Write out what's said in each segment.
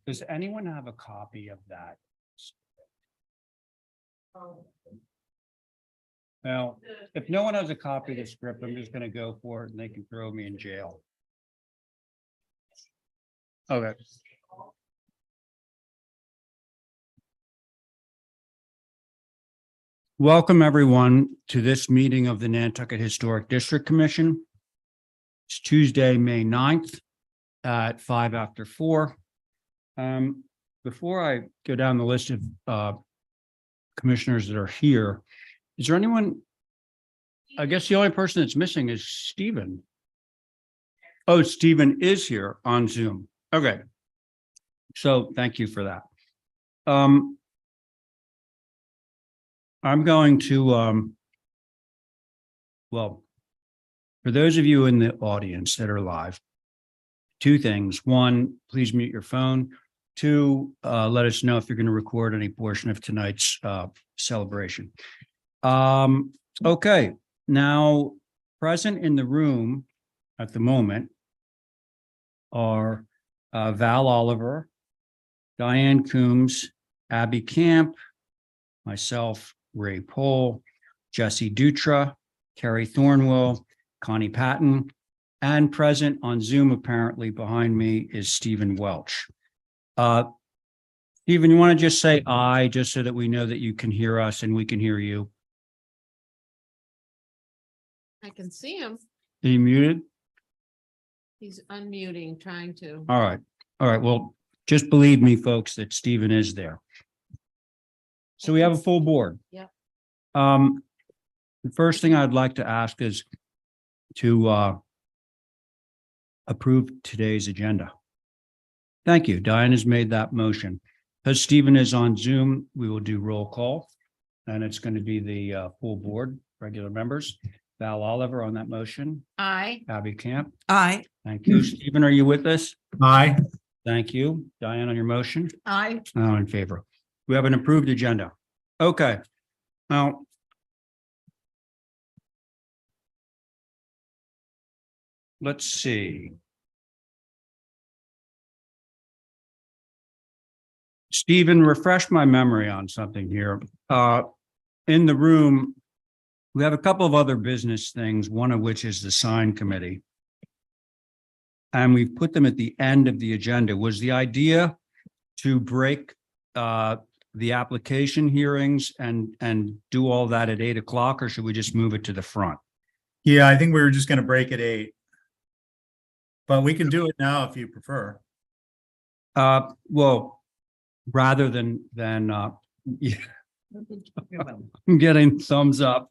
Does anyone have a copy of that? Well, if no one has a copy of the script, I'm just gonna go for it and they can throw me in jail. Okay. Welcome, everyone, to this meeting of the Nantucket Historic District Commission. It's Tuesday, May 9th at 4:05. Before I go down the list of commissioners that are here, is there anyone? I guess the only person that's missing is Stephen. Oh, Stephen is here on Zoom. Okay. So thank you for that. I'm going to, well, for those of you in the audience that are live, two things. One, please mute your phone. Two, let us know if you're going to record any portion of tonight's celebration. Okay, now present in the room at the moment are Val Oliver, Diane Coombs, Abby Camp, myself, Ray Pohl, Jesse Dutra, Carrie Thornwell, Connie Patton, and present on Zoom apparently behind me is Stephen Welch. Stephen, you want to just say aye, just so that we know that you can hear us and we can hear you? I can see him. Are you muted? He's unmuting, trying to. All right. All right. Well, just believe me, folks, that Stephen is there. So we have a full board. Yeah. The first thing I'd like to ask is to approve today's agenda. Thank you. Diane has made that motion. Because Stephen is on Zoom, we will do roll call. And it's going to be the full board, regular members. Val Oliver on that motion. Aye. Abby Camp. Aye. Thank you. Stephen, are you with us? Aye. Thank you. Diane on your motion. Aye. Oh, in favor. We have an approved agenda. Okay. Now, let's see. Stephen, refresh my memory on something here. In the room, we have a couple of other business things, one of which is the sign committee. And we've put them at the end of the agenda. Was the idea to break the application hearings and do all that at 8 o'clock, or should we just move it to the front? Yeah, I think we were just gonna break at 8. But we can do it now if you prefer. Well, rather than yeah, I'm getting thumbs up.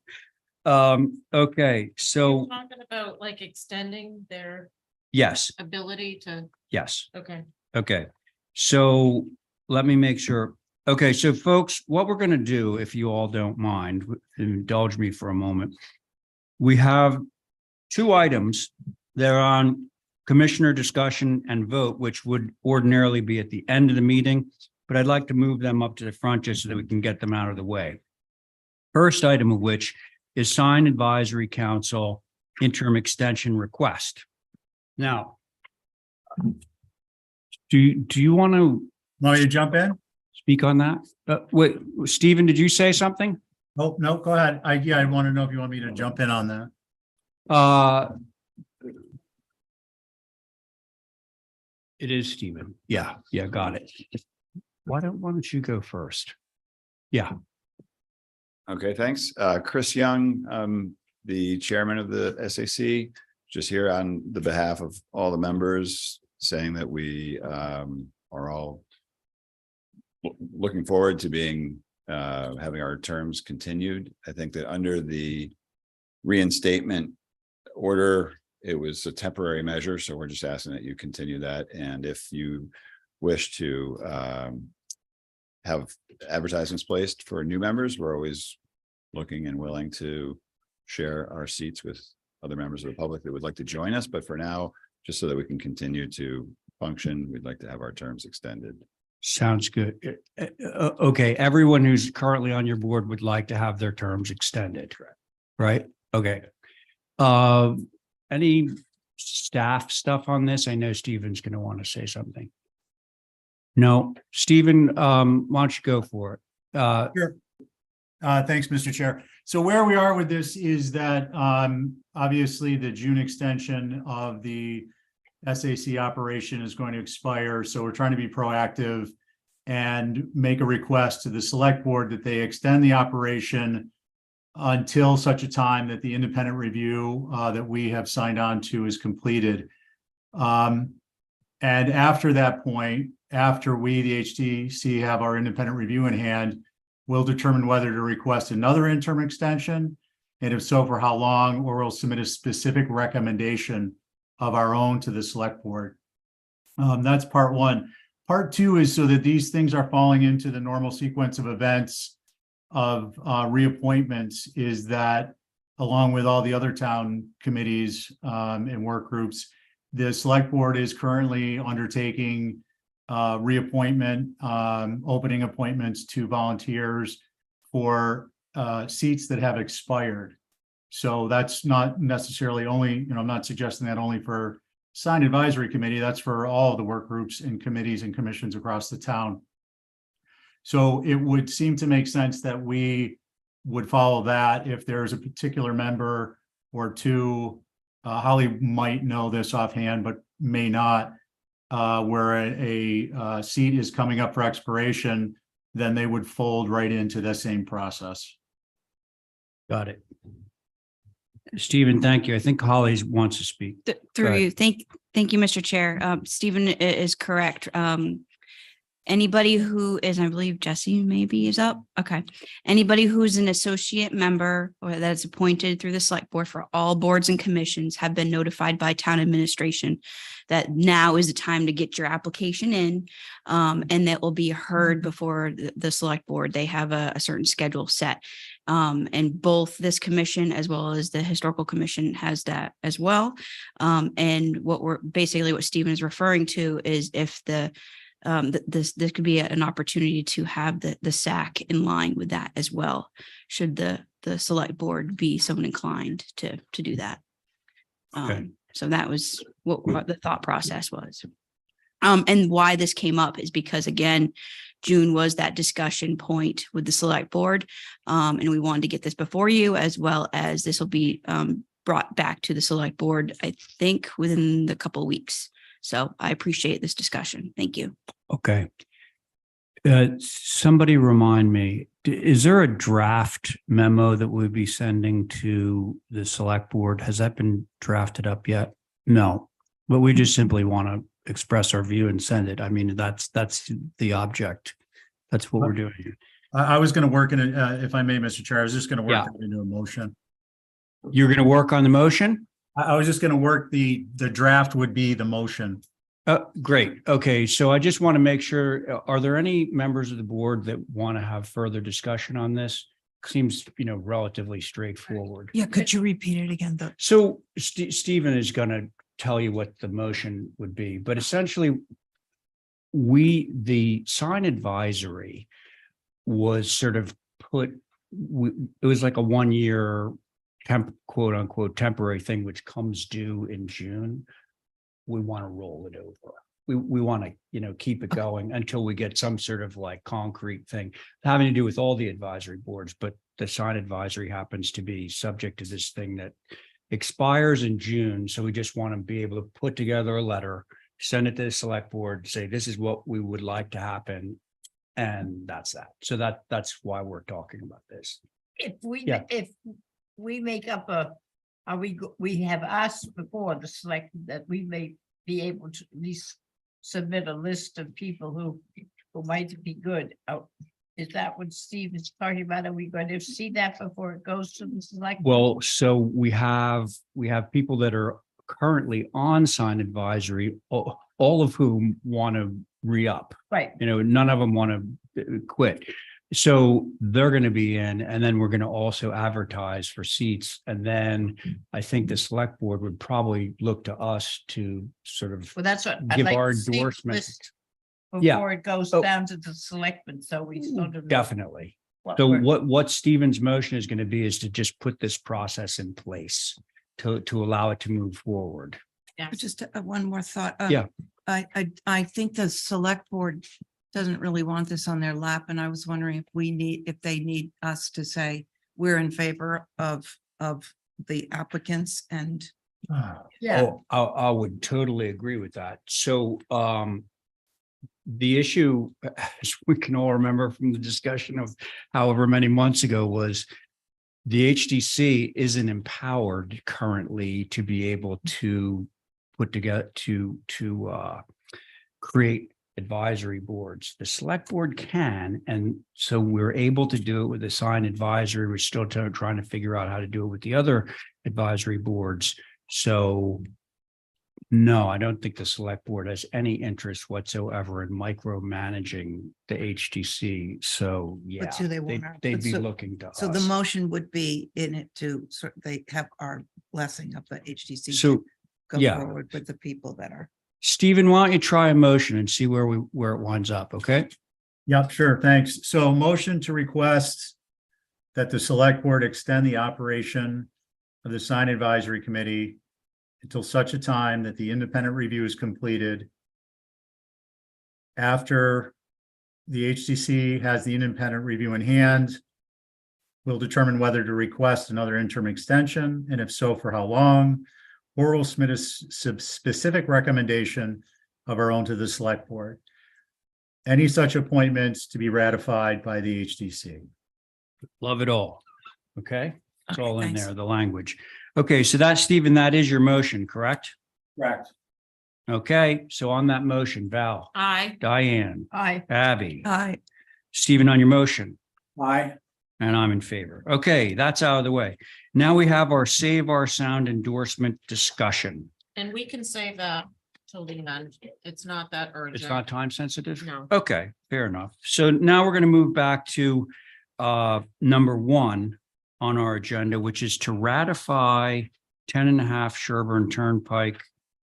Okay, so Talking about like extending their yes, ability to, yes. okay. Okay, so let me make sure. Okay, so folks, what we're going to do, if you all don't mind, indulge me for a moment. We have 2 items. They're on commissioner discussion and vote, which would ordinarily be at the end of the meeting, but I'd like to move them up to the front just so that we can get them out of the way. First item of which is sign advisory council interim extension request. Now, do you want to Want me to jump in? speak on that? Wait, Stephen, did you say something? Oh, no, go ahead. I want to know if you want me to jump in on that. It is Stephen. Yeah, got it. Why don't you go first? Yeah. Okay, thanks. Chris Young, the chairman of the SAC, just here on the behalf of all the members, saying that we are all looking forward to being having our terms continued. I think that under the reinstatement order, it was a temporary measure, so we're just asking that you continue that. And if you wish to have advertisements placed for new members, we're always looking and willing to share our seats with other members of the public that would like to join us. But for now, just so that we can continue to function, we'd like to have our terms extended. Sounds good. Okay, everyone who's currently on your board would like to have their terms extended, right? Okay. Any staff stuff on this? I know Stephen's going to want to say something. No, Stephen, why don't you go for it? Sure. Thanks, Mr. Chair. So where we are with this is that, obviously the June extension of the SAC operation is going to expire. So we're trying to be proactive and make a request to the select board that they extend the operation until such a time that the independent review, that we have signed on to is completed. And after that point, after we, the HDC, have our independent review in hand, we'll determine whether to request another interim extension, and if so, for how long, or we'll submit a specific recommendation of our own to the select board. That's part one. Part two is so that these things are falling into the normal sequence of events of reappointments, is that along with all the other town committees and work groups, the select board is currently undertaking reappointment, opening appointments to volunteers for seats that have expired. So that's not necessarily only, I'm not suggesting that only for sign advisory committee, that's for all of the work groups and committees and commissions across the town. So it would seem to make sense that we would follow that if there's a particular member or two. Holly might know this offhand, but may not, where a seat is coming up for expiration, then they would fold right into the same process. Got it. Stephen, thank you. I think Holly wants to speak. Through ahead. you. Thank you, Mr. Chair. Stephen is correct. Anybody who is, I believe Jesse maybe is up. Okay. Anybody who's an associate member or that's appointed through the select board for all boards and commissions have been notified by town administration that now is the time to get your application in, and that will be heard before the select board. They have a certain schedule set. And both this commission as well as the historical commission has that as well. And what Stephen is referring to is if this could be an opportunity to have the SAC in line with that as well, should the select board be so inclined to do that. Okay. So that was what the thought process was. And why this came up is because, again, June was that discussion point with the select board. And we wanted to get this before you, as well as this will be brought back to the select board, I think, within the couple of weeks. So I appreciate this discussion. Thank you. Okay. Somebody remind me, is there a draft memo that we'll be sending to the select board? Has that been drafted up yet? No, but we just simply want to express our view and send it. I mean, that's the object. That's what we're doing. I was going to work in it, if I may, Mr. Chair, I was just going to work Yeah. it into a motion. You're going to work on the motion? I was just going to work the draft would be the motion. Great. Okay. So I just want to make sure, are there any members of the board that want to have further discussion on this? Seems, relatively straightforward. Yeah, could you repeat it again, though? So Stephen is going to tell you what the motion would be, but essentially the sign advisory was sort of it was like a 1 year quote unquote temporary thing, which comes due in June. We want to roll it over. We want to, keep it going until we get some sort of like concrete thing having to do with all the advisory boards. But the sign advisory happens to be subject to this thing that expires in June. So we just want to be able to put together a letter, send it to the select board, say, this is what we would like to happen. And that's that. So that's why we're talking about this. If Yeah. we make up we have asked before the select that we may be able to at least submit a list of people who might be good. Is that what Steve is talking about? Are we going to see that before it goes to the select? Well, so we have people that are currently on sign advisory, all of whom want to re-up. Right. None of them want to quit. So they're going to be in, and then we're going to also advertise for seats. And then I think the select board would probably look to us to sort of Well, that's what I'd give like our to see the endorsement. list Yeah. before it goes Oh. down to the selectmen, so we sort of. know Definitely. what So we're- what Stephen's motion is going to be is to just put this process in place to allow it to move forward. yes. Just one more thought. Yeah. I think the select board doesn't really want this on their lap, and I was wondering if they need us to say we're in favor of the applicants and. Yeah, Oh, I would totally agree with that. So, the issue, as we can all remember from the discussion of however many months ago, was the HDC isn't empowered currently to be able to put together, to create advisory boards. The select board can, and so we're able to do it with the sign advisory. We're still trying to figure out how to do it with the other advisory boards. So no, I don't think the select board has any interest whatsoever in micromanaging the HTC. So yeah, do they wanna- they'd but be so- looking to So the us. motion would be in it to, they have our blessing of the HTC. to So, Go yeah. forward with the people that are. Stephen, why don't you try a motion and see where it winds up, okay? Yep, sure, thanks. So motion to request that the select board extend the operation of the sign advisory committee until such a time that the independent review is completed. After the HTC has the independent review in hand, we'll determine whether to request another interim extension, and if so, for how long, or we'll submit a specific recommendation of our own to the select board. Any such appointments to be ratified by the HDC. Love it all. Okay, it's Okay, all in thanks. there, the language. Okay, so that, Stephen, that is your motion, correct? Correct. Okay, so on that motion, Val, I, Diane, I, Abby, Aye. Stephen on your motion, Aye. and I'm in favor. Okay, that's out of the way. Now we have our Save Our Sound endorsement discussion. and we can save that till the end. It's not that urgent. It's not time sensitive? No. Okay, fair enough. So now we're going to move back to number one on our agenda, which is to ratify 10.5 Sherburne Turnpike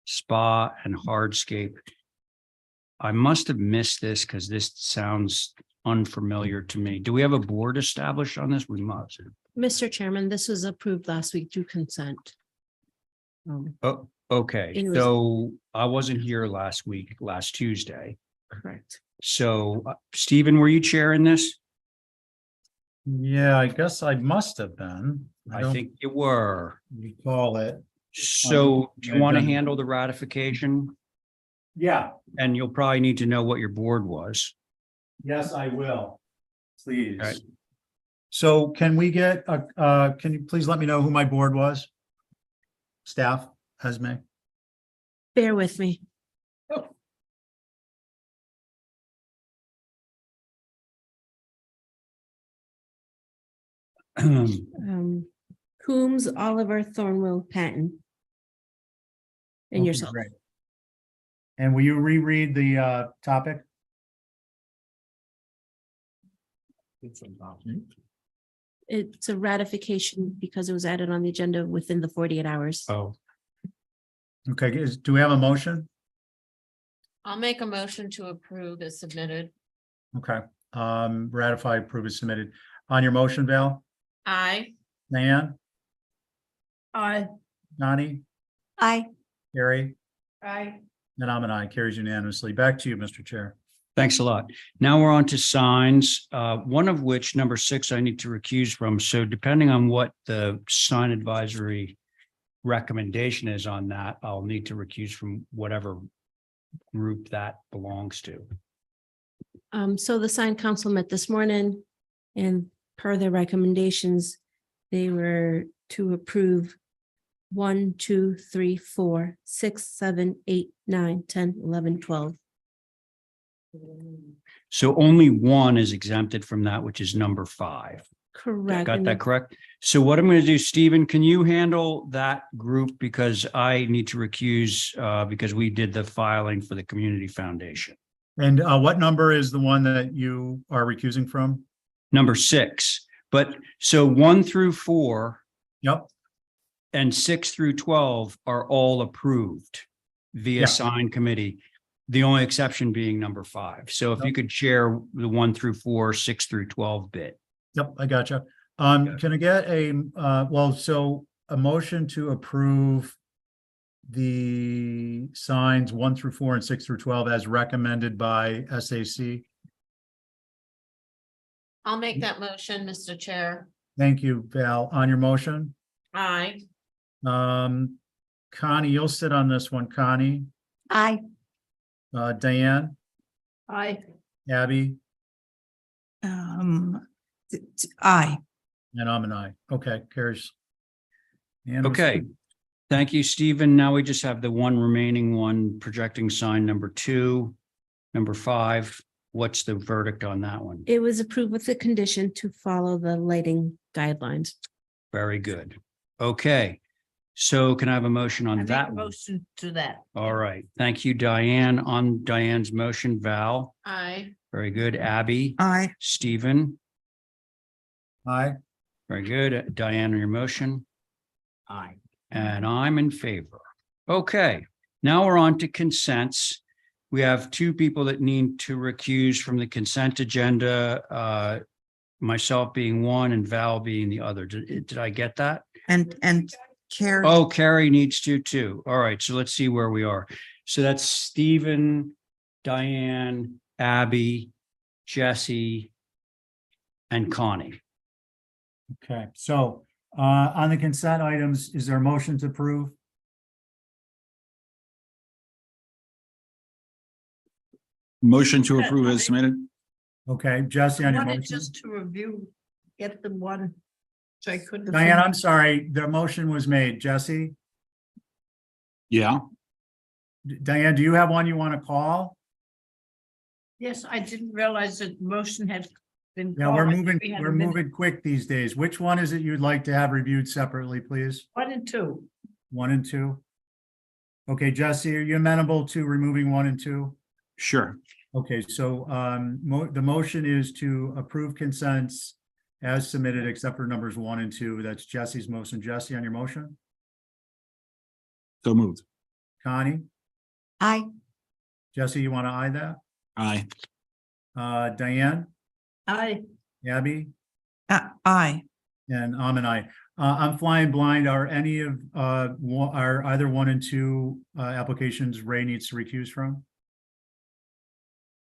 Spa and Hardscape. I must have missed this because this sounds unfamiliar to me. Do we have a board established on this? We must. Mr. Chairman, this was approved last week through consent. Oh, okay. It was- So I wasn't here last week, last Tuesday. Correct. So Stephen, were you chairing this? Yeah, I guess I must have been. I don't think you were. recall it. So do you want to I've done- handle the ratification? Yeah, And you'll probably need to know what your board was. yes, I will. Please. Right. So can we get, can you please let me know who my board was? Staff, Esme? Bear with me. Coombs, Oliver, Thornwell, Patton. And Okay, yourself. great. And will you reread the topic? It's a ratification because it was added on the agenda within the 48 hours. Oh, Okay, do we have a motion? I'll make a motion to approve as submitted. Okay, ratify, approve is submitted. On your motion, Val, I, Diane, I, Donnie, Aye. Carrie, I, and I'm an aye, carries unanimously. Back to you, Mr. Chair. thanks a lot. Now we're on to signs, one of which, number 6, I need to recuse from. So depending on what the sign advisory recommendation is on that, I'll need to recuse from whatever group that belongs to. So the sign council met this morning and per their recommendations, they were to approve 1, 2, 3, 4, 6, 7, 8, 9, 10, 11, 12. So only one is exempted from that, which is number 5. Correct. Got and that correct? So what I'm going to do, Stephen, can you handle that group? Because I need to recuse because we did the filing for the Community Foundation. And what number is the one that you are recusing from? Number 6, but so 1 through 4 Yep, and 6 through 12 are all approved via Yeah. sign committee. The only exception being number 5. So if you Yep. could share the 1 through 4, 6 through 12 bit. yep, I gotcha. Can I get so a motion to approve the signs 1 through 4 and 6 through 12 as recommended by SAC? I'll make that motion, Mr. Chair. Thank you, Val. On your motion, Aye. Connie, you'll sit on this one. Connie, Aye. Diane, I, Abby, Aye. and I'm an aye. Okay, carries. Okay. Thank you, Stephen. Now we just have the one remaining one, projecting sign number 2, number 5. What's the verdict on that one? It was approved with the condition to follow the lighting guidelines. Very good. Okay. So can I have a motion I on make a that one? motion to that. All right. Thank you, Diane. On Diane's motion, Val. Aye. Very good. Abby, Aye. Stephen. Aye. Very good. Diane, on your motion. Aye. And I'm in favor. Okay, now we're on to consents. We have 2 people that need to recuse from the consent agenda. Myself being one and Val being the other. Did I get that? And Carrie. Oh, Carrie needs to too. All right, so let's see where we are. So that's Stephen, Diane, Abby, Jesse, and Connie. Okay, so on the consent items, is there a motion to approve? Motion to approve as submitted. Okay, Jesse on your Wanted motion. just to review, get the one, so I couldn't. Diane, I'm sorry, the motion was made. Jesse? Yeah, Diane, do you have one you want to call? Yes, I didn't realize that the motion had been. Yeah, we're called. moving, We had a we're minute. moving quick these days. Which one is it you'd like to have reviewed separately, please? 1 and 2. 1 and 2? Okay, Jesse, are you amenable to removing 1 and 2? sure. Okay, so the motion is to approve consents as submitted, except for numbers 1 and 2. That's Jesse's motion. Jesse, on your motion? So moved. Connie? Aye. Jesse, you want to aye that? Aye. Diane? I, Abby? Aye. And I'm an aye. I'm flying blind. Are any of, are either 1 and 2 applications Ray needs to recuse from?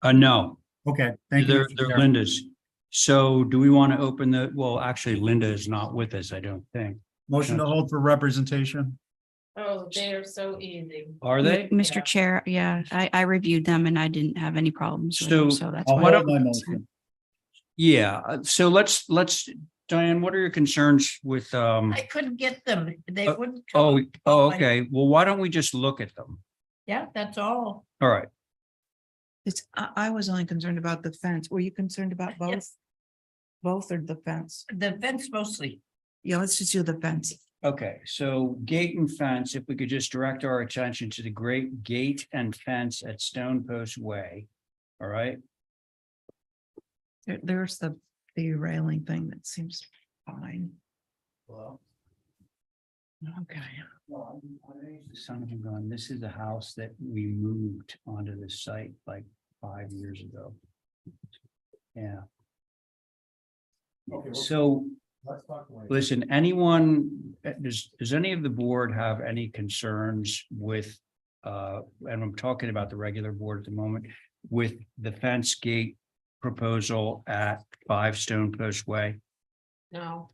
No, Okay, thank you. they're Mr. Chair. Linda's. So do we want to open well, actually, Linda is not with us, I don't think. Motion to hold for representation. Oh, they are so easy. Are they? Mr. Chair, yeah, I reviewed them and I didn't have any problems with them, so that's I'll why. hold my motion. Yeah, so let's, Diane, what are your concerns with, I couldn't get them. They Uh, wouldn't. come. okay, well, why don't we just look at them? Yeah, that's all. All right, I was only concerned about the fence. Were you concerned about both? Yes, Both or the fence? the fence mostly. Yeah, let's just do the fence. okay, so gate and fence, if we could just direct our attention to the great gate and fence at Stone Post Way. All right, There's the railing thing that seems fine. Okay. Some of them going, this is the house that we moved onto the site like 5 years ago. Yeah. So, listen, anyone, does any of the board have any concerns with, and I'm talking about the regular board at the moment, with the fence gate proposal at 5 Stone Post Way? No.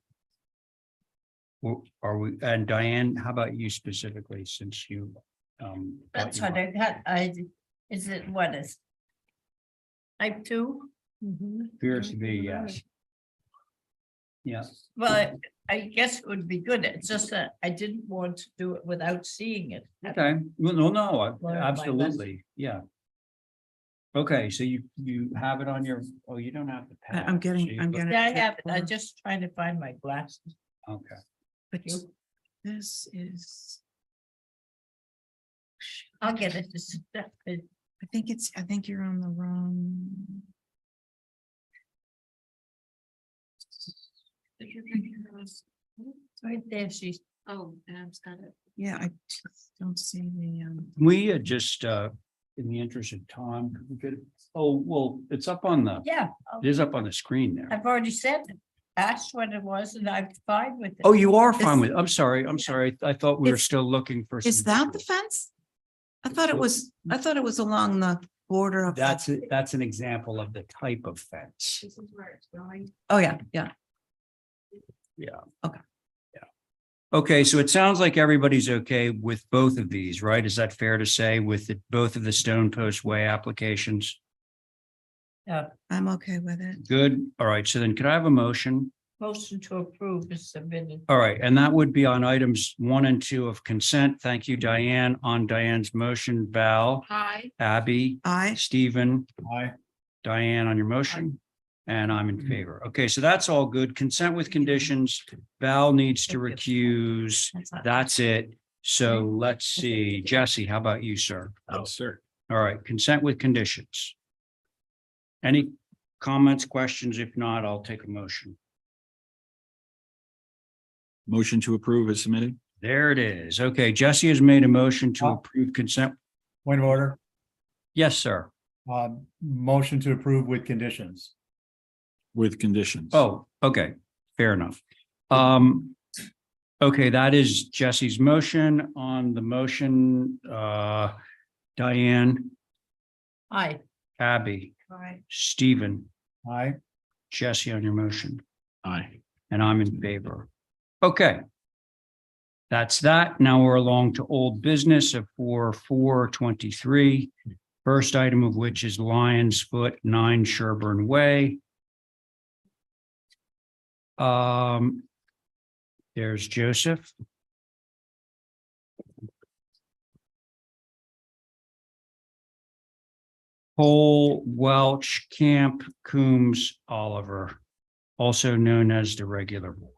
Are we, and Diane, how about you specifically, since you? That's what I got. Is it what is? Type 2? Appears to be, yes. Yeah, Well, I guess it would be good. It's just that I didn't want to do it without seeing it. okay, well, no, Learn my absolutely, yeah. Okay, so you have it on your, oh, you don't have the pad. I'm getting- so you I'm look- getting- Yeah, I have it. I'm just trying to find my glasses. Okay, But this is, I'll get it. I think you're on the wrong. Right there, she's. Oh, Ab's got it. Yeah, I just don't see the, we had just, in the interest of time, we could, oh, well, it's up on the, Yeah, it is up on the screen there. I've already said it. Asked what it was and I'm fine with it. Oh, you are fine It's- with, I'm sorry, I thought we were It's- still looking for. is some- that the fence? I thought it was along the border of. That's an example of the type of fence. This is where it's going. Oh, yeah, yeah. Okay, so it sounds like everybody's okay with both of these, right? Is that fair to say with both of the Stone Post Way applications? I'm okay with it. Good. All right. So then could I have a motion? Motion to approve is submitted. All right. And that would be on items 1 and 2 of consent. Thank you, Diane. On Diane's motion, Val, Hi. Abby, I, Stephen, Aye. Diane on your motion. And I'm in favor. Okay, so that's all good. Consent with conditions. Val needs to recuse. That's it. So let's see. Jesse, how about you, sir? Yes, sir. All right, consent with conditions. Any comments, questions? If not, I'll take a motion. Motion to approve is submitted. There it is. Okay, Jesse has made a motion to approve consent. Point of order, Yes, sir. motion to approve with conditions. With conditions. Oh, okay, fair enough. Okay, that is Jesse's motion. On the motion, Diane, Aye. Abby, Aye. Stephen, Aye. Jesse on your motion, Aye. and I'm in favor. Okay. That's that. Now we're along to old business of 4/4/23. First item of which is Lions Foot 9 Sherburne Way. There's Joseph. Cole, Welch, Camp, Coombs, Oliver, also known as the regular board.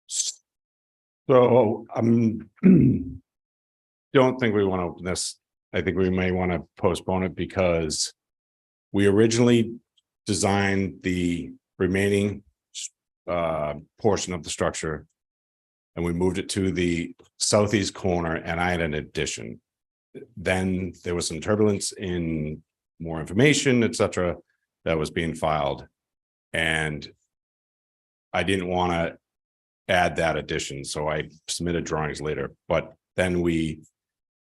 So don't think we want to open this. I think we may want to postpone it because we originally designed the remaining portion of the structure and we moved it to the southeast corner and I had an addition. Then there was some turbulence in more information, etc., that was being filed. And I didn't want to add that addition, so I submitted drawings later. But then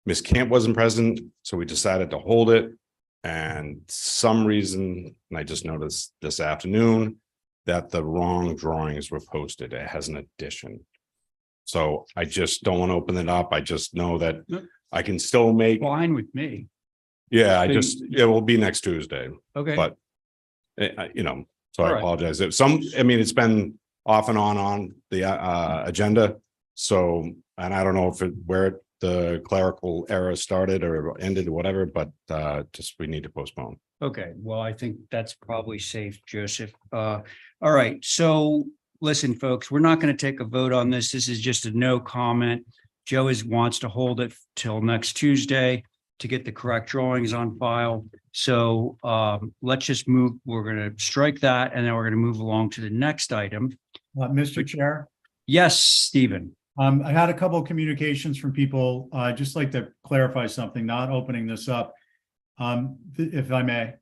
Miss Camp wasn't present, so we decided to hold it. And some reason, and I just noticed this afternoon, that the wrong drawings were posted. It has an addition. So I just don't want to open it up. I just know that I can still make, Fine with me. yeah, it will be next Tuesday, Okay. but so All I right. apologize. It's been off and on the agenda. So, and I don't know where the clerical error started or ended or whatever, but we need to postpone. Okay, well, I think that's probably safe, Joseph. All right, so listen, folks, we're not going to take a vote on this. This is just a no comment. Joe wants to hold it till next Tuesday to get the correct drawings on file. So let's just move. We're going to strike that and then we're going to move along to the next item. Mr. Chair, Yes, Stephen. I had a couple of communications from people. I'd just like to clarify something, not opening this up. If I may.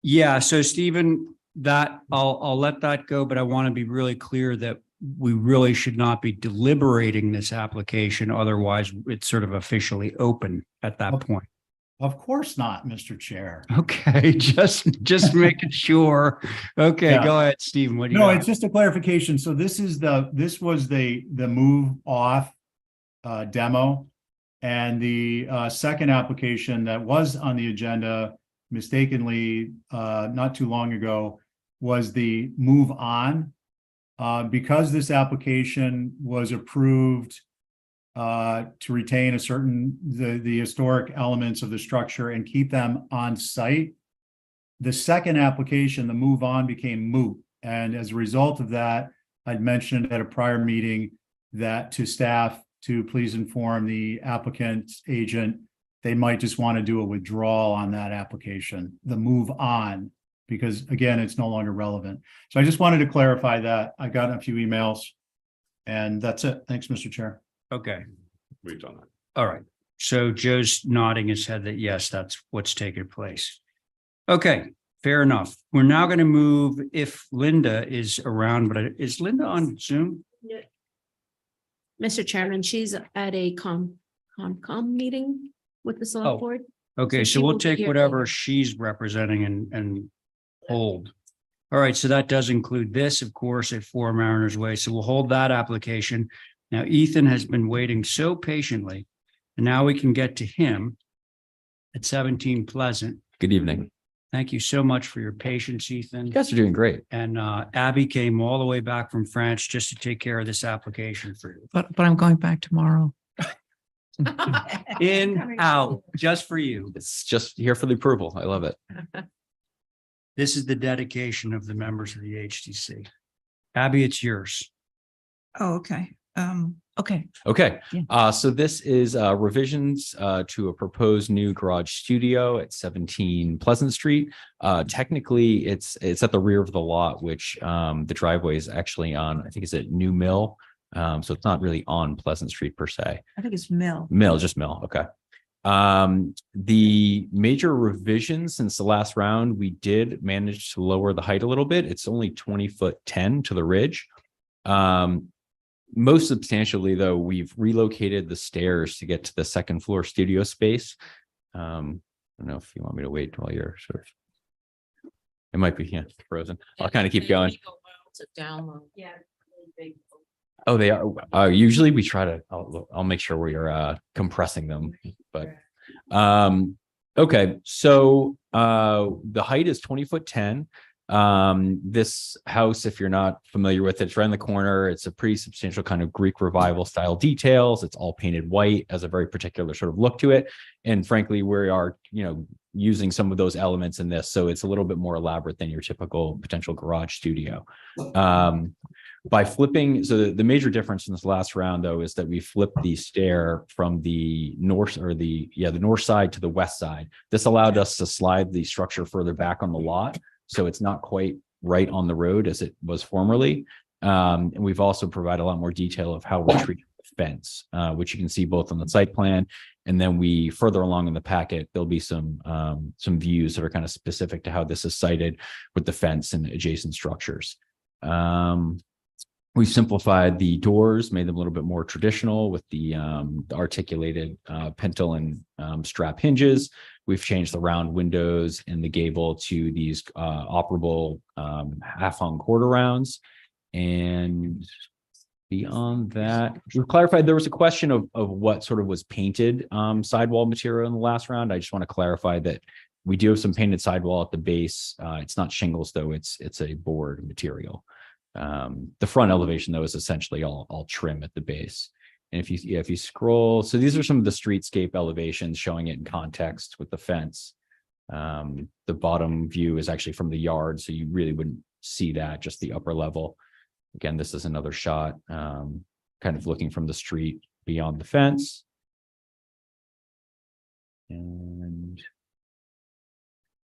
Yeah, so Stephen, that I'll let that go, but I want to be really clear that we really should not be deliberating this application. Otherwise, it's sort of officially open at that point. Of course not, Mr. Chair. Okay, just making sure. Okay, Yeah. go ahead, Stephen. What do you No, got? it's just a clarification. So this was the move off demo. And the second application that was on the agenda mistakenly not too long ago was the move on. Because this application was approved to retain the historic elements of the structure and keep them on site. The second application, the move on, became moot. And as a result of that, I'd mentioned at a prior meeting that to staff to please inform the applicant's agent, they might just want to do a withdrawal on that application, the move on, because again, it's no longer relevant. So I just wanted to clarify that. I got a few emails and that's it. Thanks, Mr. Chair. Okay, We've done that. all right. So Joe's nodding his head that yes, that's what's taking place. Okay, fair enough. We're now going to move if Linda is around, but is Linda on Zoom? Mr. Chairman, she's at a Concom meeting. with the Oh. select board. Okay, So so she we'll will be take here whatever later. she's representing and hold. All right, so that does include this, of course, at 4 Mariners Way. So we'll hold that application. Now Ethan has been waiting so patiently, and now we can get to him at 17 Pleasant. Good evening. Thank you so much for your patience, Ethan. You guys are doing great. And Abby came all the way back from France just to take care of this application for you. But I'm going back tomorrow. In, out, just for you. It's just here for the approval. I love it. This is the dedication of the members of the HTC. Abby, it's yours. Oh, okay. Okay. Okay. Yeah. So this is revisions to a proposed new garage studio at 17 Pleasant Street. Technically, it's at the rear of the lot, which the driveway is actually on, I think it's at New Mill. So it's not really on Pleasant Street per se. I think it's Mill. Just Mill. Okay. The major revisions since the last round, we did manage to lower the height a little bit. It's only 20'10" to the ridge. Most substantially, though, we've relocated the stairs to get to the second floor studio space. I don't know if you want me to wait while you're sort of. It might be frozen. I'll kind of keep going. Yeah. Oh, they are. Usually we try to. I'll make sure we are compressing them. But okay, so the height is 20'10". This house, if you're not familiar with it, it's right in the corner. It's a pretty substantial kind of Greek revival style details. It's all painted white, has a very particular sort of look to it. And frankly, we are, using some of those elements in this. So it's a little bit more elaborate than your typical potential garage studio. By flipping, so the major difference in this last round, though, is that we flipped the stair from the north or the north side to the west side. This allowed us to slide the structure further back on the lot. So it's not quite right on the road as it was formerly. And we've also provided a lot more detail of how we're treating the fence, which you can see both on the site plan. And then we further along in the packet, there'll be some views that are kind of specific to how this is sited with the fence and adjacent structures. We've simplified the doors, made them a little bit more traditional with the articulated pintle and strap hinges. We've changed the round windows in the gable to these operable half-hung quarter rounds. And beyond that, we've clarified there was a question of what sort of was painted sidewall material in the last round. I just want to clarify that we do have some painted sidewall at the base. It's not shingles, though. It's a board material. The front elevation, though, is essentially all trim at the base. And if you scroll, so these are some of the streetscape elevations showing it in context with the fence. The bottom view is actually from the yard, so you really wouldn't see that, just the upper level. Again, this is another shot, kind of looking from the street beyond the fence. And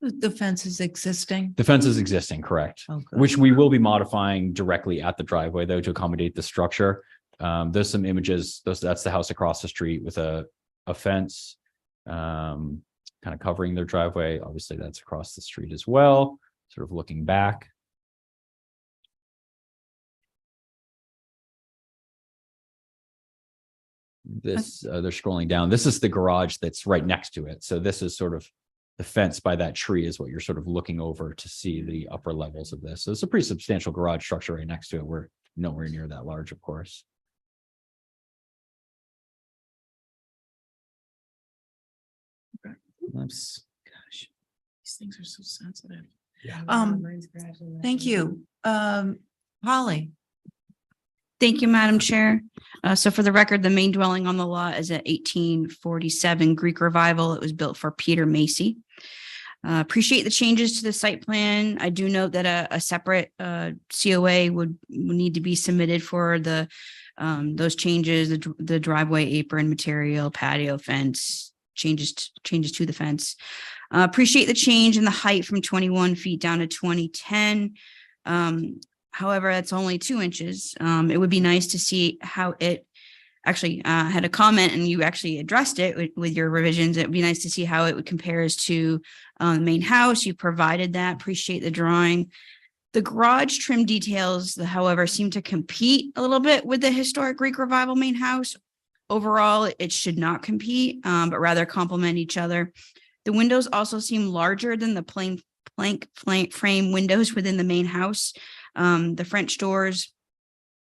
The fence is existing. the fence is existing, correct? Oh, good. Which we will be modifying directly at the driveway, though, to accommodate the structure. There's some images, that's the house across the street with a fence kind of covering their driveway. Obviously, that's across the street as well, sort of looking back. They're scrolling down. This is the garage that's right next to it. So this is sort of the fence by that tree is what you're sort of looking over to see the upper levels of this. So it's a pretty substantial garage structure right next to it. We're nowhere near that large, of course. Gosh, These things are so sensitive. Yeah. Thank you. Holly. Thank you, Madam Chair. So for the record, the main dwelling on the lot is at 1847 Greek Revival. It was built for Peter Macy. Appreciate the changes to the site plan. I do note that a separate COA would need to be submitted for those changes, the driveway apron material, patio fence, changes to the fence. Appreciate the change in the height from 21 feet down to 2010. However, that's only 2 inches. It would be nice to see how it actually had a comment, and you actually addressed it with your revisions. It would be nice to see how it compares to the main house. You provided that. Appreciate the drawing. The garage trim details, however, seem to compete a little bit with the historic Greek Revival main house overall, it should not compete, but rather complement each other. The windows also seem larger than the plain plank frame windows within the main house. The French doors,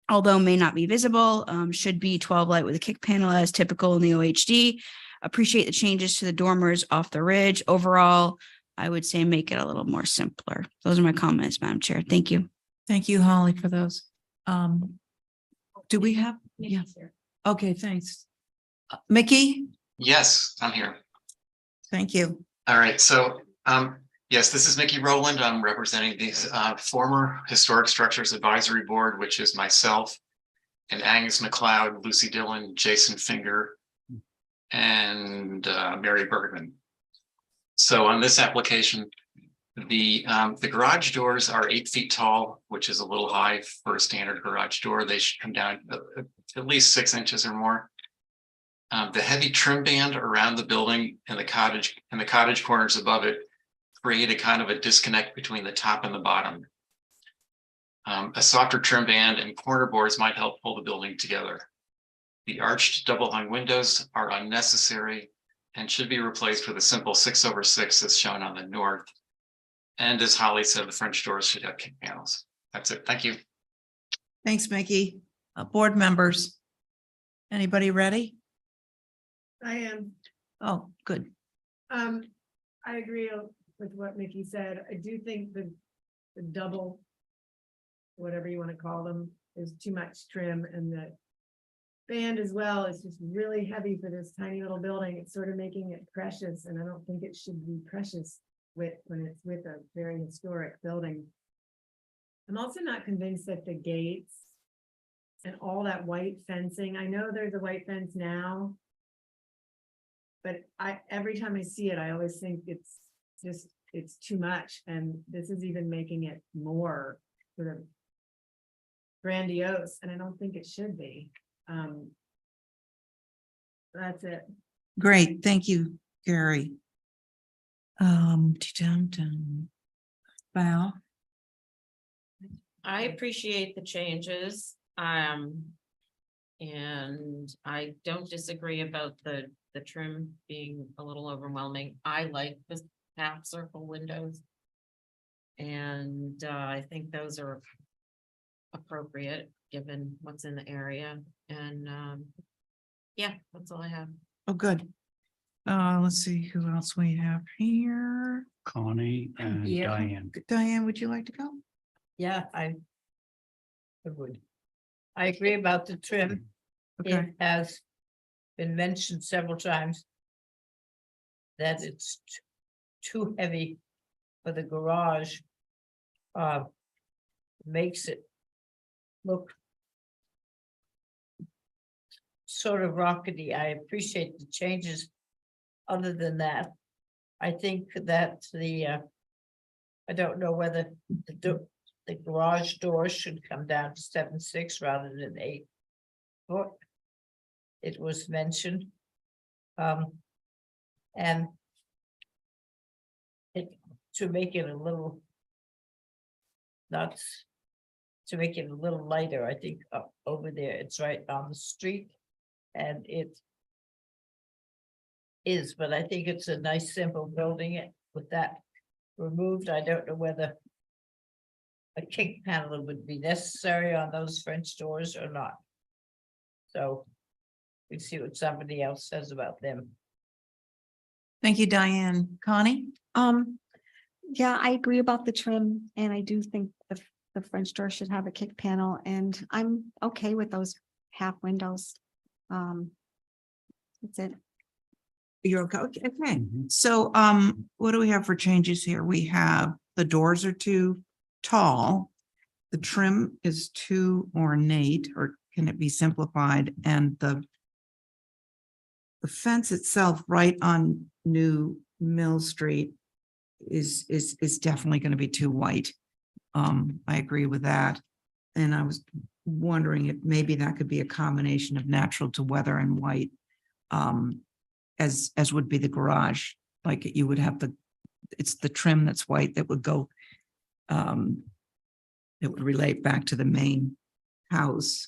although may not be visible, should be 12 light with a kick panel as typical in the OHD. Appreciate the changes to the dormers off the ridge. Overall, I would say make it a little more simpler. Those are my comments, Madam Chair. Thank you. Thank you, Holly, for those. Do we have? Yeah. Okay, thanks. Mickey, Yes, I'm here. thank you. All right, so, yes, this is Mickey Rowland. I'm representing these former Historic Structures Advisory Board, which is myself and Angus McLeod, Lucy Dillon, Jason Finger, and Mary Bergman. So on this application, the garage doors are 8 feet tall, which is a little high for a standard garage door. They should come down at least 6 inches or more. The heavy trim band around the building and the cottage corners above it create a kind of a disconnect between the top and the bottom. A softer trim band and corner boards might help pull the building together. The arched double hung windows are unnecessary and should be replaced with a simple 6/6 as shown on the north. And as Holly said, the French doors should have kick panels. That's it. Thank you. Thanks, Mickey. Board members. Anybody ready? I am. Oh, good. I agree with what Mickey said. I do think the double, whatever you want to call them, is too much trim, and the band as well is just really heavy for this tiny little building. It's sort of making it precious, and I don't think it should be precious when it's with a very historic building. I'm also not convinced that the gates and all that white fencing, I know there's a white fence now, but every time I see it, I always think it's too much. And this is even making it more sort of grandiose, and I don't think it should be. That's it. Great. Thank you, Gary. Val. I appreciate the changes. And I don't disagree about the trim being a little overwhelming. I like the half circle windows. And I think those are appropriate given what's in the area. And yeah, that's all I have. Oh, good. Let's see who else we have here. Connie and Yeah. Diane. Diane, would you like to go? Yeah, I would. I agree about the trim. Okay. It has been mentioned several times that it's too heavy for the garage. Makes it look sort of rockety. I appreciate the changes. Other than that, I think that I don't know whether the garage door should come down to 7/6 rather than 8 foot. It was mentioned. And to make it a little, to make it a little lighter, I think up over there, it's right on the street. And it is, but I think it's a nice, simple building with that removed. I don't know whether a kick panel would be necessary on those French doors or not. So we see what somebody else says about them. Thank you, Diane. Connie? Yeah, I agree about the trim, and I do think the French door should have a kick panel, and I'm okay with those half windows. That's it. You're okay. Okay. Mhm. So, what do we have for changes here? We have the doors are too tall. The trim is too ornate, or can it be simplified? And the fence itself right on New Mill Street is definitely going to be too white. I agree with that. And I was wondering if maybe that could be a combination of natural to weather and white. As would be the garage, like you would have it's the trim that's white that would go, it would relate back to the main house.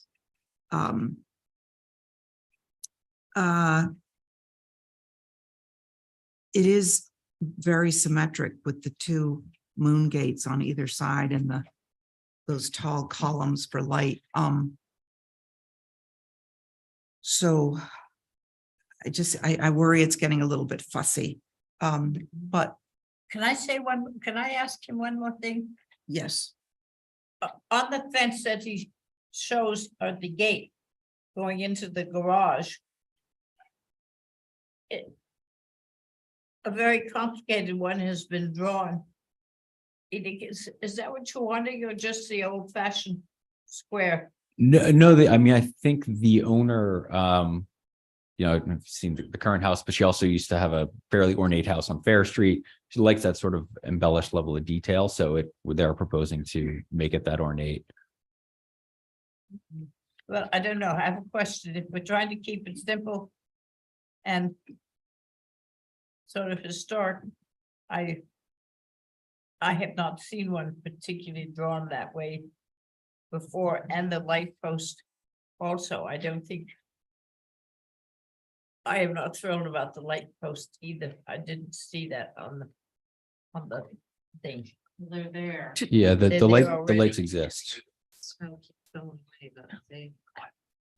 it is very symmetric with the two moon gates on either side and those tall columns for light. So I worry it's getting a little bit fussy. But Can I ask him one more thing? yes, On the fence that he shows at the gate going into the garage. A very complicated one has been drawn. Is that what you're wanting, or just the old fashioned square? No, I mean, I think the owner, you know, I've seen the current house, but she also used to have a fairly ornate house on Fair Street. She likes that sort of embellished level of detail, so they're proposing to make it that ornate. Well, I don't know. I have a question. If we're trying to keep it simple and sort of historic, I have not seen one particularly drawn that way before, and the light post also. I don't think I am not thrilled about the light post either. I didn't see that on the thing. They're there. Yeah, They're the there already. lights exist. So keep going away, but they-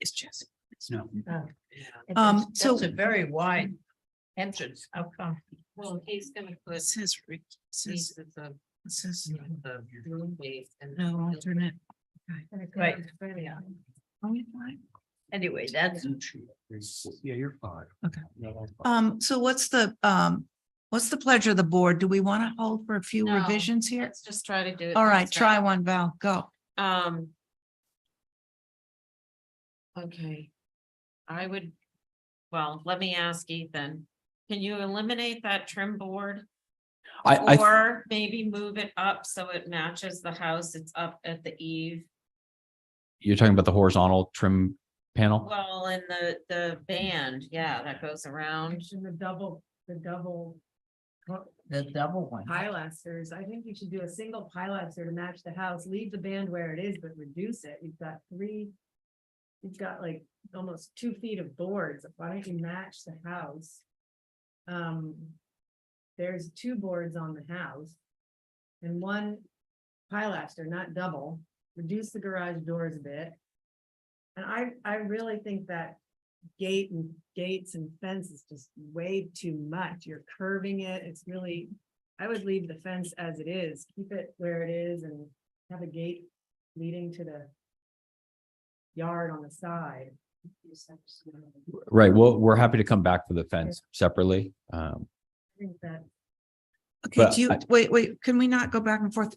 it's just, No. So- It's a very wide entrance. How come? Well, he's gonna put it says, pieces of it says the room base and. no alternate. Right. Yeah. Anyway, that's, Yeah, you're fine. Okay. So what's the pleasure of the board? Do we want to hold for a few No, revisions here? Let's just try to do it. All right, next try time. one, Val, go. Okay. Well, let me ask Ethan, can you eliminate that trim board? I Or maybe move it up so it matches the house, it's up at the eave? You're talking about the horizontal trim panel? Well, and the band, yeah, that goes around. And the double the double one. pilasters, I think you should do a single pilaster to match the house, leave the band where it is, but reduce it. You've got like almost 2 feet of boards. Why don't you match the house? There's 2 boards on the house. And 1 pilaster, not double, reduce the garage doors a bit. And I really think that gates and fence is just way too much. You're curving it. It's really, I would leave the fence as it is, keep it where it is and have a gate leading to the yard on the side. Right, well, we're happy to come back for the fence separately. I think that Okay, But do you, I- wait, can we not go back and forth?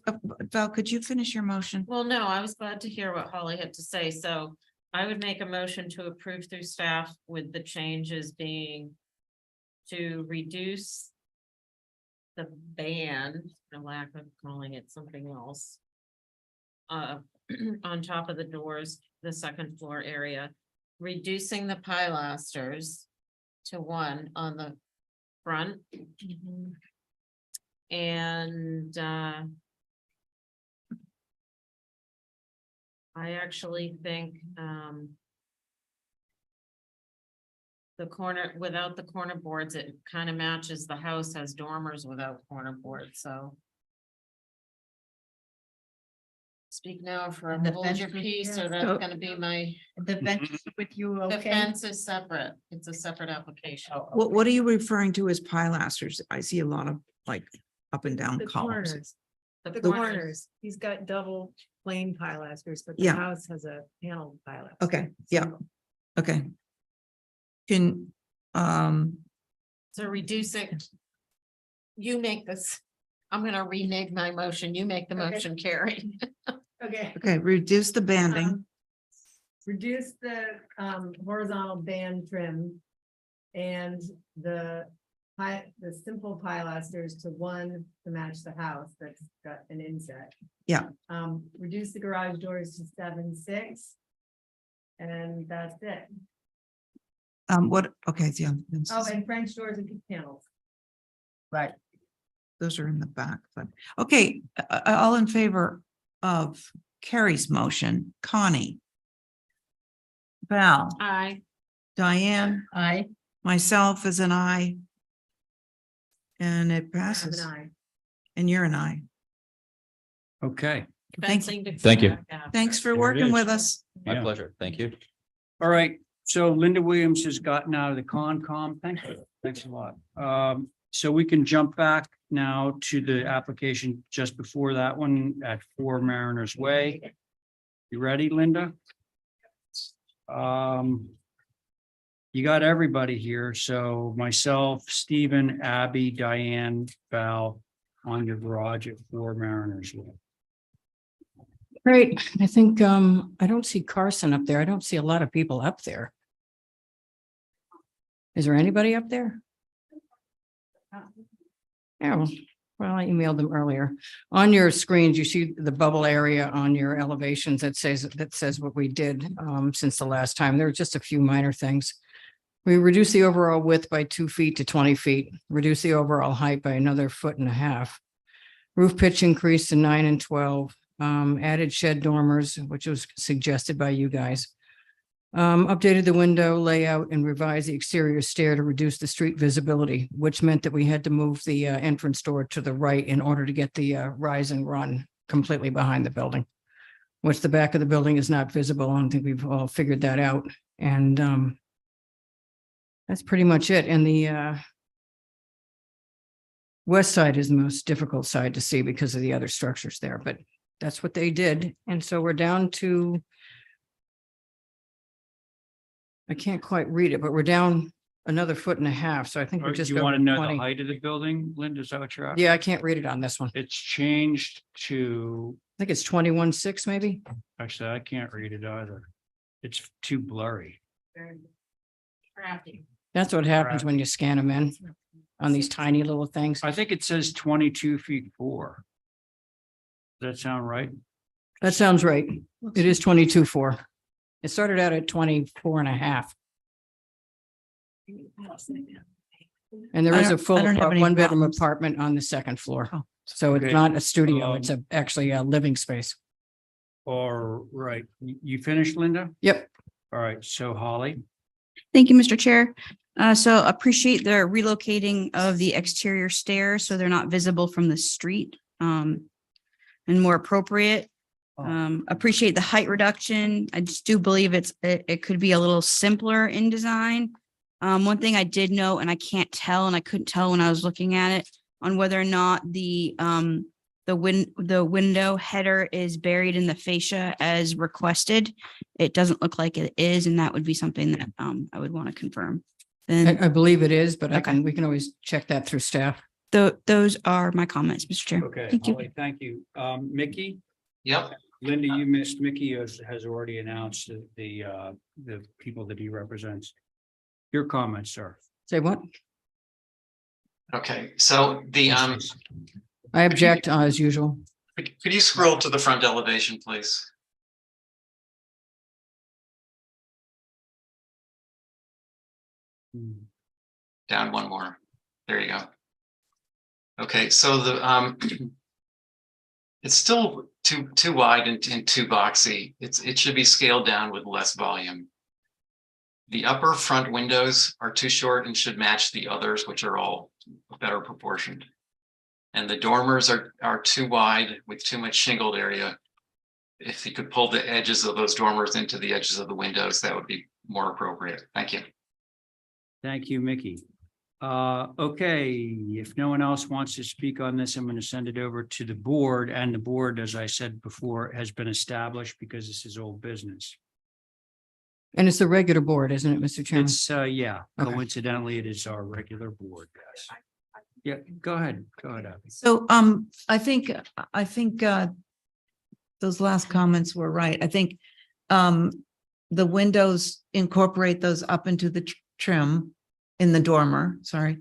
Val, could you finish your motion? Well, no, I was glad to hear what Holly had to say, so I would make a motion to approve through staff with the changes being to reduce the band, for lack of calling it something else, on top of the doors, the second floor area, reducing the pilasters to 1 on the front. And I actually think the corner, without the corner boards, it kind of matches the house, has dormers without corner boards, so. Speak now for And the hold your fence- peace, so yeah. that's gonna be my, The fence with you, the okay? fence is separate, it's a separate application. What are you referring to as pilasters? I see a lot of like up and down the columns. corners, The the corners. corners, he's got double plain pilasters, but the Yeah. house has a paneled pilaster. Okay, yeah, Single. okay. Can, So reducing. You make this, I'm gonna renege my motion, you make the Okay. motion, Carrie. Okay. okay, reduce the banding. Reduce the horizontal band trim. And the simple pilasters to 1 to match the house that's got an inset. Yeah. Reduce the garage doors to 7.6. And that's it. What, okay, yeah. Oh, and French doors and peak panels. Right. Those are in the back, but, okay, all in favor of Carrie's motion, Connie. Val, Aye. Diane, I, myself as an I. And it passes. And you're an I. Okay, Thank Fencing to Thank you. come back after. Thanks for There it working is. with us. My Yeah. pleasure. Thank you. all right. So Linda Williams has gotten out of the Concom. Thank you. Thanks a lot. So we can jump back now to the application just before that one at 4 Mariners Way. You ready, Linda? You got everybody here. So myself, Stephen, Abby, Diane, Val on your garage at 4 Mariners Way. Great. I think, I don't see Carson up there. I don't see a lot of people up there. Is there anybody up there? Yeah, well, I emailed them earlier. On your screens, you see the bubble area on your elevations that says what we did since the last time. There were just a few minor things. We reduced the overall width by 2 feet to 20 feet, reduced the overall height by another 1.5 feet. Roof pitch increased to 9 and 12, added shed dormers, which was suggested by you guys. Updated the window layout and revised the exterior stair to reduce the street visibility, which meant that we had to move the entrance door to the right in order to get the rise and run completely behind the building, which the back of the building is not visible. I don't think we've all figured that out. And that's pretty much it. And the west side is the most difficult side to see because of the other structures there, but that's what they did. And so we're down to, I can't quite read it, but we're down another 1.5 feet. So I think we're just You want over to know 20. the height of the building, Linda? Is that what you're asking? Yeah, I can't read it on this one. I It's changed to, think it's 21.6 maybe. actually, I can't read it either. It's too blurry. Crafty. That's what happens when you scan them in on these tiny little things. I think it says 22 feet 4. Does that sound right? That sounds right. It is 22.4. It started out at 24.5. And there I is a don't- full I don't have any 1-bedroom problems. apartment on the second floor. Oh. So it's Okay. not a studio, it's actually a living space. Or, right, you finished, Linda? Yep. All right, so Holly, Thank you, Mr. Chair. So appreciate the relocating of the exterior stairs so they're not visible from the street and more appropriate. Appreciate the height reduction. I just do believe it could be a little simpler in design. One thing I did know, and I can't tell, and I couldn't tell when I was looking at it, on whether or not the window header is buried in the fascia as requested. It doesn't look like it is, and that would be something that I would want to confirm. Then I believe it is, but Okay. we can always check that through staff. those are my comments, Mr. Chair. okay, Thank you. Holly, thank you. Mickey, Yep, Linda, you missed, Mickey has already announced the people that he represents. Your comments, sir. Say what? okay, so the, I object as usual. could you scroll to the front elevation, please? Down one more. There you go. Okay, so the it's still too wide and too boxy. It should be scaled down with less volume. The upper front windows are too short and should match the others, which are all better proportioned. And the dormers are too wide with too much shingled area. If you could pull the edges of those dormers into the edges of the windows, that would be more appropriate. Thank you. Thank you, Mickey. Okay, if no one else wants to speak on this, I'm going to send it over to the board, and the board, as I said before, has been established because this is old business. And it's the regular board, isn't it, Mr. Chairman? It's, yeah, Okay. coincidentally, it is our regular board, yes. Yeah, go ahead, Abby. So, I think those last comments were right. I think, the windows incorporate those up into the trim in the dormer, sorry.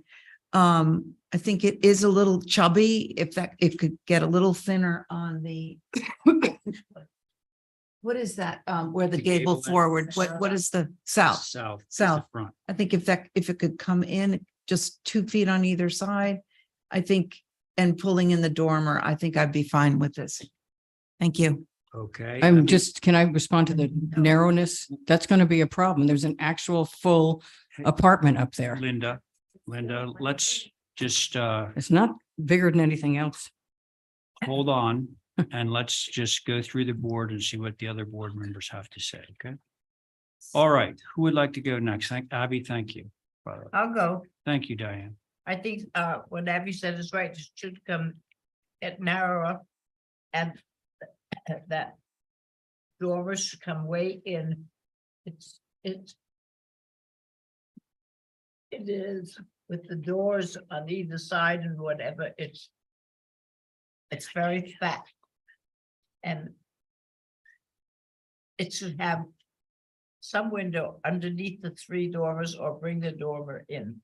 I think it is a little chubby, if it could get a little thinner on the what is that, where the The gable gable end. forward, what is the south? South. is the South. Front. I think if it could come in just 2 feet on either side, I think, and pulling in the dormer, I think I'd be fine with this. Thank you. Okay. can I respond to the narrowness? That's going to be a problem. There's an actual full apartment up there. Linda, let's just It's not bigger than anything else. hold on and let's just go through the board and see what the other board members have to say, okay? All right, who would like to go next? Abby, thank you. I'll go. Thank you, Diane. I think what Abby said is right, it should come at narrower. And that dormers should come way in. It is with the doors on either side and whatever, it's very fat. And it should have some window underneath the 3 dormers or bring the dormer in.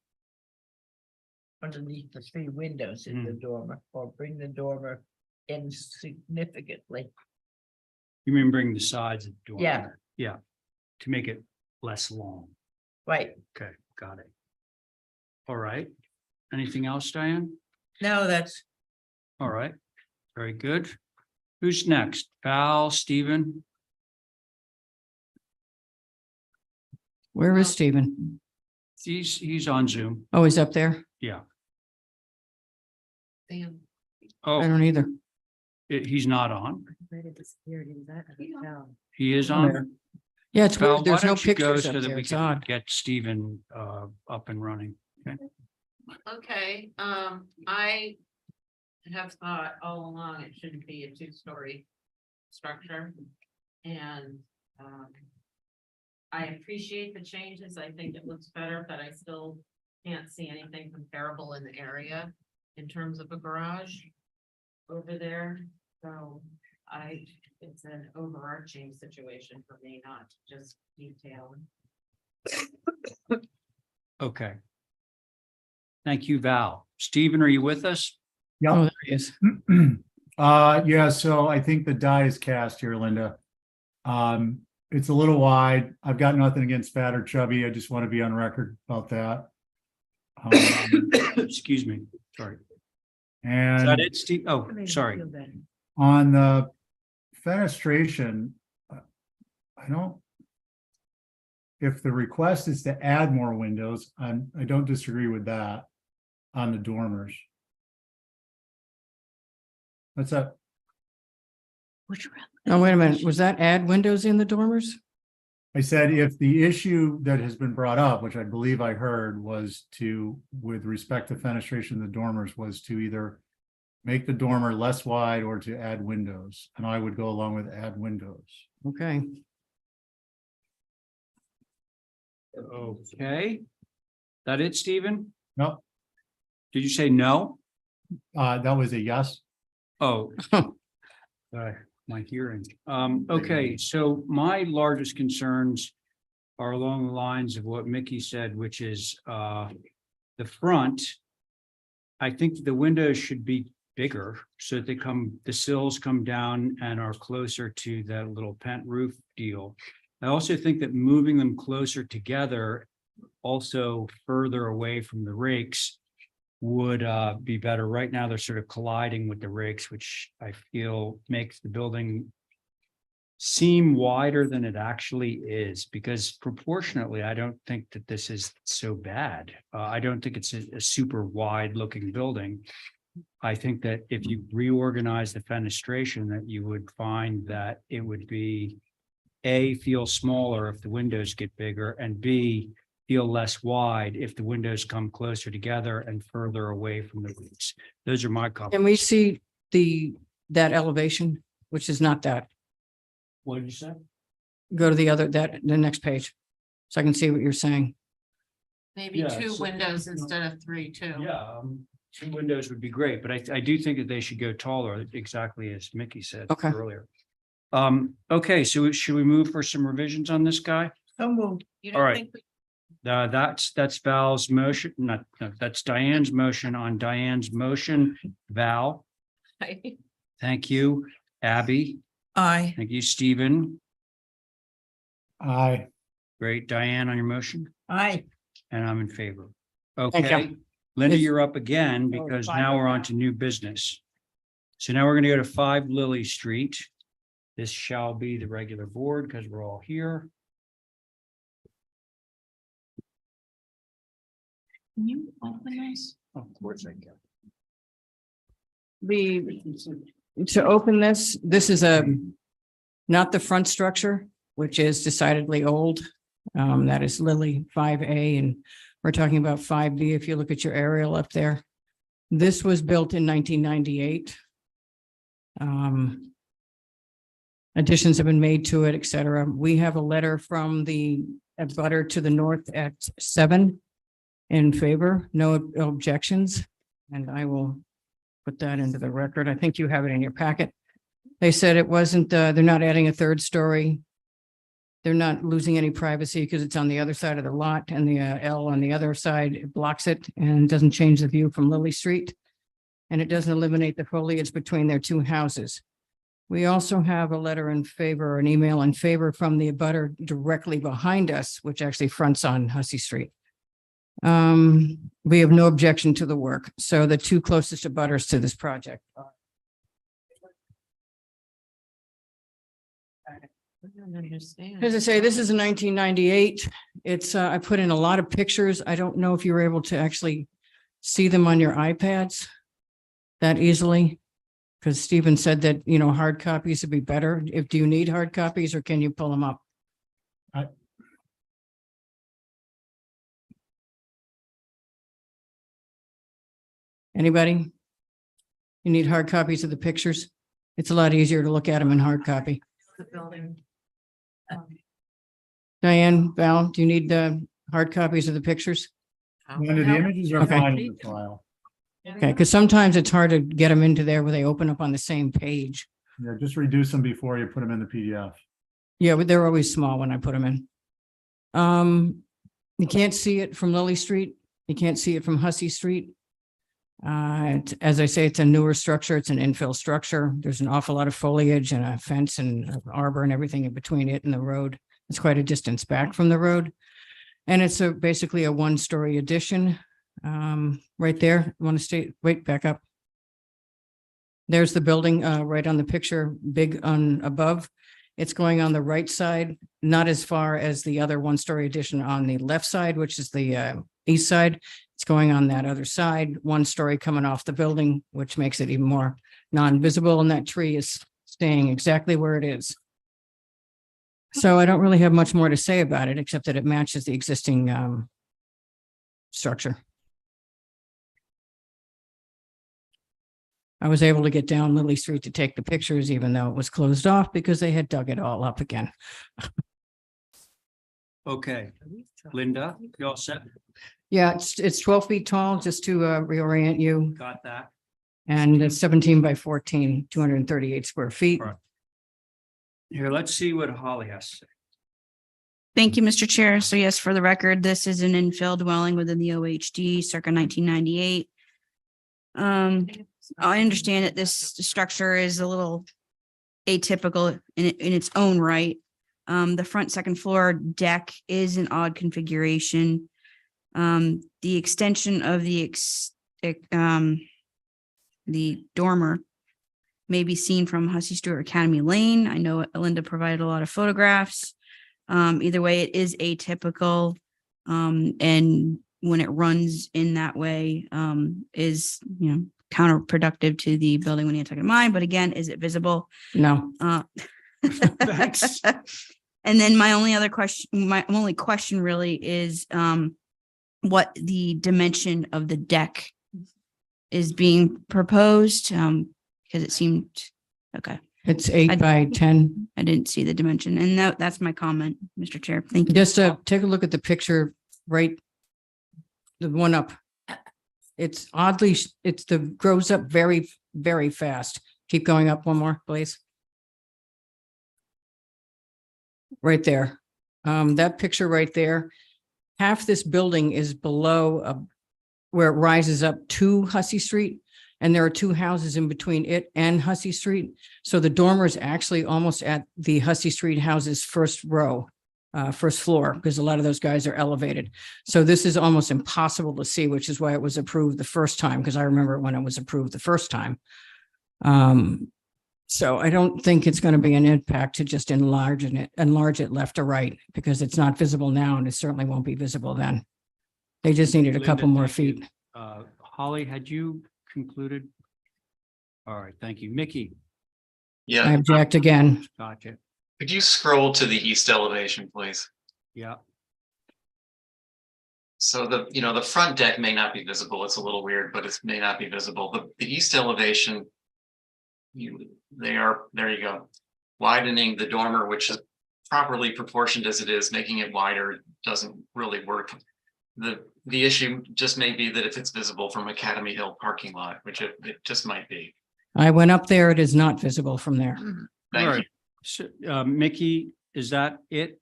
Underneath the 3 windows in the dormer or bring the dormer in significantly. You mean bring the sides of the door? Yeah. Yeah, to make it less long. Right. Okay, got it. All right. Anything else, Diane? No, that's. All right, very good. Who's next? Val, Stephen? Where is Stephen? He's on Zoom. Oh, he's up there? Yeah. Sam. I Oh, don't either. he's not on. Yeah. He is on. Yeah, it's Val, weird. why There's no don't you go pictures so up that there. we It's can odd. get Stephen up and running. Okay, I have thought all along it shouldn't be a 2-story structure. And, I appreciate the changes. I think it looks better, but I still can't see anything comparable in the area in terms of a garage over there. So it's an overarching situation for me, not just detail. Okay. Thank you, Val. Stephen, are you with us? Oh, Yep. there he is. Yeah, so I think the die is cast here, Linda. It's a little wide. I've got nothing against fat or chubby. I just want to be on record about that. Excuse me, sorry. Is And that it, Steve? Oh, sorry. on the fenestration, I don't. If the request is to add more windows, I don't disagree with that on the dormers. What's up? Oh, wait a minute. Was that add windows in the dormers? I said if the issue that has been brought up, which I believe I heard, was with respect to fenestration of the dormers, was to either make the dormer less wide or to add windows, and I would go along with add windows. Okay. Okay. That it, Stephen? No, Did you say no? that was a yes. Oh. My hearing. Okay, so my largest concerns are along the lines of what Mickey said, which is the front. I think the windows should be bigger so that the sills come down and are closer to that little pent roof deal. I also think that moving them closer together, also further away from the rakes, would be better. Right now, they're sort of colliding with the rakes, which I feel makes the building seem wider than it actually is, because proportionately, I don't think that this is so bad. I don't think it's a super wide looking building. I think that if you reorganize the fenestration, that you would find that it would be A, feel smaller if the windows get bigger, and B, feel less wide if the windows come closer together and further away from the roofs. Those are my comments. Can we see that elevation, which is not that? What did you say? Go to the next page. So I can see what you're saying. Maybe Yeah, 2 so- windows instead of 3 too. Yeah, 2 windows would be great, but I do think that they should go taller, exactly as Mickey said Okay. earlier. Okay, so should we move for some revisions on this guy? So moved. You All don't right. think we That's Val's motion, no, that's Diane's motion on Diane's motion. Val, thank you. Abby, Aye. thank you. Stephen, Aye. great. Diane on your motion, Aye. and I'm in favor. Thank Okay, you. Linda, If- you're up again because fine now with we're on that. to new business. So now we're gonna go to 5 Lily Street. This shall be the regular board because we're all here. Can you open this? Of course I can. To open this, this is not the front structure, which is decidedly old. That is Lily 5A, and we're talking about 5B if you look at your aerial up there. This was built in 1998. Additions have been made to it, et cetera. We have a letter from the abutter to the north at 7 in favor, no objections, and I will put that into the record. I think you have it in your packet. They said it wasn't, they're not adding a third story. They're not losing any privacy because it's on the other side of the lot, and the L on the other side, it blocks it and doesn't change the view from Lily Street. And it doesn't eliminate the foliage between their two houses. We also have a letter in favor, or an email in favor from the abutter directly behind us, which actually fronts on Hussey Street. We have no objection to the work. So the two closest abutters to this project are I don't understand. As I say, this is a 1998. It's, I put in a lot of pictures. I don't know if you were able to actually see them on your iPads that easily. Because Stephen said that, you know, hard copies would be better. Do you need hard copies or can you pull them up? Anybody? You need hard copies of the pictures? It's a lot easier to look at them in hard copy. The building. Diane, Val, do you need the hard copies of the pictures? Linda, the images are Okay. fine in the file. Okay, because sometimes it's hard to get them into there where they open up on the same page. Yeah, just reduce them before you put them in the PDF. Yeah, but they're always small when I put them in. You can't see it from Lily Street. You can't see it from Hussey Street. As I say, it's a newer structure. It's an infill structure. There's an awful lot of foliage and a fence and arbor and everything in between it and the road. It's quite a distance back from the road. And it's basically a one-story addition. Right there, want to stay, wait, back up. There's the building, right on the picture, big on above. It's going on the right side, not as far as the other one-story addition on the left side, which is the east side. It's going on that other side, one story coming off the building, which makes it even more non-visible. And that tree is staying exactly where it is. So I don't really have much more to say about it, except that it matches the existing structure. I was able to get down Lily Street to take the pictures, even though it was closed off because they had dug it all up again. Okay, Linda, you all set? Yeah, it's 12 feet tall, just to reorient you. Got that? And it's 17 by 14, 238 square feet. Right. Here, let's see what Holly has to say. Thank you, Mr. Chair. So yes, for the record, this is an infill dwelling within the OHD circa 1998. I understand that this structure is a little atypical in its own right. The front second floor deck is an odd configuration. The extension of the dormer may be seen from Hussey Stewart Academy Lane. I know Linda provided a lot of photographs. Either way, it is atypical. And when it runs in that way, is, you know, counterproductive to the building when you take it in mind. But again, is it visible? No. Thanks. And then my only question really is what the dimension of the deck is being proposed, because it seemed, okay. It's 8 by 10. I didn't see the dimension, and that's my comment, Mr. Chair. Thank you. Just take a look at the picture, right? The one up. It's oddly, grows up very, very fast. Keep going up one more, please. Right there. That picture right there. Half this building is below where it rises up to Hussey Street. And there are two houses in between it and Hussey Street. So the dormer is actually almost at the Hussey Street house's first row, first floor, because a lot of those guys are elevated. So this is almost impossible to see, which is why it was approved the first time, because I remember when it was approved the first time. So I don't think it's going to be an impact to just enlarge it left or right, because it's not visible now and it certainly won't be visible then. They just needed a Linda, couple more thank you. feet. Holly, had you concluded? All right, thank you. Mickey, I Yeah, object again. gotcha. could you scroll to the east elevation, please? Yeah, So the front deck may not be visible. It's a little weird, but it may not be visible. The east elevation. There you go. Widening the dormer, which is properly proportioned as it is, making it wider doesn't really work. The issue just may be that if it's visible from Academy Hill parking lot, which it just might be. I went up there. It is not visible from there. all Thank you. right. So, Mickey, is that it?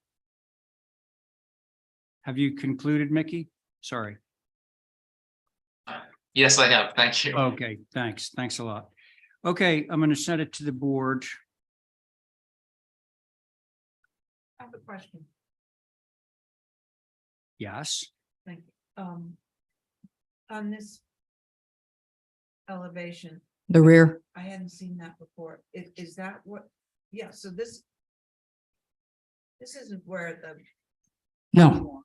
Have you concluded, Mickey? Sorry. Yes, I have. Thank you. Okay, thanks. Thanks a lot. Okay, I'm going to send it to the board. I have a question. Yes. Thank you. On this elevation, The rear, I hadn't seen that before. Is that what? Yeah, so this isn't where the. no,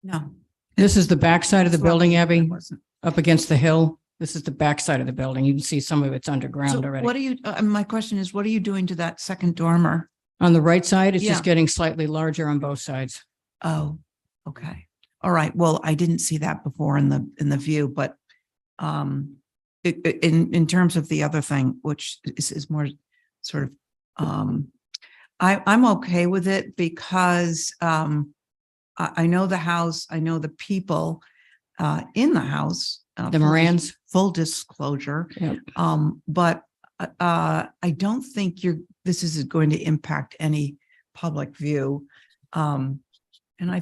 No. this is the backside of the That's what building, it Abby, wasn't. up against the hill. This is the backside of the building. You can see some of it's underground So already. what are you, my question is, what are you doing to that second dormer? On the right side, it's Yeah. just getting slightly larger on both sides. Oh, okay. All right. Well, I didn't see that before in the view, but in terms of the other thing, which is more sort of I'm okay with it because I know the house, I know the people in the house. The Morans. Full disclosure. Yep. But I don't think this is going to impact any public view. And I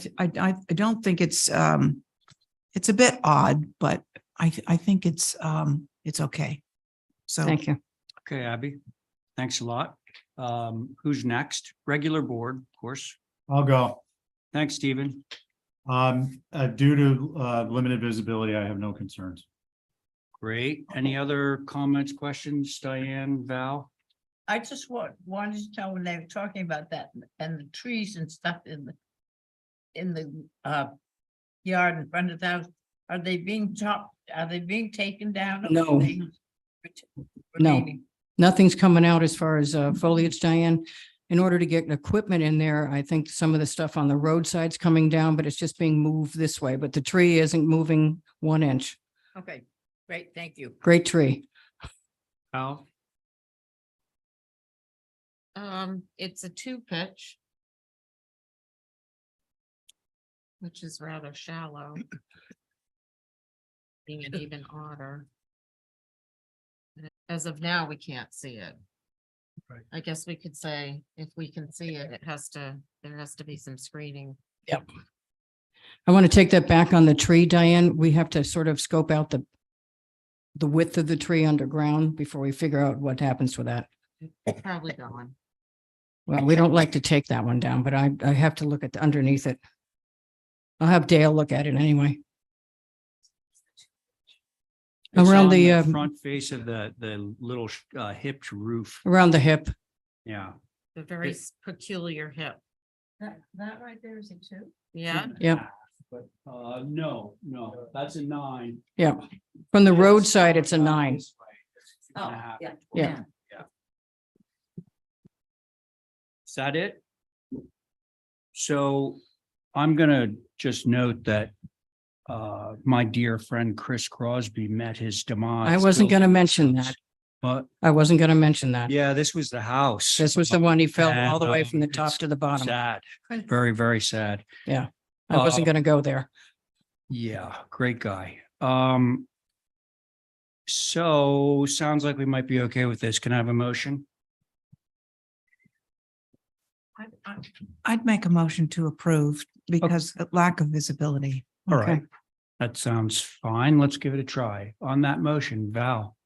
don't think it's a bit odd, but I think it's okay. So. Thank you. Okay, Abby. Thanks a lot. Who's next? Regular board, of course. I'll go. Thanks, Stephen. Due to limited visibility, I have no concerns. Great. Any other comments, questions, Diane, Val? I just wanted to know when they were talking about that and the trees and stuff in the yard in front of the house, are they being chopped? Are they being taken down? Or No. are they No. remaining? Nothing's coming out as far as foliage, Diane. In order to get equipment in there, I think some of the stuff on the roadside's coming down, but it's just being moved this way, but the tree isn't moving 1 inch. Okay, great, thank you. Great tree. Al? It's a 2-pitch. Which is rather shallow. Being an even odder. As of now, we can't see it. Right. I guess we could say if we can see it, there has to be some screening. Yep. I want to take that back on the tree, Diane. We have to sort of scope out the width of the tree underground before we figure out what happens with that. Probably going. Well, we don't like to take that one down, but I have to look at underneath it. I'll have Dale look at it anyway. It's Around on the front face of the little hipped roof. around the hip. Yeah. A very peculiar hip. That right there is a 2? Yeah, Yeah, But no, that's a 9. yeah. From the roadside, it's a 9. This way, it's 2.5. yeah. Yeah. Is that it? So I'm gonna just note that my dear friend Chris Crosby met his demise. I wasn't going to mention that. But I wasn't going to mention that. yeah, this was the house. This was the one he fell And, all the way from the top it's to the bottom. Sad, very, very sad. I wasn't going to go there. Yeah, great guy. So sounds like we might be okay with this. Can I have a motion? I'd make a motion to approve because of lack of visibility. All Okay. right. That sounds fine. Let's give it a try. On that motion, Val.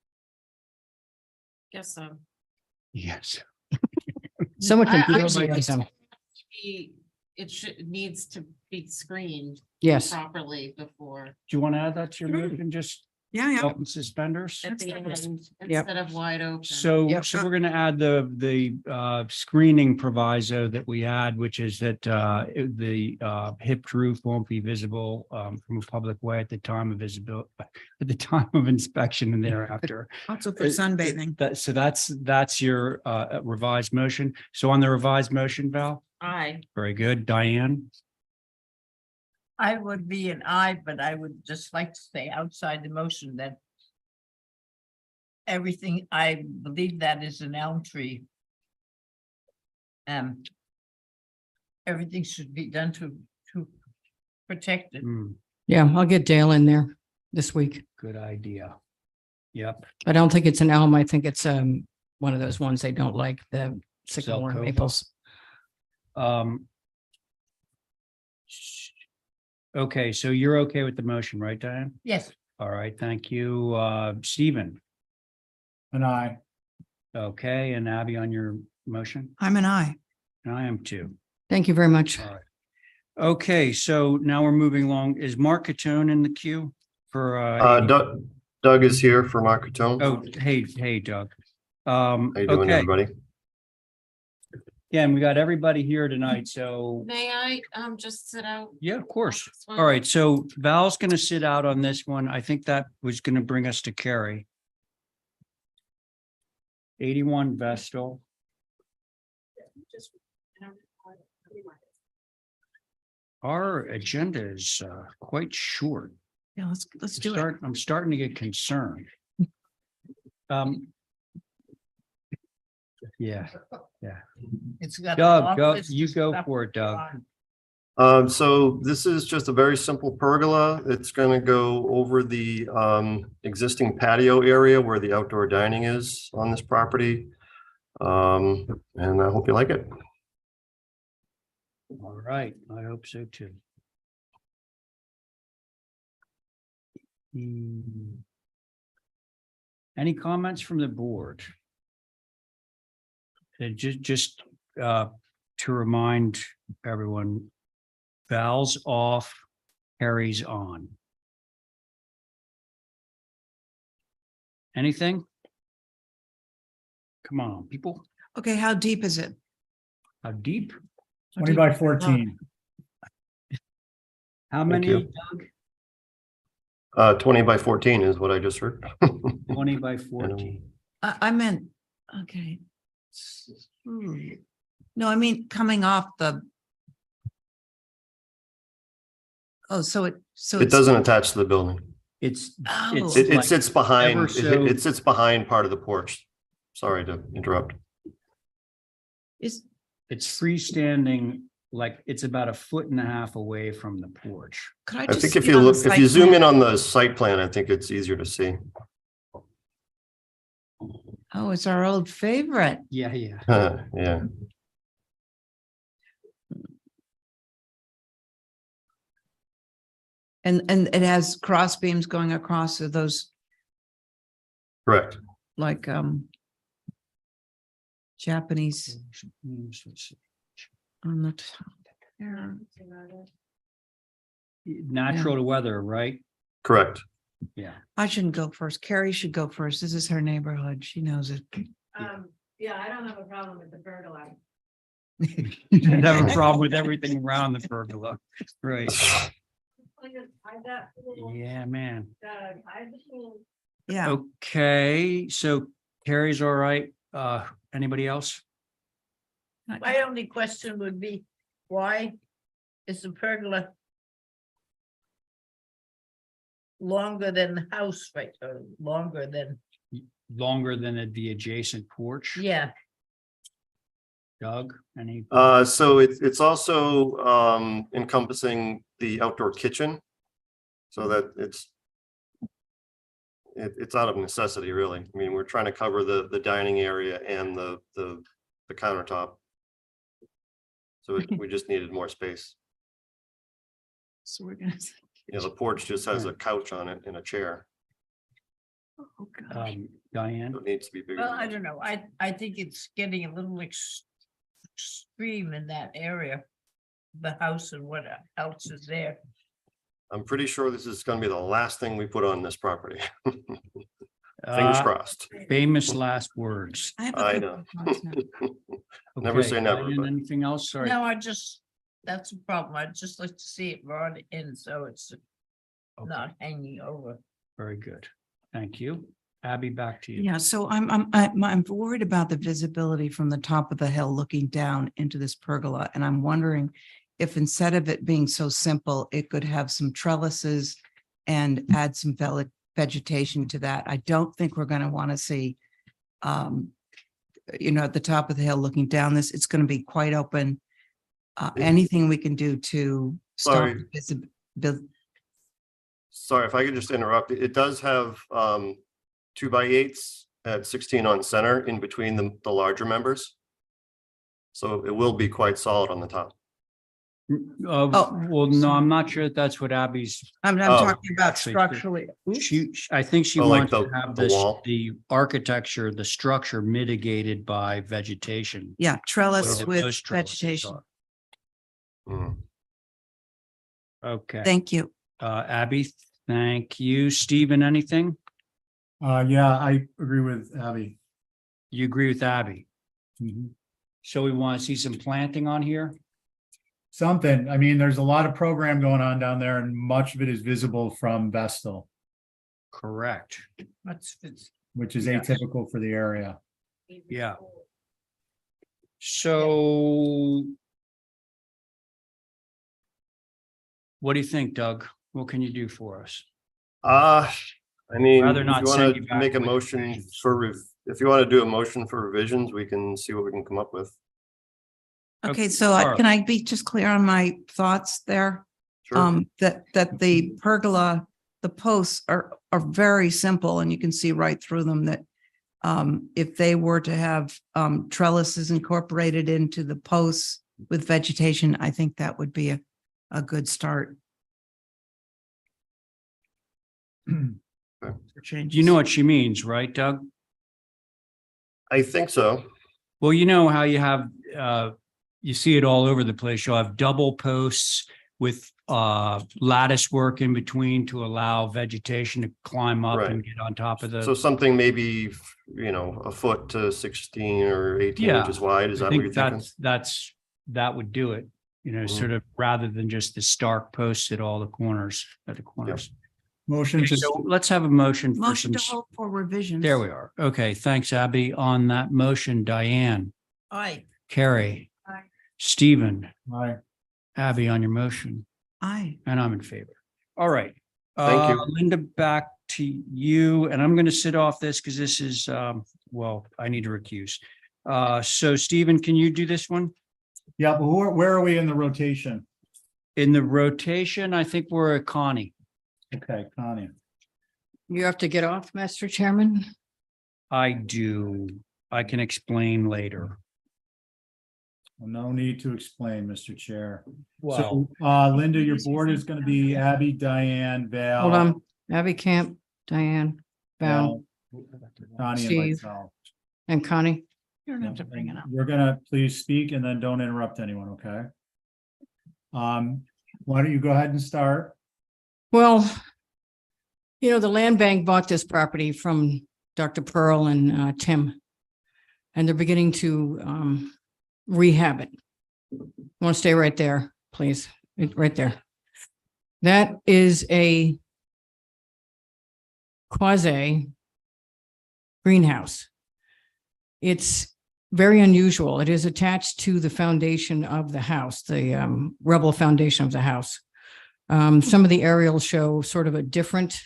guess so. Yes. So much I- I- enthusiasm. It needs to be screened Yes. properly before. Do you want to add that to your motion? Just Yeah, belt and suspenders. At the end, Yep. instead of wide open. So, Yep. so we're gonna add the screening proviso that we had, which is that the hipped roof won't be visible from a public way at the time of visibility, at the time of inspection and thereafter. also for sunbathing. So that's your revised motion. So on the revised motion, Val, Aye. very good. Diane, I would be an aye, but I would just like to say outside the motion that everything, I believe that is an elm tree. Everything should be done to protect it. Yeah, I'll get Dale in there this week. good idea. Yep. I don't think it's an elm. I think it's one of those ones they don't like, the sycamore Zelkova. maples. Okay, so you're okay with the motion, right, Diane? Yes, All right, thank you. Stephen, And I, okay, and Abby on your motion? I'm an I. And I am too. Thank you very much. All right. Okay, so now we're moving along. Is Mark Catone in the queue for? Doug is here for Mark Catone. Oh, hey, Doug. How you doing, Okay, everybody? yeah, and we got everybody here tonight, so, May I just sit out? yeah, of course. This one? All right, so Val's gonna sit out on this one. I think that was gonna bring us to Carrie. 81 Vestal. Our agenda is quite short. Yeah, let's do it. I'm starting to get concerned. Yeah, it's got. a Doug, long Doug, list of you go stuff for it, to Doug. on. So this is just a very simple pergola. It's gonna go over the existing patio area where the outdoor dining is on this property. And I hope you like it. All right, I hope so too. Any comments from the board? Just to remind everyone, Val's off, Harry's on. Anything? Come on, people. Okay, how deep is it? How deep? 20 by 14. How Thank many, you. Doug? 20 by 14 is what I just heard. 20 by 14. I meant, okay. No, I mean, coming off the. Oh, so It it's, doesn't attach to the building. It's, Oh. it's. It like sits behind, ever so- it sits behind part of the porch. Sorry to interrupt. is, It's freestanding, like it's about 1.5 feet away from the porch. could I I just? think if see you on the look, if site you zoom plan? in on the site plan, I think it's easier to see. Oh, it's our old favorite. Yeah, yeah. Yeah. And it has cross beams going across of those, Correct. like, Japanese on the top. there. Natural to weather, right? Correct. Yeah. I shouldn't go first. Carrie should go first. This is her neighborhood. She knows it. Yeah, I don't have a problem with the pergola. You have a problem with everything around the pergola, right? Yeah, man. Yeah, Okay, so Carrie's all right. Anybody else? My only question would be, why is the pergola longer than the house, right, or longer than, Longer than the adjacent porch? yeah, Doug, any? So it's also encompassing the outdoor kitchen. So that it's out of necessity, really. I mean, we're trying to cover the dining area and the countertop. So we just needed more space. so we're gonna. You know, the porch just has a couch on it and a chair. Oh, God. Diane? So it needs to be bigger. well, than I that. don't know, I think it's getting a little extreme in that area. The house and what else is there. I'm pretty sure this is gonna be the last thing we put on this property. Fingers Uh, crossed. Famous last words. I have I a know. couple of thoughts now. Never Okay, say never, Diane, but- anything else? Sorry. No, that's a problem. I'd just like to see it brought in, so it's Okay, not hanging over. very good. Thank you. Abby, back to you. Yeah, so I'm worried about the visibility from the top of the hill looking down into this pergola, and I'm wondering if instead of it being so simple, it could have some trellises and add some vegetation to that. I don't think we're gonna want to see at the top of the hill looking down this, it's gonna be quite open. Anything we can do to stop Sorry. visibility. Sorry, if I could just interrupt. It does have 2x8s at 16 on center in between the larger members. So it will be quite solid on the top. Well, no, I'm not sure that that's what Abby's, I'm Oh. talking about Actually, structurally. I think she Oh, like wants to the- have the this, wall? the architecture, the structure mitigated by vegetation. Yeah, trellis Whatever with those trellises vegetation. are. Mm. Okay, Thank you. Abby, thank you. Stephen, anything? Yeah, I agree with Abby. You agree with Abby? Mhm. So we want to see some planting on here? Something, I mean, there's a lot of program going on down there and much of it is visible from Vestal, Correct. which is Yes. atypical for the area. Yeah. So what do you think, Doug? What can you do for us? I mean, Rather if not you send want you to back make a with motion revisions. if you want to do a motion for revisions, we can see what we can come up with. Okay, Okay, so Laura. can I be just clear on my thoughts there? Sure. That the pergola, the posts are very simple and you can see right through them that if they were to have trellises incorporated into the posts with vegetation, I think that would be a good start. For changes. You know what she means, right, Doug? I think so. Well, you know how you have, you see it all over the place. You'll have double posts with lattice work in between to allow vegetation to climb up and Right. get on top of So the. something maybe, a foot to 16 or 18 Yeah, inches wide. Is I that what you're think thinking? that would do it, Mhm. sort of rather than just the stark posts at all the corners, at the corners. Motion Okay, to, so let's have a motion. For Motion to some. hold for revisions. There we are. Okay, thanks, Abby. On that motion, Diane, Aye. Carrie. Aye. Stephen, aye. Abby on your motion, Aye. and I'm in favor. All right. Thank you. Linda, back to you, and I'm going to sit off this because this is, well, I need to recuse. So Stephen, can you do this one? Yeah, but where are we in the rotation? In the rotation, I think we're at Connie. Okay, Connie. You have to get off, Mr. Chairman. I do. I can explain later. No need to explain, Mr. Chair. Wow. So, Linda, your board is gonna be Abby, Diane, Val. Hold on. Abby Camp, Diane, Val, Connie and Steve. myself. and Connie. You don't have to bring it up. You're gonna please speak and then don't interrupt anyone, okay? Why don't you go ahead and start? Well, the land bank bought this property from Dr. Pearl and Tim. And they're beginning to rehab it. Want to stay right there, please, right there. That is a quasi greenhouse. It's very unusual. It is attached to the foundation of the house, the rubble foundation of the house. Some of the aerials show sort of a different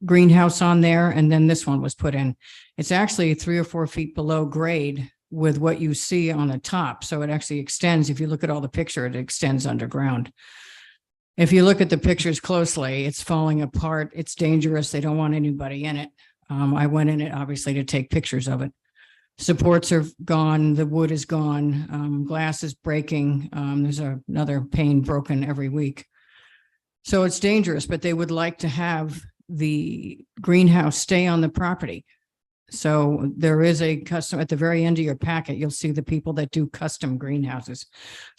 greenhouse on there, and then this one was put in. It's actually 3 or 4 feet below grade with what you see on the top. So it actually extends. If you look at all the picture, it extends underground. If you look at the pictures closely, it's falling apart. It's dangerous. They don't want anybody in it. I went in it obviously to take pictures of it. Supports are gone. The wood is gone. Glass is breaking. There's another pane broken every week. So it's dangerous, but they would like to have the greenhouse stay on the property. So there is a custom at the very end of your packet. You'll see the people that do custom greenhouses.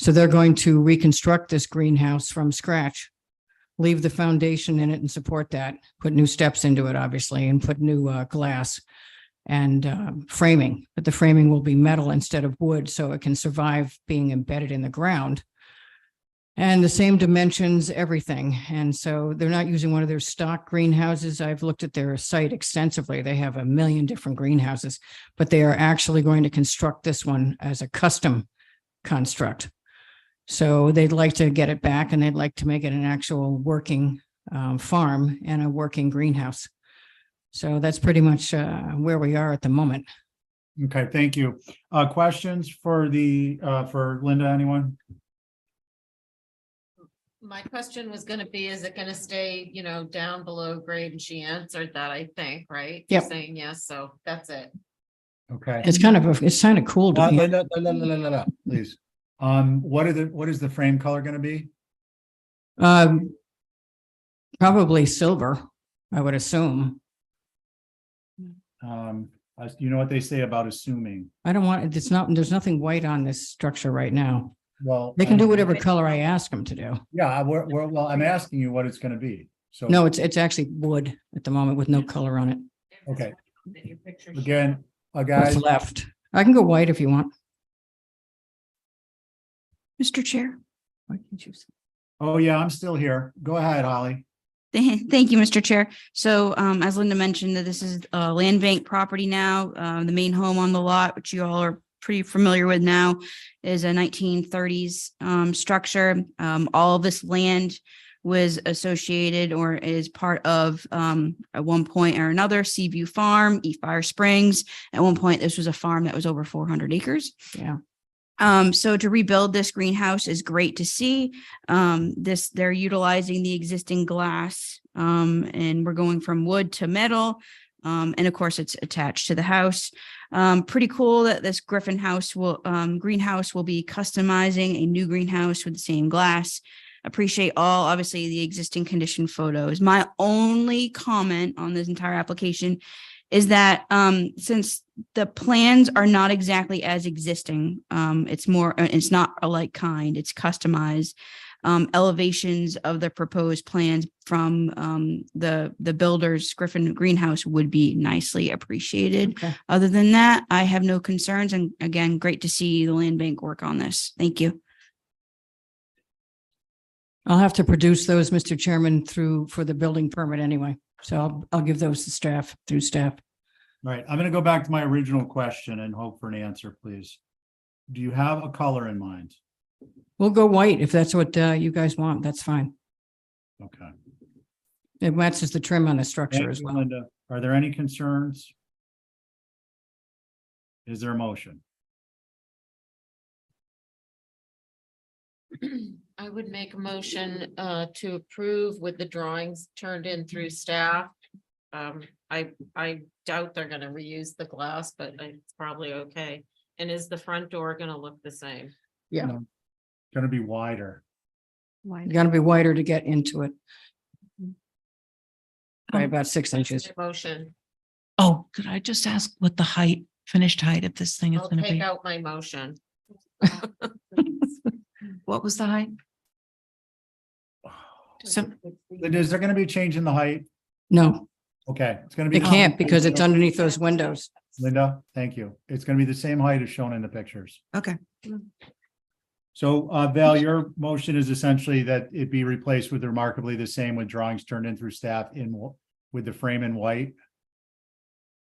So they're going to reconstruct this greenhouse from scratch leave the foundation in it and support that, put new steps into it, obviously, and put new glass and framing, but the framing will be metal instead of wood, so it can survive being embedded in the ground. And the same dimensions, everything. And so they're not using one of their stock greenhouses. I've looked at their site extensively. They have a million different greenhouses, but they are actually going to construct this one as a custom construct. So they'd like to get it back and they'd like to make it an actual working farm and a working greenhouse. So that's pretty much where we are at the moment. Okay, thank you. Questions for for Linda, anyone? My question was gonna be, is it gonna stay, down below grade? And she answered that, I think, right? You're Yep. saying yes, so that's it. Okay. It's kind of cool to me. Linda, no, please. What is the frame color gonna be? Probably silver, I would assume. You know what they say about assuming. I don't want, there's nothing white on this structure right now. Well, They can do whatever color I ask them to do. Yeah, well, I'm asking you what it's gonna be. So. No, it's actually wood at the moment with no color on it. Okay. Again, What's guys, left? I can go white if you want. Mr. Chair. oh yeah, I'm still here. Go ahead, Holly. Thank you, Mr. Chair. So as Linda mentioned, that this is a land bank property now. The main home on the lot, which you all are pretty familiar with now, is a 1930s structure. All of this land was associated or is part of at one point or another Seaview Farm, East Fire Springs. At one point, this was a farm that was over 400 acres. Yeah. So to rebuild this greenhouse is great to see. They're utilizing the existing glass, and we're going from wood to metal. And of course, it's attached to the house. Pretty cool that this greenhouse will be customizing a new greenhouse with the same glass. Appreciate obviously the existing condition photos. My only comment on this entire application is that since the plans are not exactly as existing, it's not a like kind, it's customized. Elevations of the proposed plans from the builder's Griffin greenhouse would be nicely appreciated. Okay. Other than that, I have no concerns. And again, great to see the land bank work on this. Thank you. I'll have to produce those, Mr. Chairman, for the building permit anyway. So I'll give those to staff through staff. All right, I'm gonna go back to my original question and hope for an answer, please. Do you have a color in mind? We'll go white if that's what you guys want. That's fine. Okay. It matches the trim on the structure Thank as you, well. Linda. Are there any concerns? Is there a motion? I would make a motion to approve with the drawings turned in through staff. I doubt they're gonna reuse the glass, but it's probably okay. And is the front door gonna look the same? Yeah. No. Gonna be wider. Gonna be wider to get into it. By about 6 inches. Motion. Oh, could I just ask what the finished height of this thing is I'll gonna take be? out my motion. What was the height? So, Linda, is there gonna be a change in the height? No, Okay, it's gonna be. it can't because it's underneath those windows. Linda, thank you. It's gonna be the same height as shown in the pictures. Okay. So, Val, your motion is essentially that it be replaced with remarkably the same with drawings turned in through staff with the frame in white.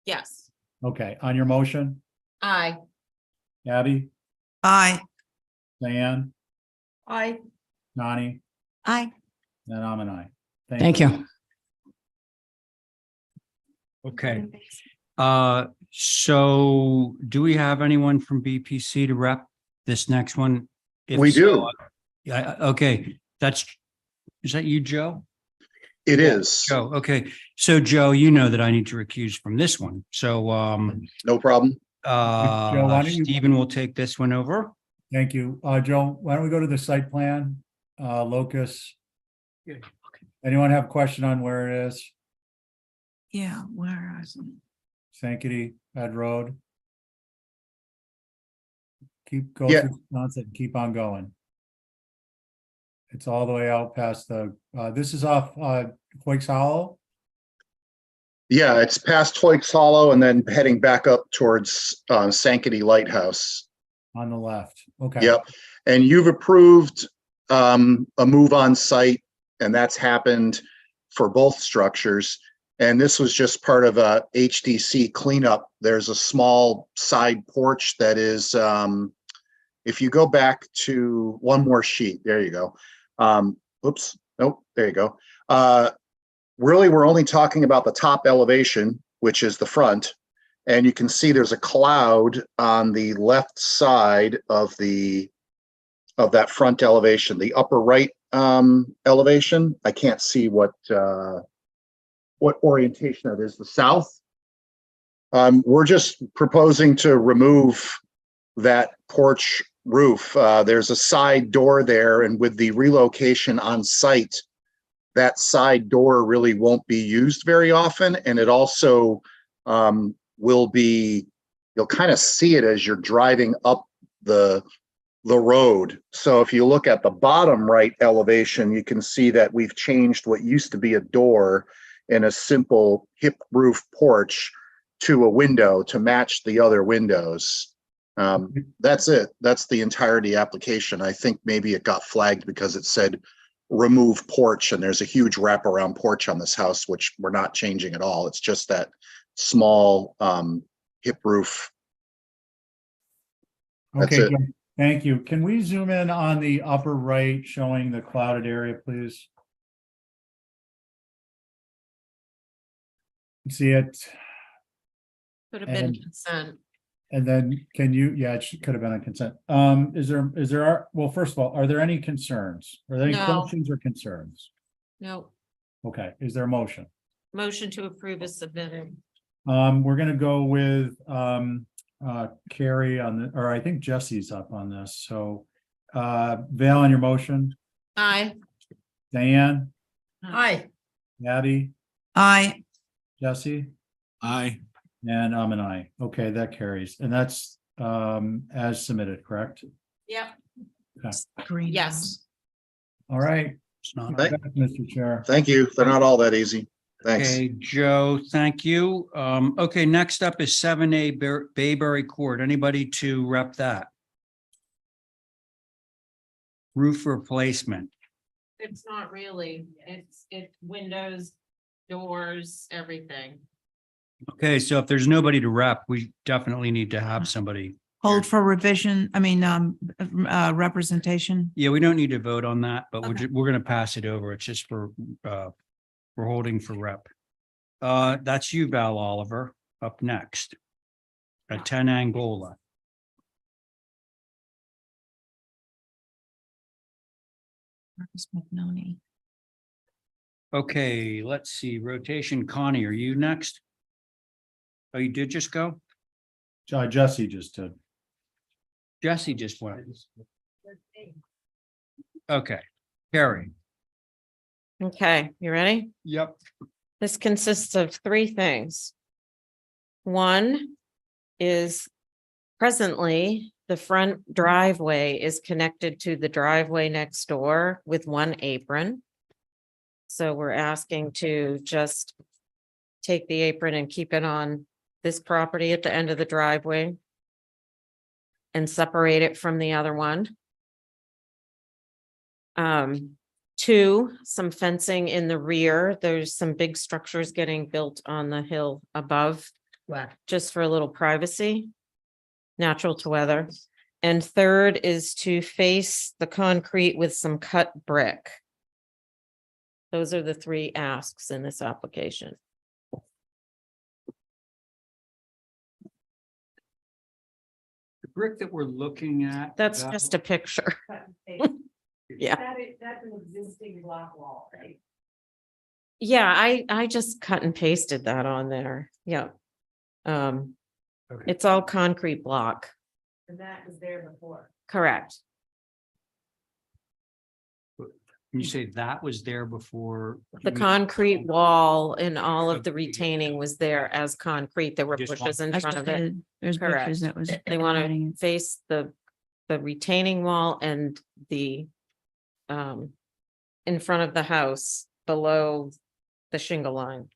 Yes, Okay, on your motion, aye. Abby, Aye. Diane, Aye. Nani, Aye. and I'm an aye. Thank you. Okay. So do we have anyone from BPC to rep this next one? If We so, do. Yeah, okay, is that you, Joe? It is. Joe, okay. So Joe, you know that I need to recuse from this one. So No problem. Joe, why don't you- Stephen will take this one over. Thank you. Joe, why don't we go to the site plan, locus? Anyone have a question on where it is? yeah, where is it? Sankey, Ed Road. Keep Yeah. going, keep on going. It's all the way out past the, this is off, Quakes Hollow. Yeah, it's past Hoyks Hollow and then heading back up towards Sankaty Lighthouse. On the left. Okay. Yep. And you've approved a move on site, and that's happened for both structures. And this was just part of a HDC cleanup. There's a small side porch that is, if you go back to one more sheet, there you go. Oops, nope, there you go. Really, we're only talking about the top elevation, which is the front. And you can see there's a cloud on the left side of that front elevation, the upper right elevation. I can't see what orientation that is, the south. We're just proposing to remove that porch roof. There's a side door there, and with the relocation on site, that side door really won't be used very often. And it also will be, you'll kind of see it as you're driving up the road. So if you look at the bottom right elevation, you can see that we've changed what used to be a door in a simple hip roof porch to a window to match the other windows. That's it. That's the entirety application. I think maybe it got flagged because it said remove porch, and there's a huge wraparound porch on this house, which we're not changing at all. It's just that small hip roof. That's Okay, it. Jim, thank you. Can we zoom in on the upper right showing the clouded area, please? See it? Could have been And- consent. And then can you, yeah, it could have been on consent. Well, first of all, are there any concerns? Are there any No. questions or concerns? No, Okay, is there a motion? motion to approve is submitted. We're gonna go with Carrie on the, or I think Jesse's up on this, so Val on your motion, Aye. Diane, Hi. Abby, I, Jesse, Aye. and I'm an I. Okay, that carries, and that's as submitted, correct? Yep. green. Yes. All right, It's not. Thank- Mr. Chair. Thank you. They're not all that easy. Thanks. Okay, Joe, thank you. Okay, next up is 7A Bayberry Court. Anybody to rep that? Roof replacement. It's not really, it's windows, doors, everything. Okay, so if there's nobody to rep, we definitely need to have somebody. Hold for revision, representation. Yeah, we don't need to vote on that, but Okay. we're gonna pass it over. It's just we're holding for rep. That's you, Val Oliver, up next. At 10 Angola. Marcus McNoney. Okay, let's see, rotation. Connie, are you next? Oh, you did just go? Jesse just did. Jesse just went. Okay, Carrie. Okay, you ready? Yep. This consists of three things. One is presently the front driveway is connected to the driveway next door with one apron. So we're asking to just take the apron and keep it on this property at the end of the driveway and separate it from the other one. Two, some fencing in the rear. There's some big structures getting built on the hill above, just for a little privacy, natural to weather. And third is to face the concrete with some cut brick. Those are the three asks in this application. The brick that we're looking at. That's Val, just a picture. Yeah. That's an existing block wall, right? Yeah, I just cut and pasted that on there. Yeah. Okay. It's all concrete block, And that was there before. correct? You say that was there before? The concrete wall and all of the retaining was there as concrete. There were Just bushes in I front of just it. did- There's Correct. pictures that was. They want adding to face the retaining wall and the in front of the house below the shingle line.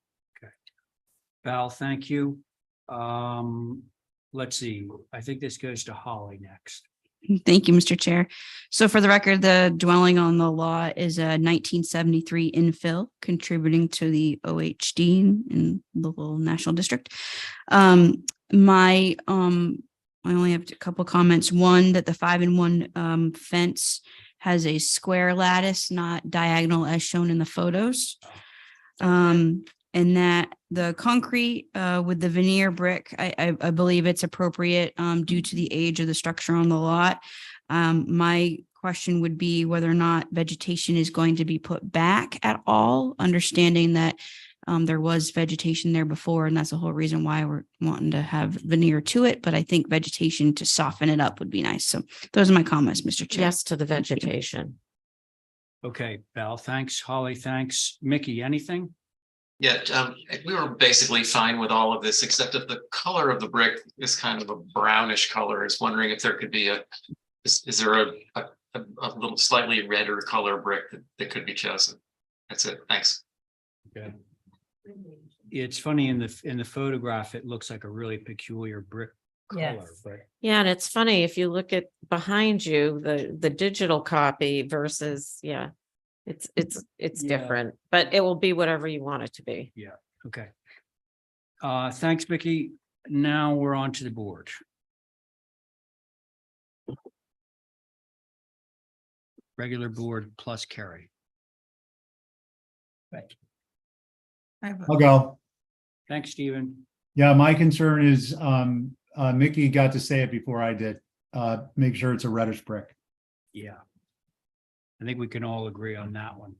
Val, thank you. Let's see, I think this goes to Holly next. Thank you, Mr. Chair. So for the record, the dwelling on the lot is a 1973 infill contributing to the OHD in local national district. I only have a couple comments. One, that the 5-in-1 fence has a square lattice, not diagonal as shown in the photos. And that the concrete with the veneer brick, I believe it's appropriate due to the age of the structure on the lot. My question would be whether or not vegetation is going to be put back at all, understanding that there was vegetation there before, and that's the whole reason why we're wanting to have veneer to it. But I think vegetation to soften it up would be nice. So those are my comments, Mr. Chair. Yes to the vegetation. Okay, Val, thanks. Holly, thanks. Mickey, anything? Yeah, we were basically fine with all of this, except that the color of the brick is kind of a brownish color. I was wondering if there could be is there a little slightly redder color brick that could be chosen? That's it. Thanks. Okay. It's funny in the photograph, it looks like a really peculiar brick color, Yes. but Yeah, and it's funny, if you look at behind you, the digital copy versus, it's Yeah. different, but it will be whatever you want it to be. yeah, okay. Thanks, Mickey. Now we're on to the board. Regular board plus Carrie. I'll go. Thanks, Stephen. Yeah, my concern is, Mickey got to say it before I did. Make sure it's a reddish brick. Yeah. I think we can all agree on that one.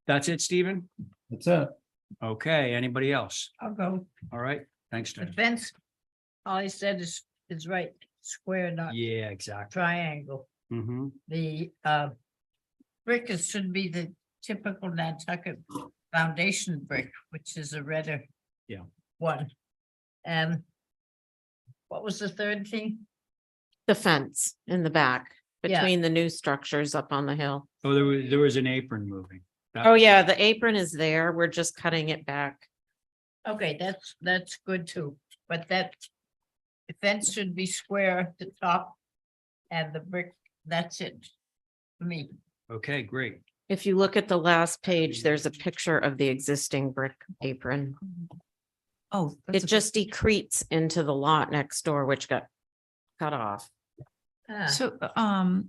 That's it, Stephen? That's it. Okay, anybody else? I'll go. All right, thanks, The Dan. fence, all I said is right, square, not Yeah, exactly. triangle. Mm-hmm. The brick should be the typical Nantucket foundation brick, which is a redder. Yeah. One. And what was the third thing? The fence in the back Yeah. between the new structures up on the hill. Oh, there was an apron moving. That Oh, was- yeah, the apron is there. We're just cutting it back. Okay, that's good too, but the fence should be square at the top. And the brick, that's it for me. Okay, great. If you look at the last page, there's a picture of the existing brick apron. Oh. It just decretes into the lot next door, which got cut off. Ah, So,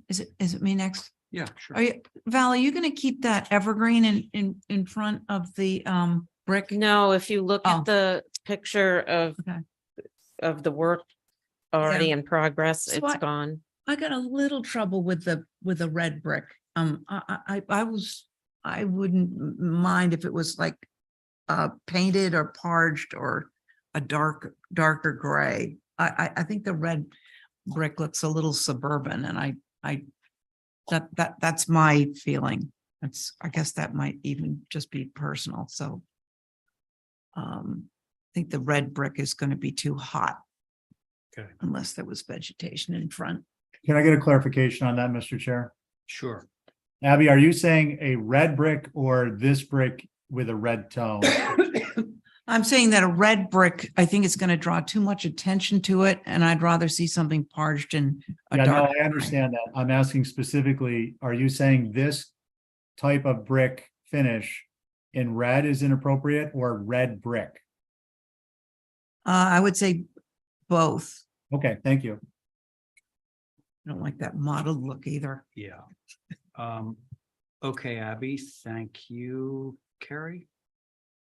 is it me next? Yeah, sure. Are you, Val, are you gonna keep that evergreen in front of the, brick? No, if you look Oh. at the picture Okay. of the work already in progress, So it's gone. I got a little trouble with the red brick. I wouldn't mind if it was like painted or parged or a darker gray. I think the red brick looks a little suburban and that's my feeling. I guess that might even just be personal, so. I think the red brick is gonna be too hot. Okay. Unless there was vegetation in front. Can I get a clarification on that, Mr. Chair? Sure. Abby, are you saying a red brick or this brick with a red tone? I'm saying that a red brick, I think it's gonna draw too much attention to it, and I'd rather see something parged in a Yeah, no, dark. I understand that. I'm asking specifically, are you saying this type of brick finish in red is inappropriate or red brick? I would say both. Okay, thank you. I don't like that mottled look either. Yeah. Okay, Abby, thank you. Carrie?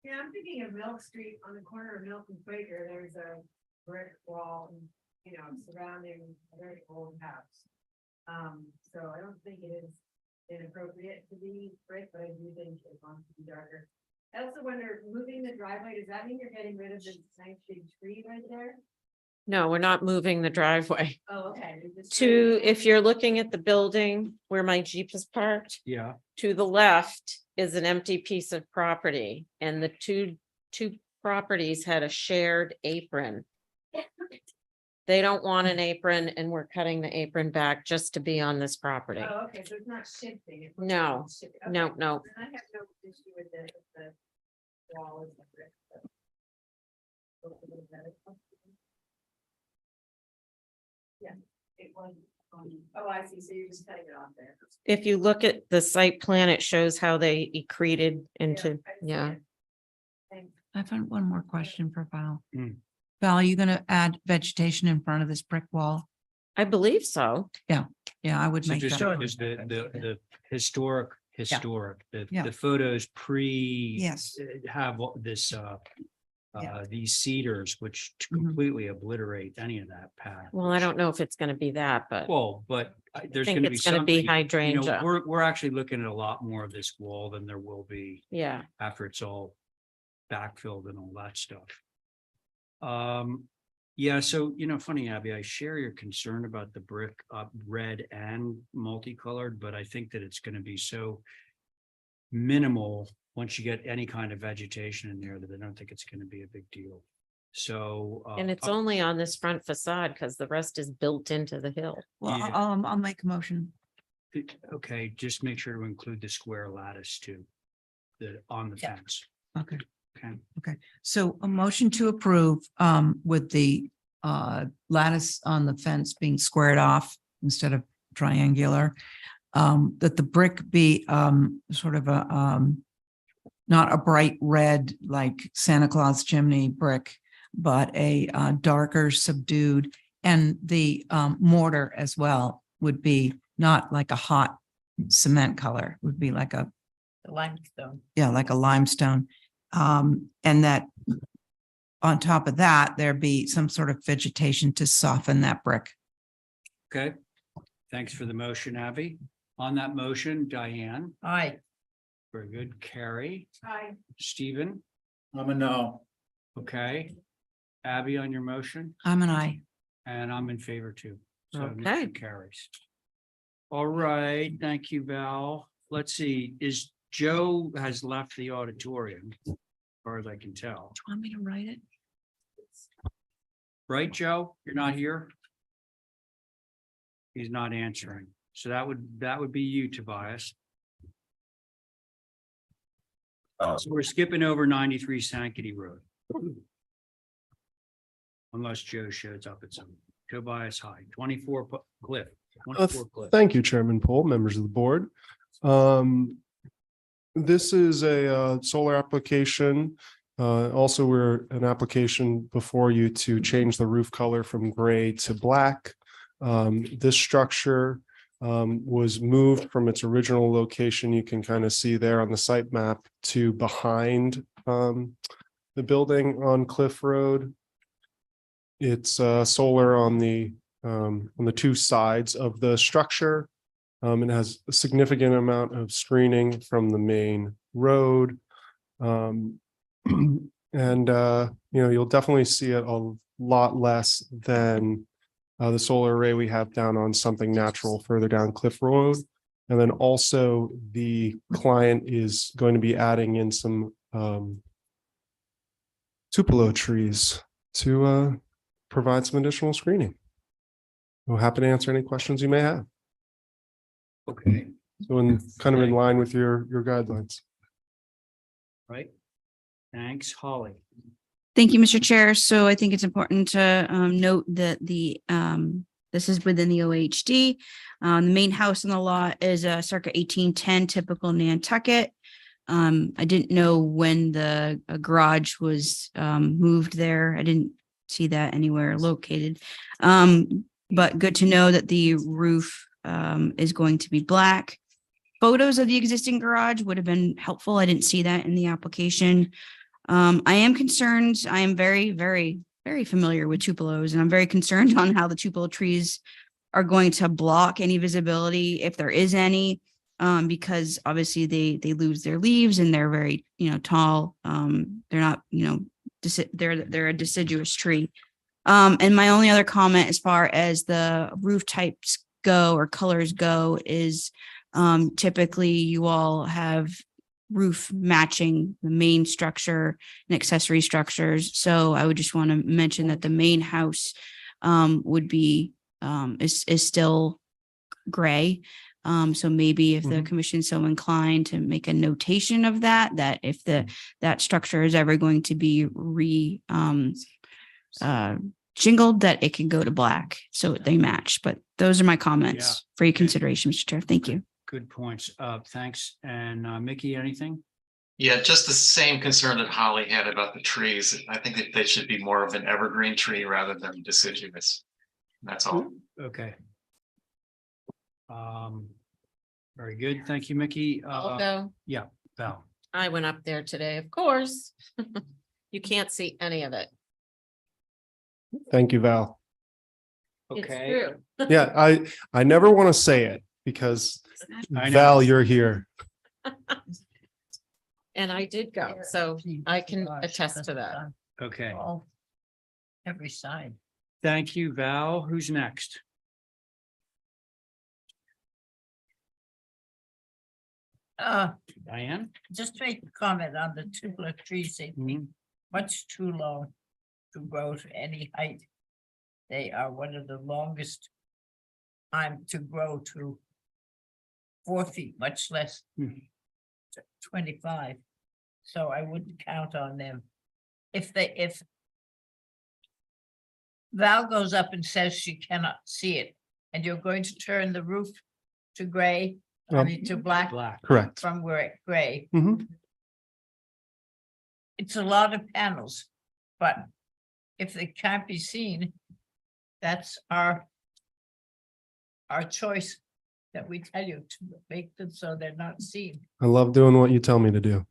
Yeah, I'm thinking of Milk Street on the corner of Milk and Quaker, there's a brick wall, surrounding a very old house. So I don't think it is inappropriate to be brick, but I do think it wants to be darker. I also wonder, moving the driveway, does that mean you're getting rid of this nice big tree right there? No, we're not moving the driveway. Oh, okay. If you're looking at the building where my Jeep is parked, Yeah. to the left is an empty piece of property, and the two properties had a shared apron. They don't want an apron and we're cutting the apron back just to be on this property. Oh, okay, so it's not shifting. it's No, shifting. no, Okay. no. And I have no issue with the wall is the brick. Yeah, it was, oh, I see, so you're just cutting it off there. If you look at the site plan, it shows how they accreted into, I see yeah. it. Thanks. I have one more question for Val. Hmm. Val, are you gonna add vegetation in front of this brick wall? I believe so. Yeah, I would So make just that. because the historic, the Yeah. photos pre. Yes. Have this, Yeah. these cedars, which Mhm. completely obliterate any of that path. Well, I don't know if it's gonna be that, but Well, but there's think gonna be it's gonna be something, you know, hydrangea. we're actually looking at a lot more of this wall than there will be yeah. after it's all backfilled and all that stuff. Yeah, so, you know, funny, Abby, I share your concern about the brick red and multicolored, but I think that it's gonna be so minimal once you get any kind of vegetation in there that I don't think it's gonna be a big deal. So. And it's only on this front facade because the rest is built into the hill. Well, Yeah. I'll make a motion. Okay, just make sure to include the square lattice too. On the Yeah. fence. Okay. Okay. So a motion to approve with the lattice on the fence being squared off instead of triangular. That the brick be sort of a not a bright red like Santa Claus chimney brick, but a darker subdued, and the mortar as well would be not like a hot cement color, would be like a The limestone. like a limestone. And that on top of that, there be some sort of vegetation to soften that brick. Okay. Thanks for the motion, Abby. On that motion, Diane, Aye. very good. Carrie, Hi. Stephen, I'm a no. okay. Abby on your motion, I'm an I. and I'm in favor too. So Okay. motion carries. All right, thank you, Val. Let's see, Joe has left the auditorium, as far as I can tell. Do you want me to write it? Right, Joe? You're not here? He's not answering. So that would be you, Tobias. So we're skipping over 93 Sankaty Road. Unless Joe shows up at some. Tobias High, 24 Cliff. 24 Cliff. Thank you, Chairman Poole, members of the board. This is a solar application. Also, we're an application before you to change the roof color from gray to black. This structure was moved from its original location. You can kind of see there on the site map to behind the building on Cliff Road. It's solar on the two sides of the structure. It has a significant amount of screening from the main road. And you'll definitely see it a lot less than the solar array we have down on Something Natural further down Cliff Road. And then also the client is going to be adding in some tupelo trees to provide some additional screening. I'm happy to answer any questions you may have. Okay, So kind of in line with your guidelines. right. Thanks, Holly. Thank you, Mr. Chair. So I think it's important to note that this is within the OHD. The main house in the lot is a circa 1810 typical Nantucket. I didn't know when the garage was moved there. I didn't see that anywhere located. But good to know that the roof is going to be black. Photos of the existing garage would have been helpful. I didn't see that in the application. I am concerned. I am very, very, very familiar with tupelos, and I'm very concerned on how the tupelo trees are going to block any visibility, if there is any, because obviously they lose their leaves and they're very, tall. They're not, they're a deciduous tree. And my only other comment as far as the roof types go or colors go is typically you all have roof matching the main structure and accessory structures. So I would just want to mention that the main house would be, is still gray. So maybe if the Mhm. commission's so inclined to make a notation of that, that if that structure is ever going to be jingled, that it can go to black, so they match. But those are my comments for your consideration, Mr. Chair. Thank you. Good points. Thanks. And Mickey, anything? Yeah, just the same concern that Holly had about the trees. I think that they should be more of an evergreen tree rather than deciduous. That's all. Okay. Very good. Thank you, Mickey. I'll go. Yeah, Val. I went up there today, of course. You can't see any of it. Thank you, Val. It's Okay. true. Yeah, I never want to say it because I know. Val, you're here. And I did go, so I can attest to that. Okay. All, every side. Thank you, Val. Who's next? Diane? Just make a comment on the tulip trees, they think much too long to grow to any height. They are one of the longest time to grow to 4 feet, much less 25. So I wouldn't count on them. If Val goes up and says she cannot see it, and you're going to turn the roof to gray, I mean to black. Correct. From where it gray. Mhm. It's a lot of panels, but if they can't be seen, that's our choice that we tell you to make them so they're not seen. I love doing what you tell me to do.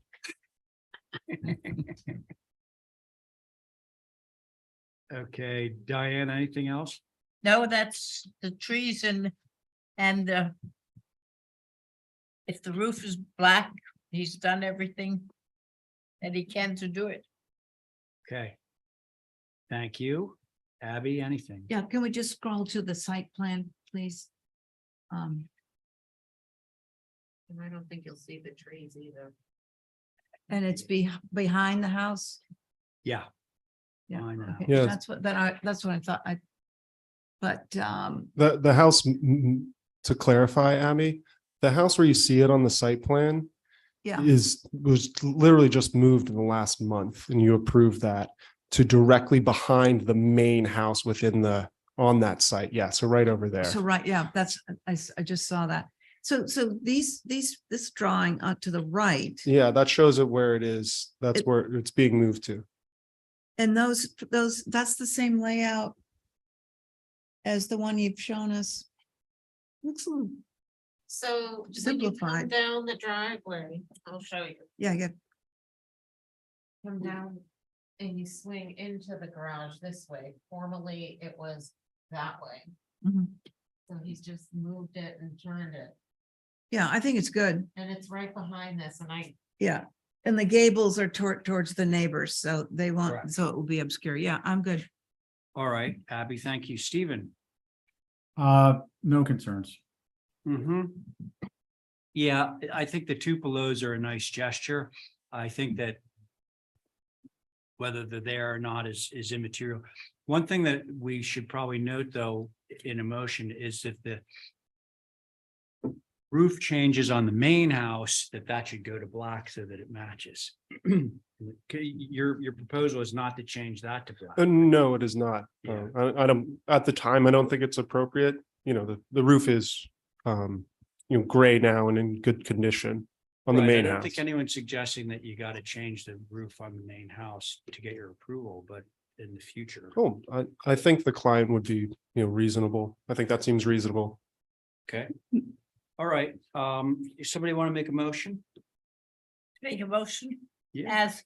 Okay, Diane, anything else? No, that's the trees and if the roof is black, he's done everything that he can to do it. Okay. Thank you. Abby, anything? Yeah, can we just scroll to the site plan, please? And I don't think you'll see the trees either. And it's behind the house? Yeah. Yeah, I know. okay, Yeah. that's what I thought. But The house, to clarify, Abby, the house where you see it on the site plan yeah, was literally just moved in the last month, and you approved that to directly behind the main house on that site. Yeah, so right over there. so right, yeah, I just saw that. So this drawing to the right, Yeah, that shows it where it is. That's where it's being moved to. and those, that's the same layout as the one you've shown us. Looks a little, So when you come Simplified. down the driveway, I'll show you. yeah, Come down and you swing into the garage this way. Formerly, it was that way. Mhm. So he's just moved it and turned it. yeah, I think it's good. And it's right behind this and Yeah, and the gables are towards the neighbors, so they won't, Correct. so it will be obscure. Yeah, I'm good. All right, Abby, thank you. Stephen? No concerns. Yeah, I think the Tupelos are a nice gesture. I think that whether they're there or not is immaterial. One thing that we should probably note, though, in a motion is that the roof changes on the main house, that should go to black so that it matches. Okay, your proposal is not to change that to black. No, it is not. Yeah. I don't, at the time, I don't think it's appropriate. You know, the roof is, gray now and in good condition on the Right, main I don't house. think anyone's suggesting that you got to change the roof on the main house to get your approval, but in the future. Oh, I think the client would be, reasonable. I think that seems reasonable. Okay. All right. Somebody want to make a motion? Make a motion Yeah. as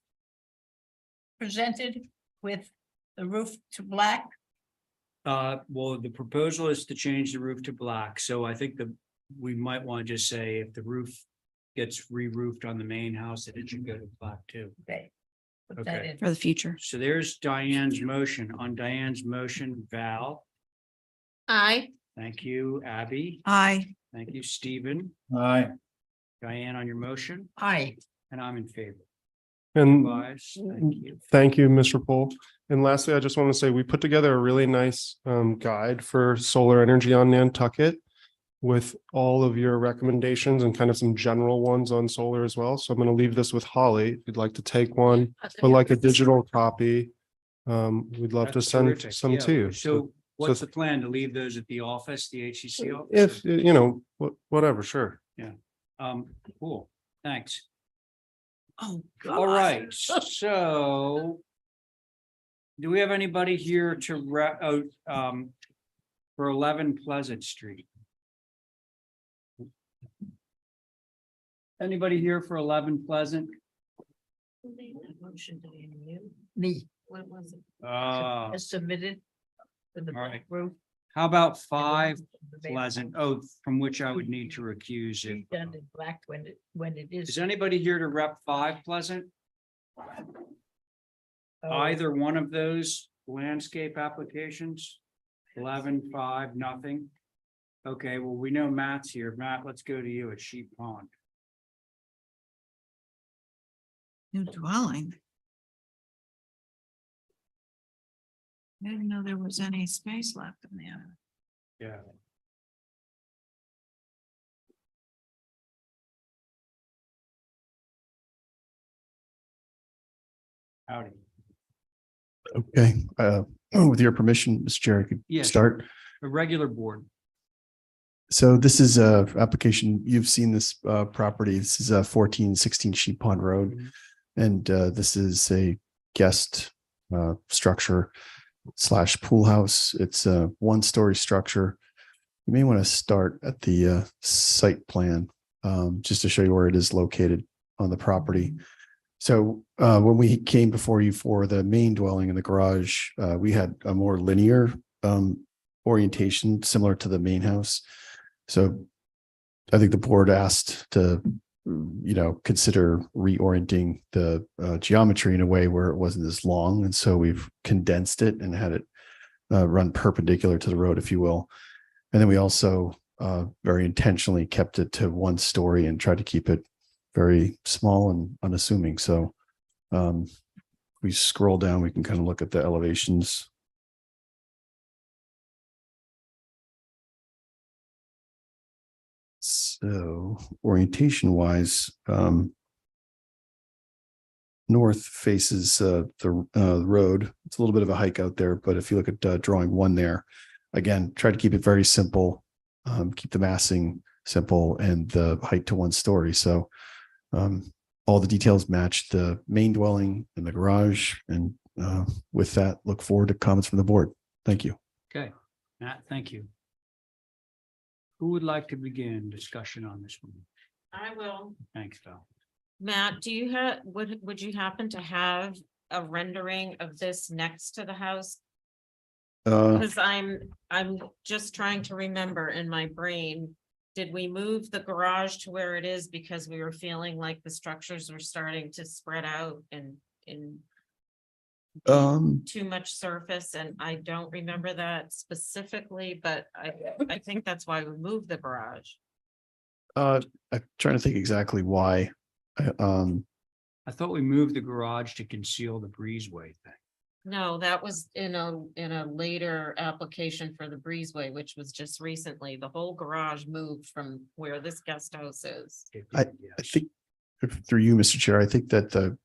presented with the roof to black. Well, the proposal is to change the roof to black, so I think we might want to just say if the roof gets re-roofed on the main house, that it should go to black too. Okay. Put that Okay. in. For the future. So there's Diane's motion. On Diane's motion, Val, I, thank you, Abby, Aye. thank you, Stephen, Aye. Diane on your motion, Aye. and I'm in favor. And Advise. Thank you. thank you, Mr. Poole. And lastly, I just want to say we put together a really nice guide for solar energy on Nantucket with all of your recommendations and kind of some general ones on solar as well. So I'm going to leave this with Holly. If you'd like to take one, but like a digital copy, we'd love to That's send terrific. some Yeah. to you. So what's the plan? To leave those at the office, the HCC office? If, you know, whatever, sure. Cool. Thanks. Oh, All right, so do we have anybody here to for 11 Pleasant Street? Anybody here for 11 Pleasant? Motion to me. What was it? As submitted. For the All right. roof. How about 5 Pleasant? Oh, from which I would need to recuse if. Done in black when it is. Is anybody here to rep 5 Pleasant? Oh, Either one of those landscape applications? 11, 5, nothing. Okay, well, we know Matt's here. Matt, let's go to you at Sheep Pond. New dwelling. I didn't know there was any space left in there. Yeah. Howdy. Okay, with your permission, Mr. Chair, I could Yes. start. A regular board. So this is a application, you've seen this property. This is a 1416 Sheep Pond Road. Mhm. And this is a guest structure / pool house. It's a 1-story structure. You may want to start at the site plan just to show you where it is located on the property. So when we came before you for the main dwelling in the garage, we had a more linear orientation similar to the main house. So I think the board asked to, consider reorienting the geometry in a way where it wasn't as long. And so we've condensed it and had it run perpendicular to the road, if you will. And then we also very intentionally kept it to 1 story and tried to keep it very small and unassuming. So we scroll down, we can kind of look at the elevations. So orientation wise, north faces the road. It's a little bit of a hike out there, but if you look at drawing 1 there, again, try to keep it very simple, keep the massing simple and the height to 1 story. So all the details match the main dwelling and the garage. And with that, look forward to comments from the board. Thank you. Okay, Matt, thank you. Who would like to begin discussion on this one? I will. Thanks, Val. Matt, do you have, would you happen to have a rendering of this next to the house? Because I'm just trying to remember in my brain, did we move the garage to where it is because we were feeling like the structures were starting to spread out and in too much surface? And I don't remember that specifically, but I think that's why we moved the garage. I'm trying to think exactly why. I thought we moved the garage to conceal the breezeway thing. No, that was in a later application for the breezeway, which was just recently. The whole garage moved from where this guest house is. I think through you, Mr. Chair, I think that the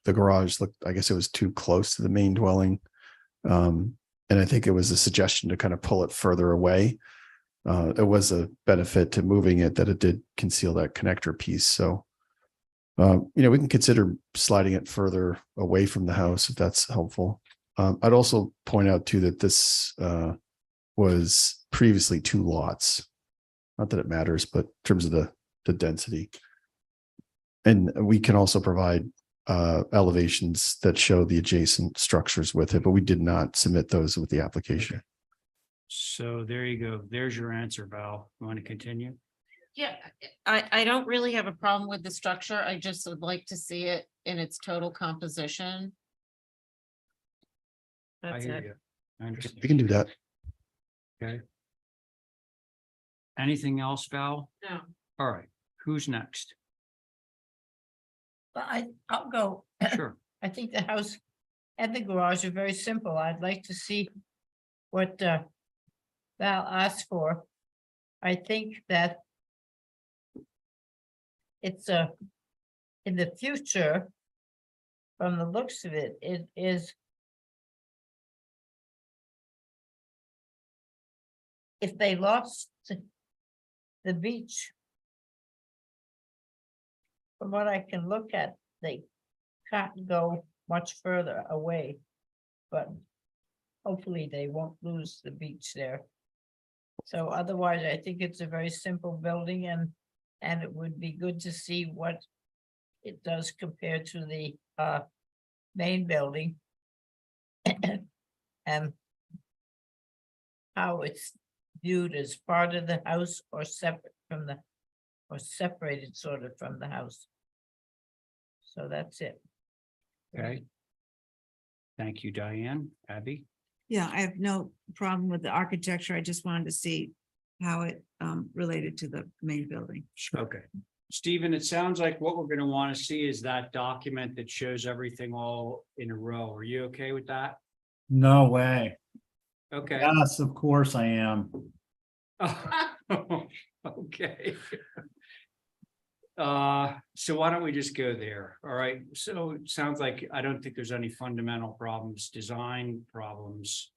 garage looked, I guess it was too close to the main dwelling. And I think it was a suggestion to kind of pull it further away. It was a benefit to moving it that it did conceal that connector piece. So, we can consider sliding it further away from the house if that's helpful. I'd also point out too that this was previously 2 lots. Not that it matters, but in terms of the density. And we can also provide elevations that show the adjacent structures with it, but we did not submit those with the application. So there you go. There's your answer, Val. You want to continue? Yeah, I don't really have a problem with the structure. I just would like to see it in its total composition. I That's hear it. you. I understand. We can do that. Okay. Anything else, Val? No. All right. Who's next? But I'll go. Sure. I think the house and the garage are very simple. I'd like to see what Val asked for. I think that it's in the future, from the looks of it, it is if they lost the beach, from what I can look at, they can't go much further away. But hopefully they won't lose the beach there. So otherwise, I think it's a very simple building, and it would be good to see what it does compare to the main building. And how it's viewed as part of the house or separate from the, or separated sort of from the house. So that's it. Okay. Thank you, Diane. Abby? Yeah, I have no problem with the architecture. I just wanted to see how it related to the main building. Okay. Stephen, it sounds like what we're gonna want to see is that document that shows everything all in a row. Are you okay with that? No way. Okay. Yes, of course I am. Okay. So why don't we just go there? All right, so it sounds like I don't think there's any fundamental problems, design problems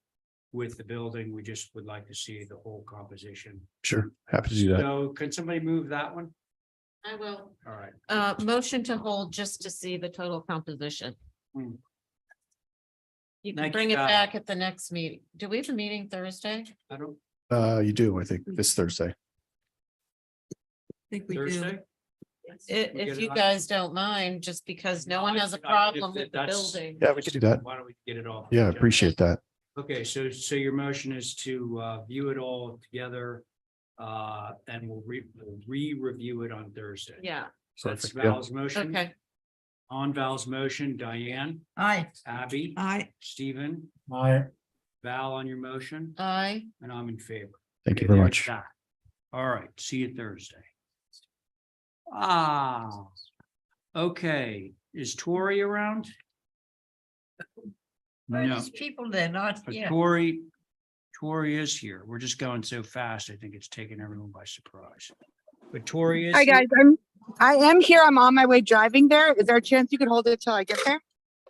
with the building. We just would like to see the whole composition. Sure, happy to do that. So can somebody move that one? I will. All right. Motion to hold just to see the total composition. Hmm. You Thank can you, bring it Val. back at the next meeting. Do we have a meeting Thursday? I don't, You do, I think, this Thursday. I think we do. Thursday? If get you it on? guys don't mind, just because no one has a problem with the That's- building. Yeah, we could do that. Why don't we get it off? Yeah, I appreciate that. Okay, so your motion is to view it all together. And we'll re-review it on Thursday. Yeah, So that's Perfect, yeah. Val's motion. okay. On Val's motion, Diane, Aye. Abby, Stephen, Val on your motion, Aye. and I'm in favor. Thank you Okay, very there's much. that. All right, see you Thursday. Ah, okay, is Tori around? Well, No, these people, they're not but here. Tori is here. We're just going so fast. I think it's taking everyone by surprise. But Tori is. Hi, here. guys. I am here. I'm on my way driving there. Is there a chance you could hold it till I get there?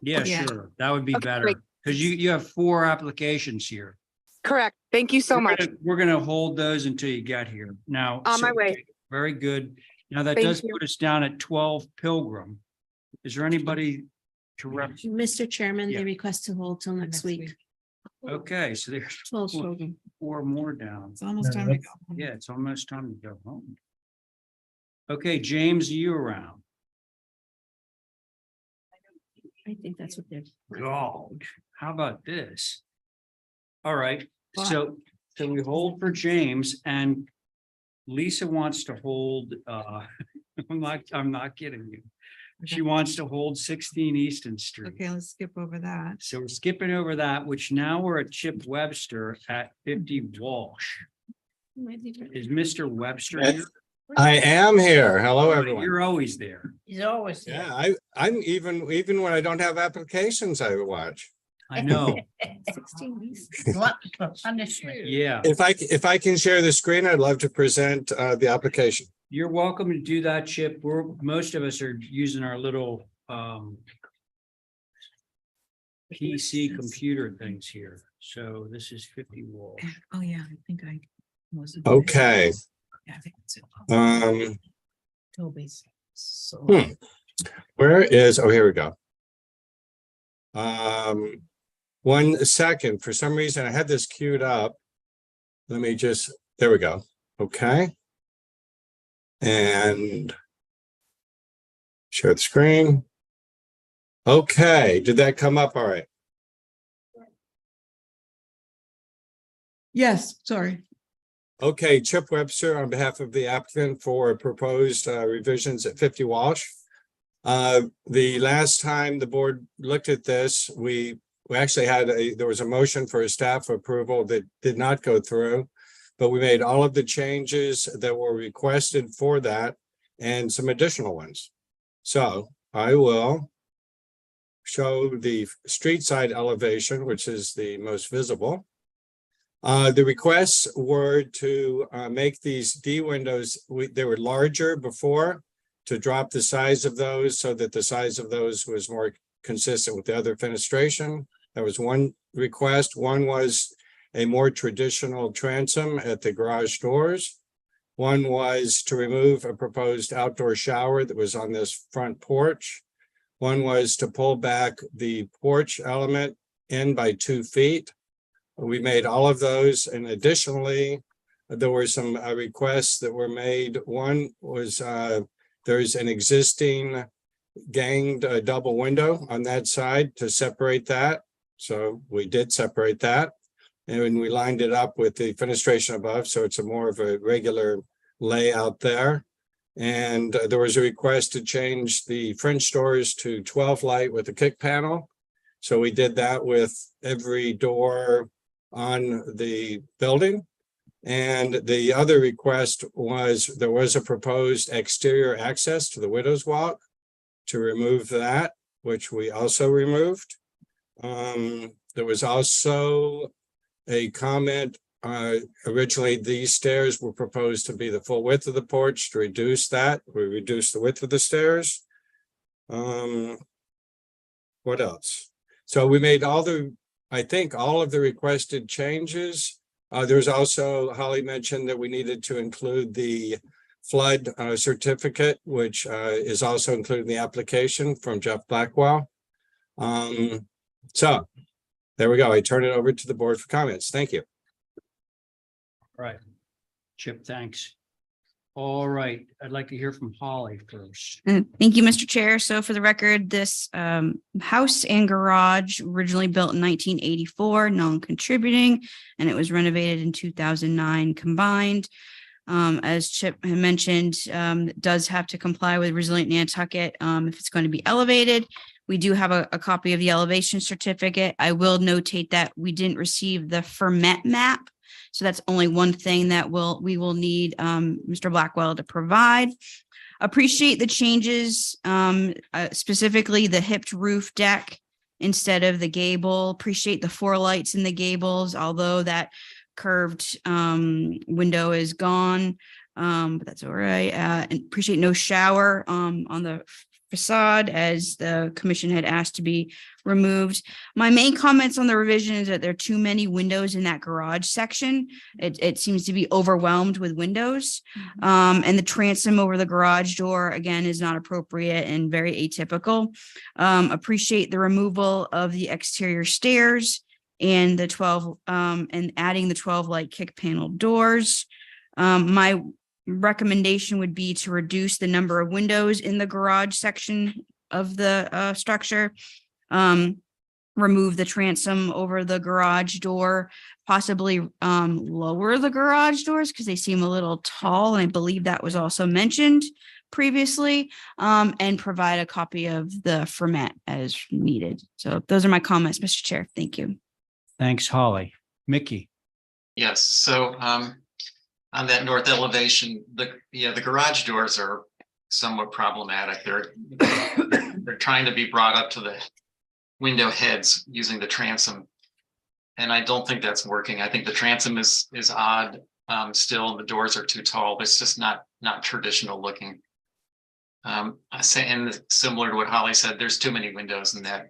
Yeah, Yeah. sure. That would be Okay, better. great. Because you have 4 applications here. Correct. Thank you so We're much. gonna- We're gonna hold those until you get here. Now. On my so- way. Very good. Now that Thank does you. put us down at 12 Pilgrim. Is there anybody to rep? Mr. Chairman, Yeah. they request to hold till next week. Okay, so there's 12 children. 4 more down. It's almost time to go. Yeah, it's almost time to go home. Okay, James, are you around? I think that's what they're. God, how about this? All right, so we hold for James and Lisa wants to hold, I'm not kidding you. She wants to hold 16 Easton Street. Okay, let's skip over that. So we're skipping over that, which now we're at Chip Webster at 50 Walsh. Is Mr. Webster here? I am here. Hello, everyone. You're always there. He's always here. Yeah, I'm even when I don't have applications, I watch. I know. 16 weeks. Glut for punishment. Yeah, If I can share the screen, I'd love to present the application. you're welcome to do that, Chip. Most of us are using our little PC computer things here. So this is 50 Walsh. Oh, yeah, I think I was. Okay. Yeah, I think that's it. Toby's. So. Where is, oh, here we go. 1 second. For some reason, I had this queued up. Let me just, there we go. Okay. And share the screen. Okay, did that come up? All right. Yes, sorry. Okay, Chip Webster on behalf of the applicant for proposed revisions at 50 Walsh. The last time the board looked at this, we actually had there was a motion for a staff approval that did not go through, but we made all of the changes that were requested for that and some additional ones. So I will show the street side elevation, which is the most visible. The requests were to make these D windows, they were larger before, to drop the size of those so that the size of those was more consistent with the other fenestration. That was one request. One was a more traditional transom at the garage doors. One was to remove a proposed outdoor shower that was on this front porch. One was to pull back the porch element in by 2 feet. We made all of those, and additionally, there were some requests that were made. One was there's an existing ganged double window on that side to separate that. So we did separate that, and we lined it up with the fenestration above, so it's a more of a regular layout there. And there was a request to change the French doors to 12 light with a kick panel. So we did that with every door on the building. And the other request was there was a proposed exterior access to the Widow's Walk, to remove that, which we also removed. There was also a comment. Originally, these stairs were proposed to be the full width of the porch. To reduce that, we reduced the width of the stairs. What else? So we made I think all of the requested changes. There's also, Holly mentioned that we needed to include the flood certificate, which is also included in the application from Jeff Blackwell. So there we go. I turn it over to the board for comments. Thank you. Right. Chip, thanks. All right, I'd like to hear from Holly first. Thank you, Mr. Chair. So for the record, this house and garage originally built in 1984, non-contributing, and it was renovated in 2009 combined. As Chip had mentioned, it does have to comply with Resilient Nantucket if it's going to be elevated. We do have a copy of the elevation certificate. I will notate that we didn't receive the ferment map. So that's only one thing that we will need Mr. Blackwell to provide. Appreciate the changes, specifically the hipped roof deck instead of the gable. Appreciate the 4 lights in the gables, although that curved window is gone, but that's all right. And appreciate no shower on the facade, as the commission had asked to be removed. My main comments on the revision is that there are too many windows in that garage section. It seems to be overwhelmed with windows. And the transom over the garage door, again, is not appropriate and very atypical. Appreciate the removal of the exterior stairs and the 12 and adding the 12 light kick panel doors. My recommendation would be to reduce the number of windows in the garage section of the structure. Remove the transom over the garage door, possibly lower the garage doors because they seem a little tall. And I believe that was also mentioned previously, and provide a copy of the ferment as needed. So those are my comments, Mr. Chair. Thank you. Thanks, Holly. Mickey. Yes, so on that north elevation, the garage doors are somewhat problematic. They're trying to be brought up to the window heads using the transom, and I don't think that's working. I think the transom is odd still, and the doors are too tall. It's just not traditional looking. I say, and similar to what Holly said, there's too many windows in that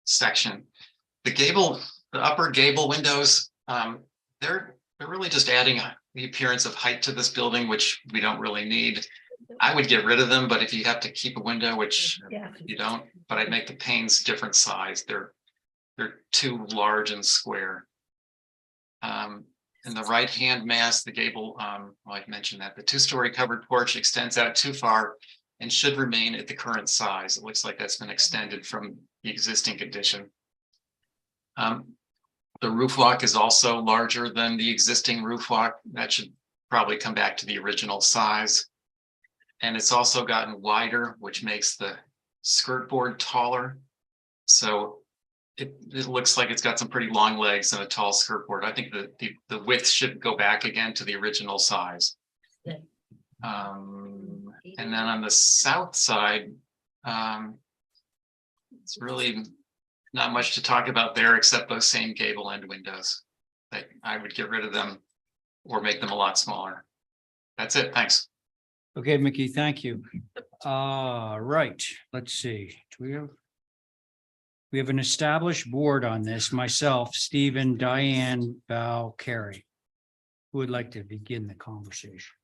section. The upper gable windows, they're really just adding the appearance of height to this building, which we don't really need. I would get rid of them, but if you have to keep a window, which you don't, but I'd make the panes different size. They're too large and square. In the right-hand mass, the gable, I've mentioned that the 2-story covered porch extends out too far and should remain at the current size. It looks like that's been extended from the existing condition. The roof walk is also larger than the existing roof walk. That should probably come back to the original size. And it's also gotten wider, which makes the skirt board taller. So it looks like it's got some pretty long legs and a tall skirt board. I think the width should go back again to the original size. And then on the south side, It's really not much to talk about there except those same gable end windows. Like I would get rid of them or make them a lot smaller. That's it. Thanks. Okay, Mickey, thank you. Right, let's see. We have an established board on this, myself, Stephen, Diane, Val, Carrie. Who would like to begin the conversation?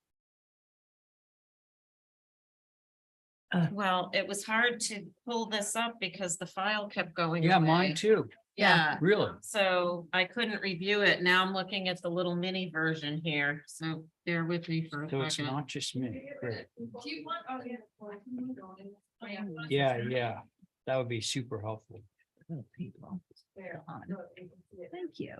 Well, it was hard to pull this up because the file kept going. Yeah, away. mine too. Yeah. Really? So I couldn't review it. Now I'm looking at the little mini version here. So bear with me for a So it's second. not just me. Great. Do you want? Oh, yeah. Yeah, that would be super helpful. People. Thank you.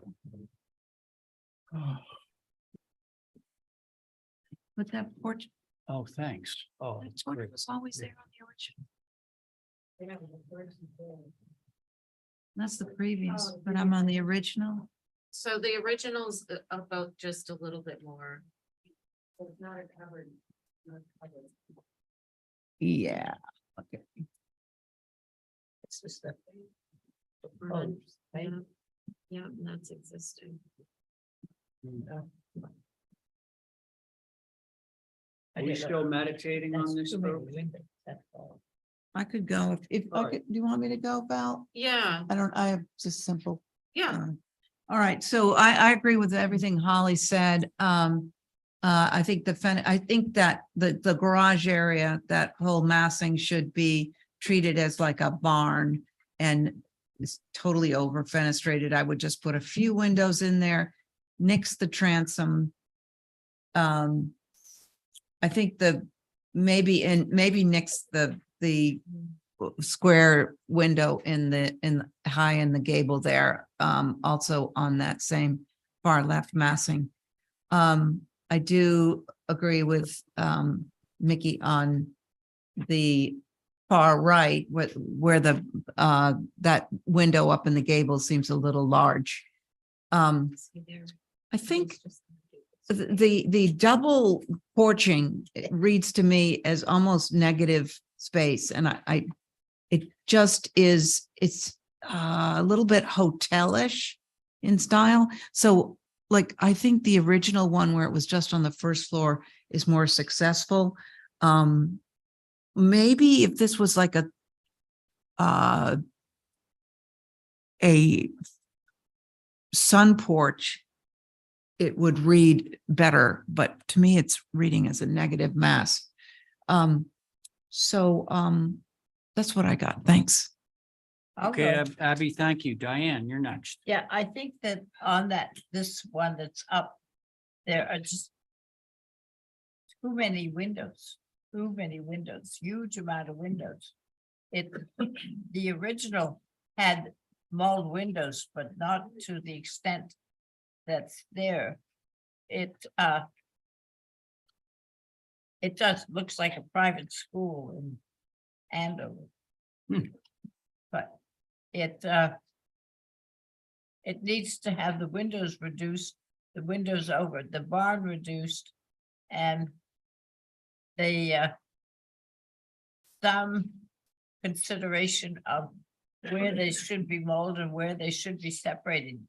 But that porch, Oh, thanks. Oh, that's great. was always there on the original. That's the previous, but I'm on the original. So the original's about just a little bit more. It's not covered. Yeah. Okay. It's just that. Yeah, that's existing. Are we still meditating on this? I could go if I could, do you want me to go, Val? Yeah, I have just simple. yeah. All right, so I agree with everything Holly said. I think I think that the garage area, that whole massing should be treated as like a barn and it's totally over fenestrated. I would just put a few windows in there, nix the transom. I think maybe nix the square window high in the gable there, also on that same far left massing. I do agree with Mickey on the far right where the that window up in the gable seems a little large. I think the double porching reads to me as almost negative space, and it just is, it's a little bit hotelish in style. So like, I think the original one where it was just on the first floor is more successful. Maybe if this was like a sun porch, it would read better, but to me, it's reading as a negative mass. That's what I got. Thanks. Okay, Abby, thank you. Diane, you're next. Yeah, I think that on this one that's up, there are just too many windows, huge amount of windows. The original had mulled windows, but not to the extent that's there. It just looks like a private school in Andover. But it needs to have the windows reduced, the windows over, the barn reduced, and some consideration of where they should be molded and where they should be separated.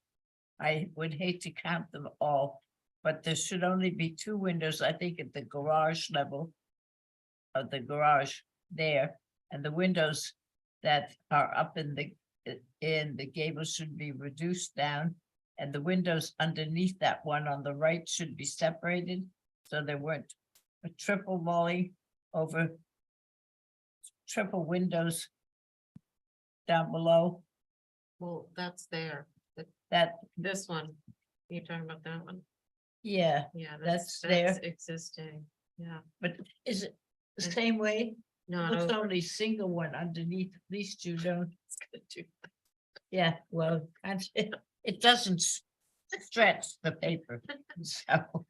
I would hate to count them all, but there should only be 2 windows, I think, at the garage level of the garage there, and the windows that are up in the gable should be reduced down, and the windows underneath that one on the right should be separated, so there weren't a triple mulling over triple windows down below. Well, that's there. This one. You're talking about that one? Yeah, Yeah, that's there. Existing. Yeah. But is it the same way? No, It's only single one underneath, at least you don't. Yeah, well, it doesn't stretch the paper, so.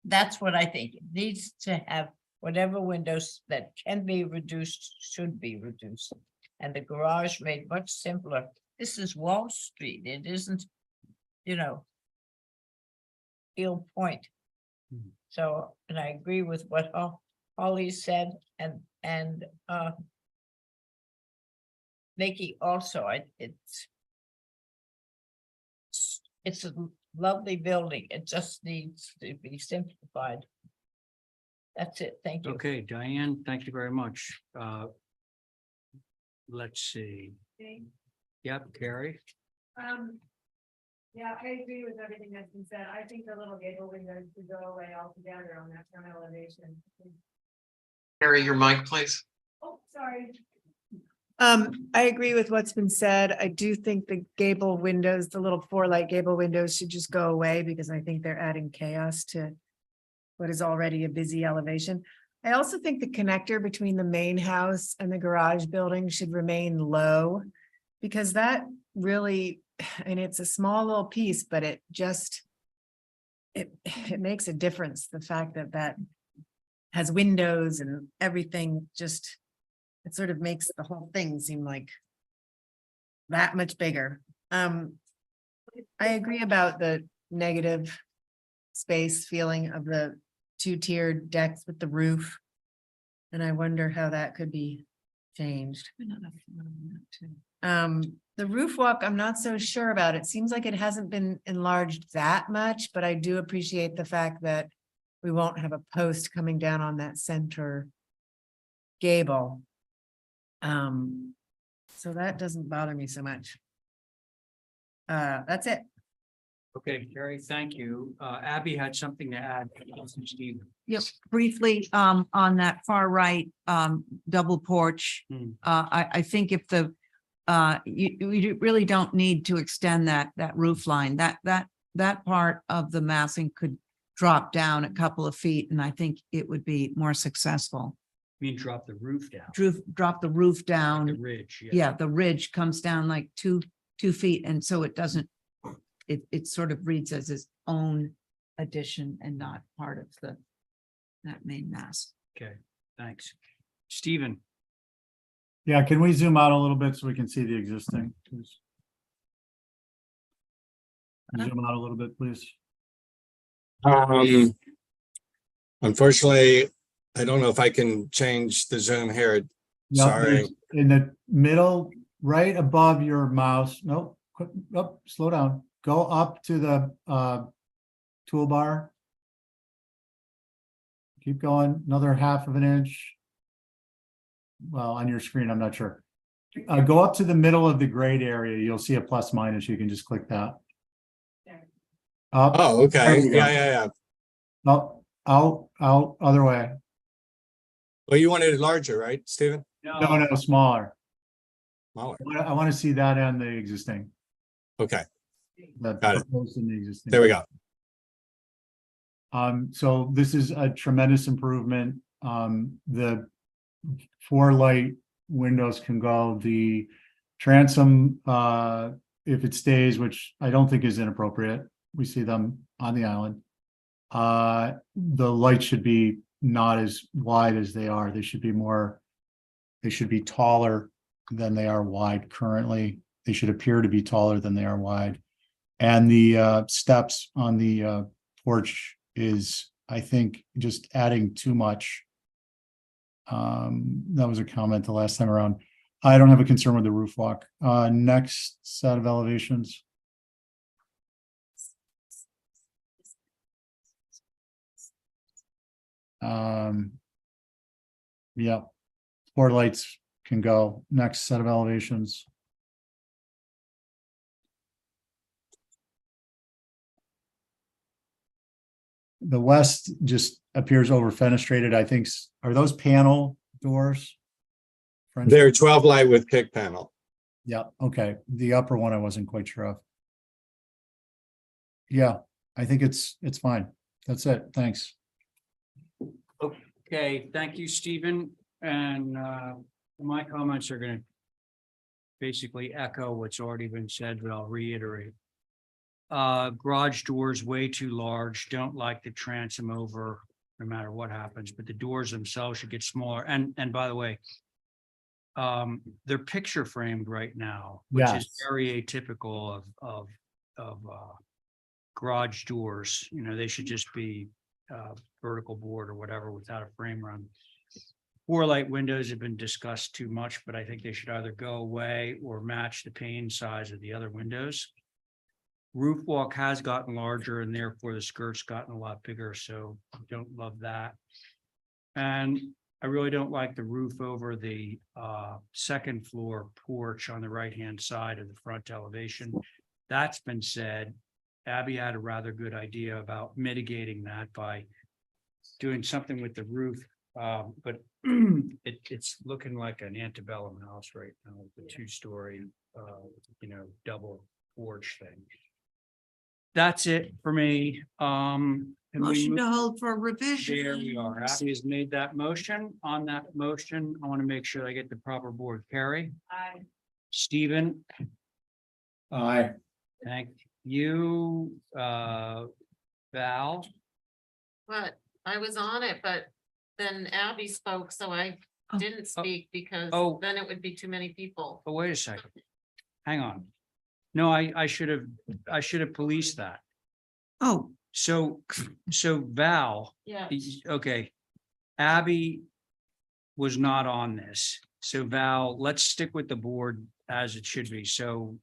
That's what I think. It needs to have whatever windows that can be reduced should be reduced. And the garage made much simpler. This is Wall Street. It isn't, Eel Point. So, and I agree with what Holly said. and Mickey also, it's a lovely building. It just needs to be simplified. That's it. Thank you. Okay, Diane, thank you very much. Let's see. Yep, Carrie. Yeah, I agree with everything that's been said. I think the little gable windows should go away altogether on that front elevation. Carrie, your mic, please. Oh, sorry. I agree with what's been said. I do think the gable windows, the little 4-light gable windows should just go away because I think they're adding chaos to what is already a busy elevation. I also think the connector between the main house and the garage building should remain low because that really, and it's a small little piece, but it just, it makes a difference. The fact that that has windows and everything just, it sort of makes the whole thing seem like that much bigger. I agree about the negative space feeling of the 2-tiered decks with the roof. And I wonder how that could be changed. The roof walk, I'm not so sure about. It seems like it hasn't been enlarged that much, but I do appreciate the fact that we won't have a post coming down on that center gable. So that doesn't bother me so much. That's it. Okay, Carrie, thank you. Abby had something to add. Steve. Yep, briefly, on that far right, double porch. I think if the, you really don't need to extend that roof line, that part of the massing could drop down a couple of feet, and I think it would be more successful. You mean drop the roof down? Drop the roof down. The ridge. Yeah, the ridge comes down like two feet, and so it doesn't, it sort of reads as its own addition and not part of that main mass. Okay, thanks. Stephen. Yeah, can we zoom out a little bit so we can see the existing, please? Zoom out a little bit, please. Unfortunately, I don't know if I can change the zoom here. Yep, Sorry. there's in the middle, right above your mouse. Nope, slow down. Go up to the toolbar. Keep going, another half of an inch. Well, on your screen, I'm not sure. Go up to the middle of the grade area. You'll see a plus minus. You can just click that. Up. Oh, okay. There you go. Yeah. No, out, other way. Well, you wanted it larger, right, Stephen? No, smaller. Smaller. I want to see that and the existing. Okay. The Got it. proposed and the existing. There we go. So this is a tremendous improvement. The 4-light windows can go. The transom, if it stays, which I don't think is inappropriate, we see them on the island. The lights should be not as wide as they are. They should be taller than they are wide currently. They should appear to be taller than they are wide. And the steps on the porch is, I think, just adding too much. That was a comment the last time around. I don't have a concern with the roof walk. Next set of elevations. Yeah, 4 lights can go. Next set of elevations. The west just appears over fenestrated. I think, are those panel doors? French? They're 12 light with kick panel. Yeah, okay. The upper one I wasn't quite sure of. Yeah, I think it's fine. That's it. Thanks. Okay, thank you, Stephen. And my comments are going to basically echo what's already been said, but I'll reiterate. Garage doors way too large. Don't like the transom over no matter what happens, but the doors themselves should get smaller. And by the way, they're picture framed right now, which is very atypical of garage doors. You know, they should just be vertical board or whatever without a frame around. Four light windows have been discussed too much, but I think they should either go away or match the pane size of the other windows. Roof walk has gotten larger and therefore the skirt's gotten a lot bigger, so I don't love that. And I really don't like the roof over the second floor porch on the right-hand side of the front elevation. That's been said. Abby had a rather good idea about mitigating that by doing something with the roof. But it's looking like an antebellum house right now, the two-story, double porch thing. That's it for me. Can we Motion move- to hold for revision. There we are. Abby has made that motion. On that motion, I want to make sure I get the proper board. Carrie? Aye. Stephen? Aye. Thank you. Val? But I was on it, but then Abby spoke, so I Oh. didn't speak because Oh. then it would be too many people. Oh, wait a second. Hang on. No, I should have policed that. Oh, So Val, Yeah. okay. Abby was not on this. So Val, let's stick with the board as it should be. So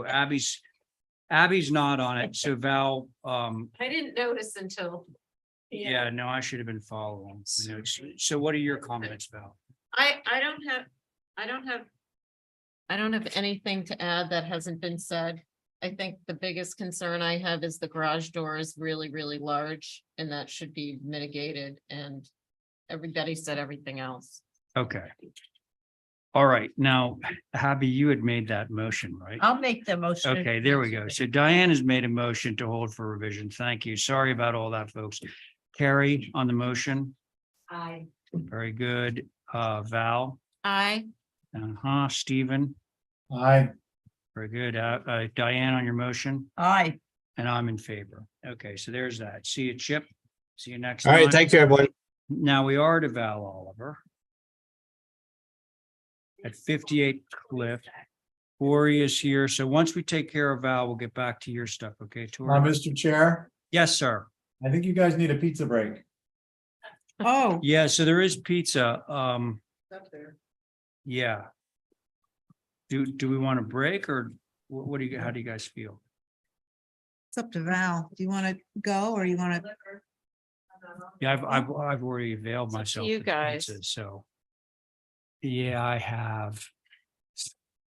Abby's not on it. So Val, I didn't notice until. yeah, no, I should have been following. So what are your comments, Val? I don't have anything to add that hasn't been said. I think the biggest concern I have is the garage door is really, really large and that should be mitigated and everybody said everything else. Okay. All right. Now, Abby, you had made that motion, right? I'll make the motion. Okay, there we go. So Diane has made a motion to hold for revision. Thank you. Sorry about all that, folks. Carrie on the motion. Aye. Very good. Val. Aye. Stephen. Aye. Very good. Diane on your motion, Aye. and I'm in favor. Okay, so there's that. See you, Chip. See you next All right, time. thank you, everyone. Now we are to Val Oliver. At 58 Cliff. Tori is here. So once we take care of Val, we'll get back to your stuff. Okay, Tori? Mr. Chair, Yes, sir. I think you guys need a pizza break. oh, Yeah, so there is pizza. Yeah. Do we want to break or what do you, how do you guys feel? it's up to Val. Do you want to go or you want to? Yeah, I've already availed It's up to myself. you to guys. pizza, so. Yeah, I have.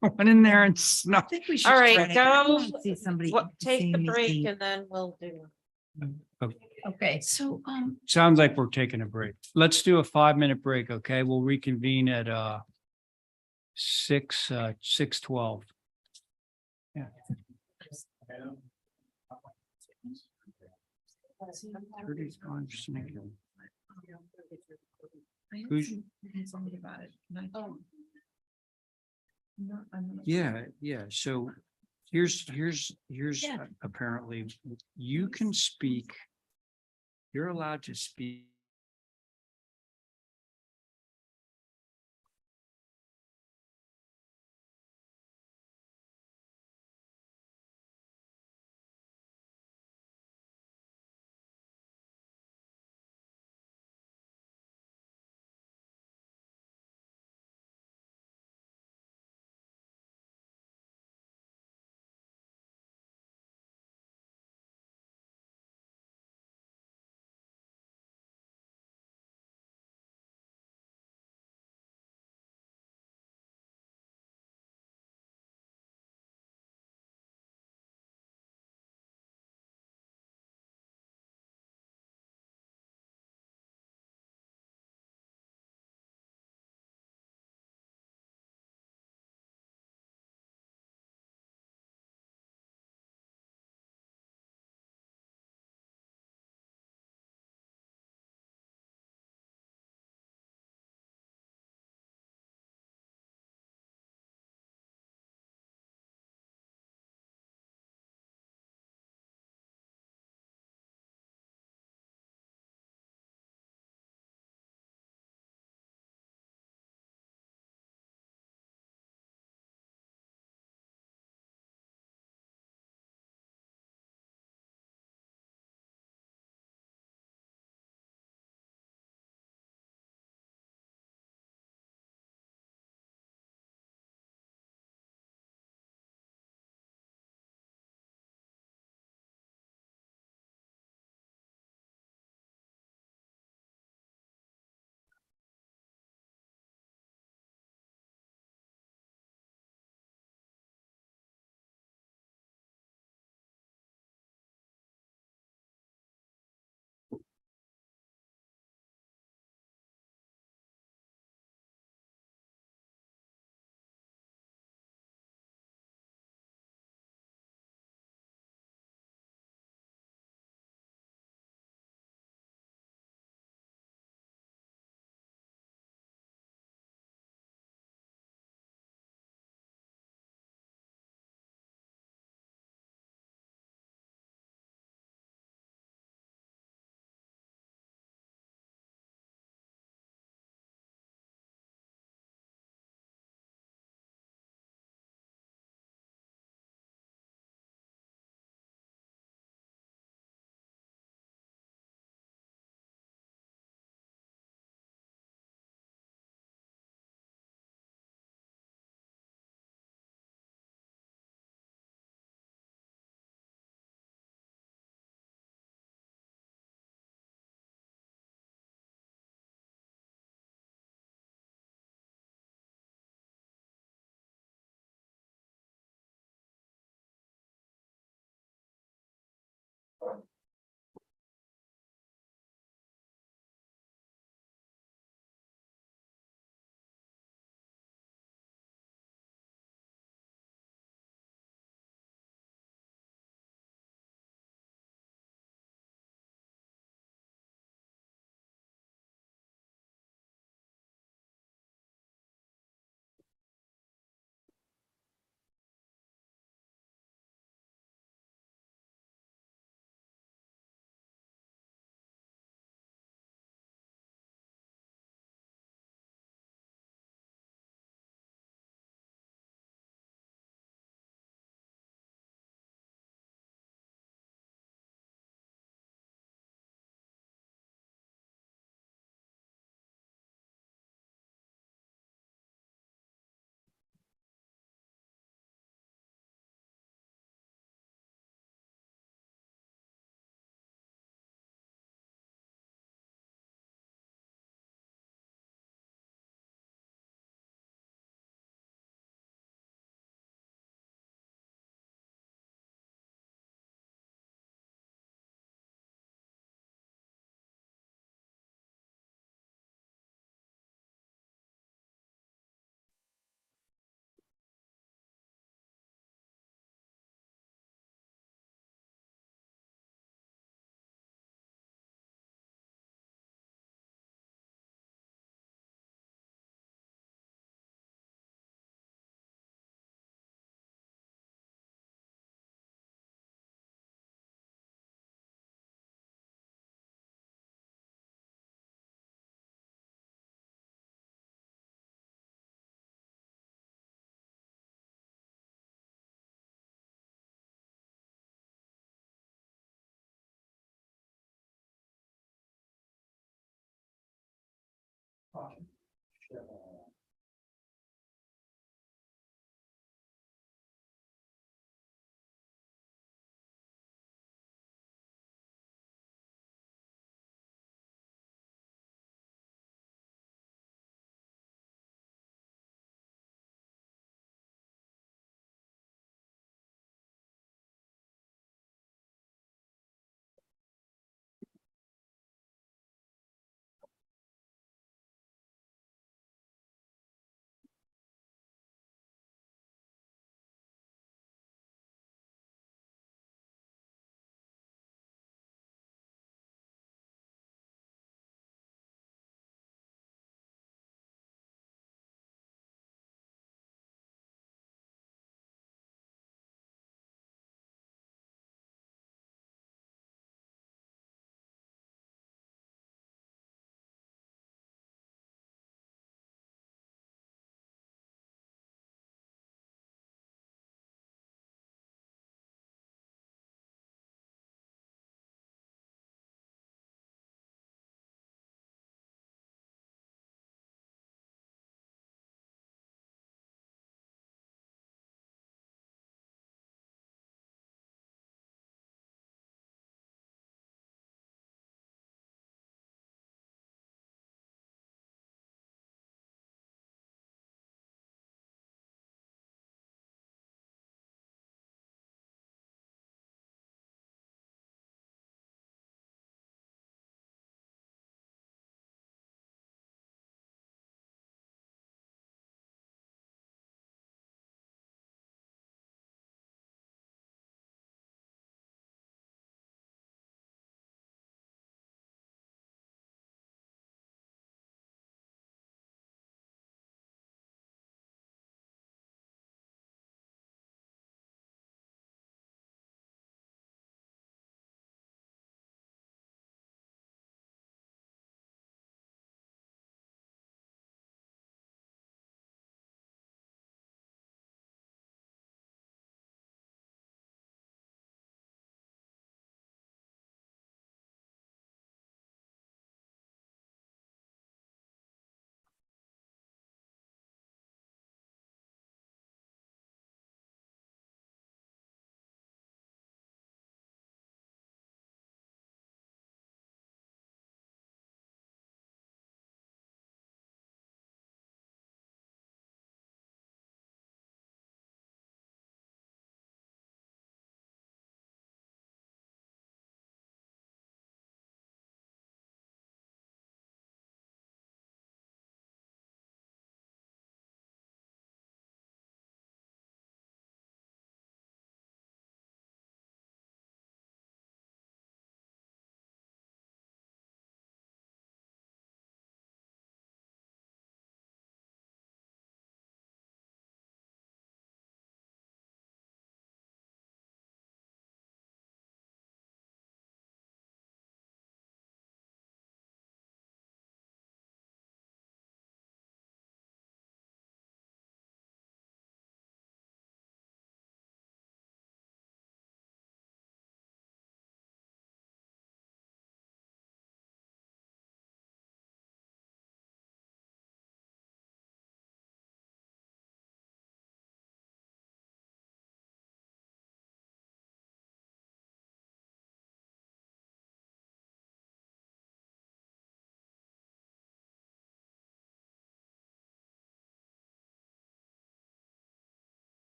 Went in there and I snuck. think we should. All right, try to go. See somebody. Take the seeing break me. and then we'll do. Okay. So, Sounds like we're taking a break. Let's do a 5-minute break, okay? We'll reconvene at 6:12. Yeah. Who's- Yeah. So here's Yeah. apparently you can speak. You're allowed to speak.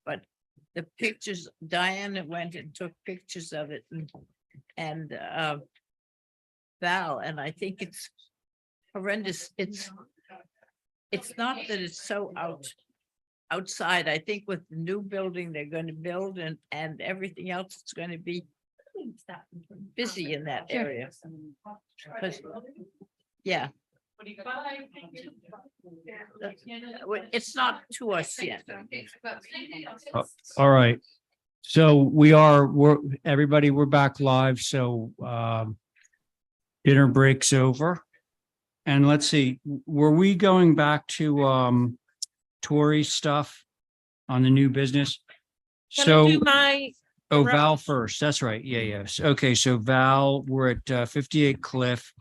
but the pictures, Diana went and took pictures of it and Val, and I think it's horrendous. It's not that it's so outside. I think with the new building they're going to build and everything else, it's going to be busy in that area. 'Cause, yeah. It's not to us yet. All right. So we're back live, so dinner break's over. And let's see, were we going back to Tory stuff on the new business? Can I So, do my, oh, Val first, that's right, yeah, yes. Okay, so Val, we're at 58 Cliff,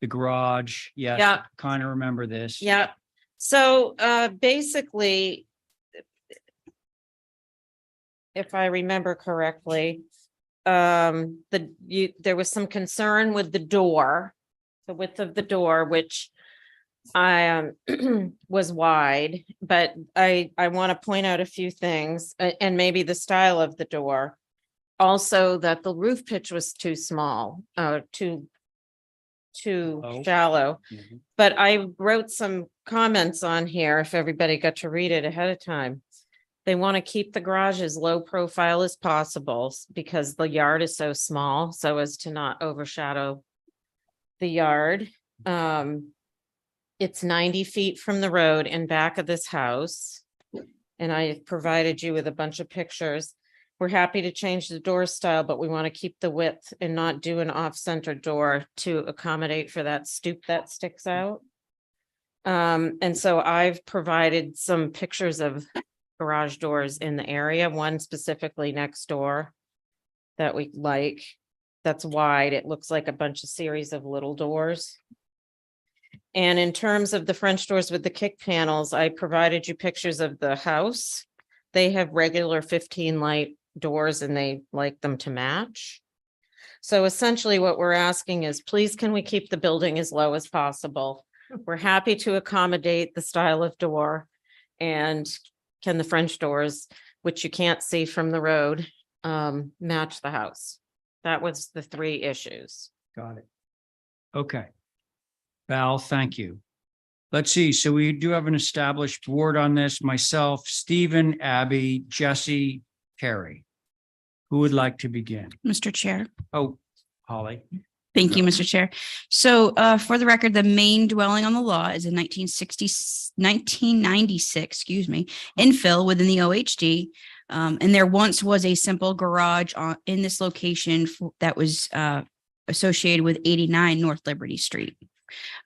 the garage, yes, Yeah. kind of remember this. yeah, so basically, if I remember correctly, there was some concern with the door, the width of the door, which I was wide, but I want to point out a few things and maybe the style of the door. Also that the roof pitch was too small, too Oh. shallow. Mhm. But I wrote some comments on here if everybody got to read it ahead of time. They want to keep the garage as low profile as possible because the yard is so small, so as to not overshadow the yard. It's 90 feet from the road and back of this house. And I provided you with a bunch of pictures. We're happy to change the door style, but we want to keep the width and not do an off-center door to accommodate for that stoop that sticks out. And so I've provided some pictures of garage doors in the area, one specifically next door that we like. That's wide. It looks like a bunch of series of little doors. And in terms of the French doors with the kick panels, I provided you pictures of the house. They have regular 15 light doors and they like them to match. So essentially what we're asking is, please, can we keep the building as low as possible? We're happy to accommodate the style of door, and can the French doors, which you can't see from the road, match the house? That was the three issues. Got it. Okay. Val, thank you. Let's see, so we do have an established board on this, myself, Stephen, Abby, Jesse, Carrie. Who would like to begin? Mr. Chair. Oh, Holly. Thank you, Mr. Chair. So for the record, the main dwelling on the law is a 1996, excuse me, infill within the OHD. And there once was a simple garage in this location that was associated with 89 North Liberty Street.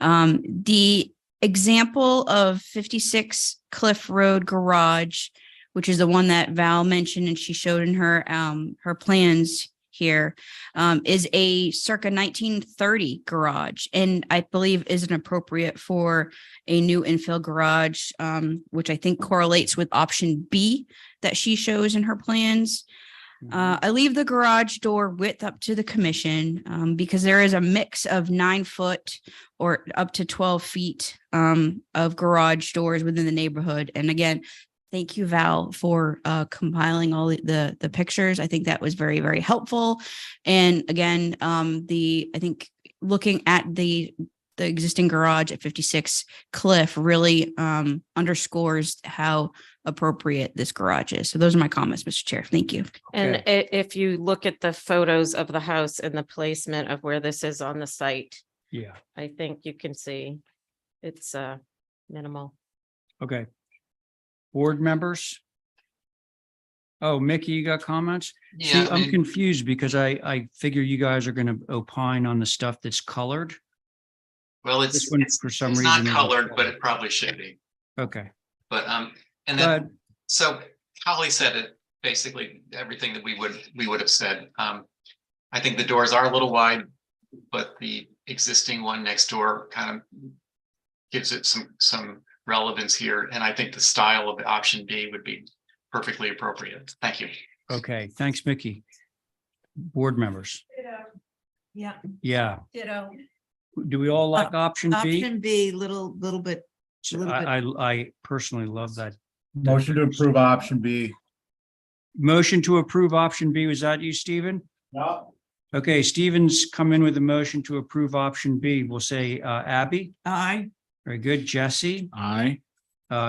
The example of 56 Cliff Road garage, which is the one that Val mentioned and she showed in her plans here, is a circa 1930 garage, and I believe isn't appropriate for a new infill garage, which I think correlates with option B that she shows in her plans. I leave the garage door width up to the commission because there is a mix of 9 foot or up to 12 feet of garage doors within the neighborhood. And again, thank you, Val, for compiling all the pictures. I think that was very, very helpful. And again, I think looking at the existing garage at 56 Cliff really underscores how appropriate this garage is. So those are my comments, Mr. Chair. Thank you. And if you look at the photos of the house and the placement of where this is on the site, Yeah. I think you can see it's minimal. Okay. Board members? Oh, Mickey, you got comments? Yeah, See, I'm confused because I figure you guys are going to opine on the stuff that's colored. Well, This one, for some it's not reason, isn't colored, but colored. it probably should be. Okay. But and Go then ahead. so Holly said it basically everything that we would have said. I think the doors are a little wide, but the existing one next door kind of gives it some relevance here. And I think the style of the option B would be perfectly appropriate. Thank you. Okay, thanks, Mickey. Board members? Yeah. Yeah. Ditto. Do we all like option B? Option B, little bit. I personally love that. Motion to approve option B. Motion to approve option B, was that you, Stephen? No. Okay, Stephen's come in with a motion to approve option B. We'll say Abby. Aye. Very good. Jesse, Aye.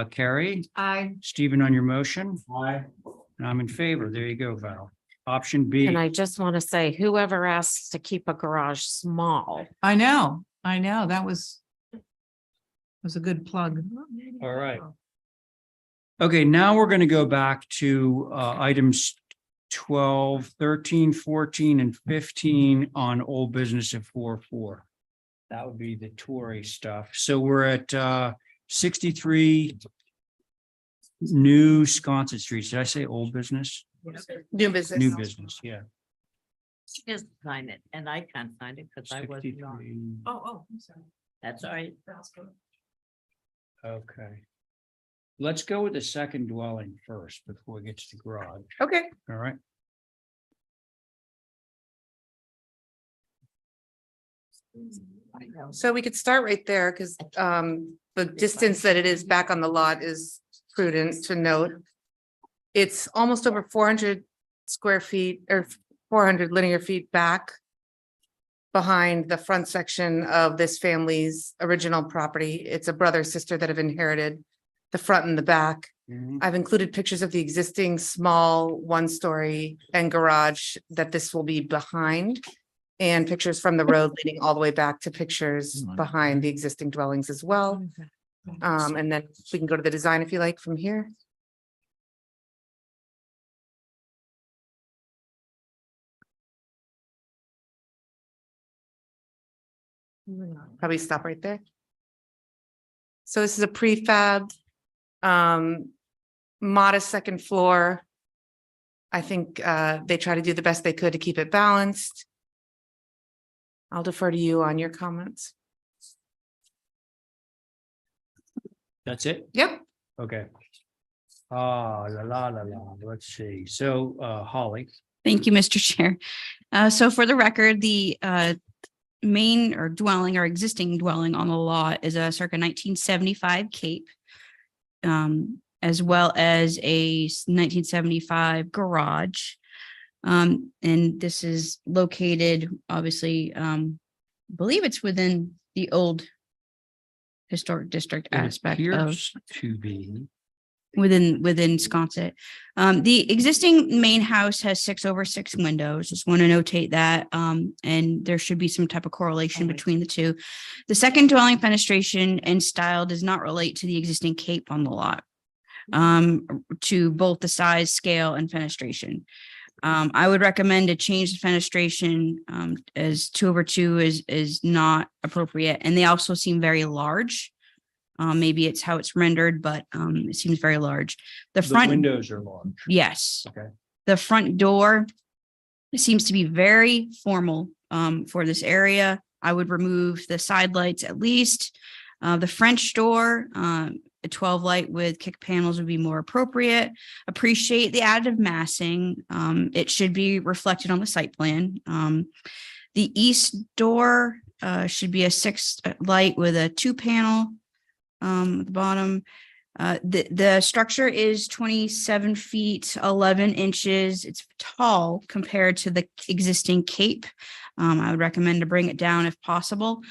Carrie, I, Stephen on your motion, Aye. and I'm in favor. There you go, Val. Option B. And I just want to say, whoever asks to keep a garage small. I know. That was a good plug. All right. Okay, now we're going to go back to items 12, 13, 14, and 15 on old business at 4.4. That would be the Tory stuff. So we're at 63 New Sconset Street. Did I say old business? New business. New business, yeah. she doesn't sign it, and I can't sign it because I wasn't on. 63. Oh, I'm sorry. That's all right. Okay. Let's go with the second dwelling first before we get to the garage. Okay. All right. So we could start right there because the distance that it is back on the lot is prudent to note. It's almost over 400 square feet or 400 linear feet back behind the front section of this family's original property. It's a brother, sister that have inherited the front and the back. I've included pictures of the existing small one-story and garage that this will be behind, and pictures from the road leading all the way back to pictures behind the existing dwellings as well. And then we can go to the design if you like from here. Probably stop right there. So this is a prefab, modest second floor. I think they try to do the best they could to keep it balanced. I'll defer to you on your comments. That's it? Yep. Okay. Let's see. So, Holly. Thank you, Mr. Chair. So for the record, the main or dwelling or existing dwelling on the lot is a circa 1975 Cape, as well as a 1975 garage. And this is located, obviously, I believe it's within the old historic district It aspect of appears to be. within Sconset. The existing main house has 6/6 windows. Just want to notate that. And there should be some type of correlation between the two. The second dwelling fenestration and style does not relate to the existing cape on the lot. To both the size, scale, and fenestration. I would recommend to change the fenestration as 2/2 is not appropriate, and they also seem very large. Maybe it's how it's rendered, but it seems very large. The The front windows are large. yes. Okay. The front door seems to be very formal for this area. I would remove the side lights at least. The French door, a 12 light with kick panels would be more appropriate. Appreciate the additive massing. It should be reflected on the site plan. The east door should be a 6 light with a 2 panel at the bottom. The structure is 27 feet, 11 inches. It's tall compared to the existing cape. I would recommend to bring it down if possible.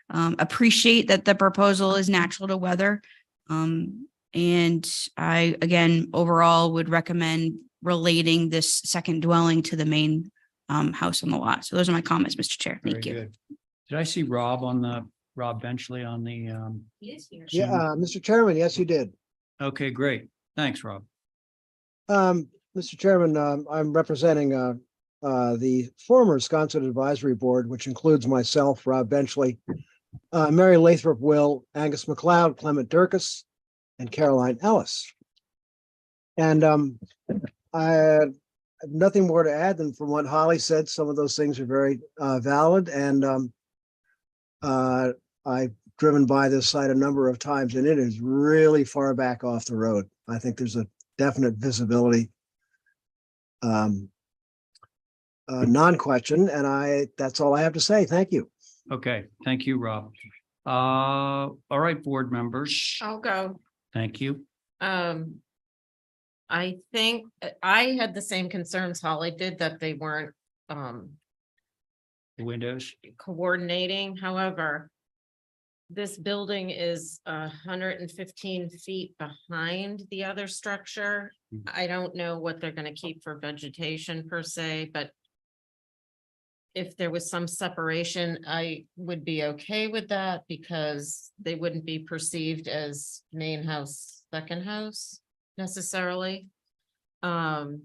Appreciate that the proposal is natural to weather. And I, again, overall would recommend relating this second dwelling to the main house on the lot. So those are my comments, Mr. Chair. Very Thank you. good. Did I see Rob Benchley on the? He is here. Zoom? Mr. Chairman, yes, you did. Okay, great. Thanks, Rob. Mr. Chairman, I'm representing the former Sconset Advisory Board, which includes myself, Rob Benchley, Mary Lathrop Will, Angus McLeod, Clement Durkis, and Caroline Ellis. And I have nothing more to add than from what Holly said. Some of those things are very valid, and I've driven by this site a number of times, and it is really far back off the road. I think there's a definite visibility non-question, and that's all I have to say. Thank you. Okay, thank you, Rob. All right, board members. I'll go. Thank you. I think I had the same concerns Holly did, that they weren't The windows? coordinating. However, this building is 115 feet behind the other structure. I don't know what they're gonna keep for vegetation per se, but if there was some separation, I would be okay with that because they wouldn't be perceived as main house, second house necessarily. Tori,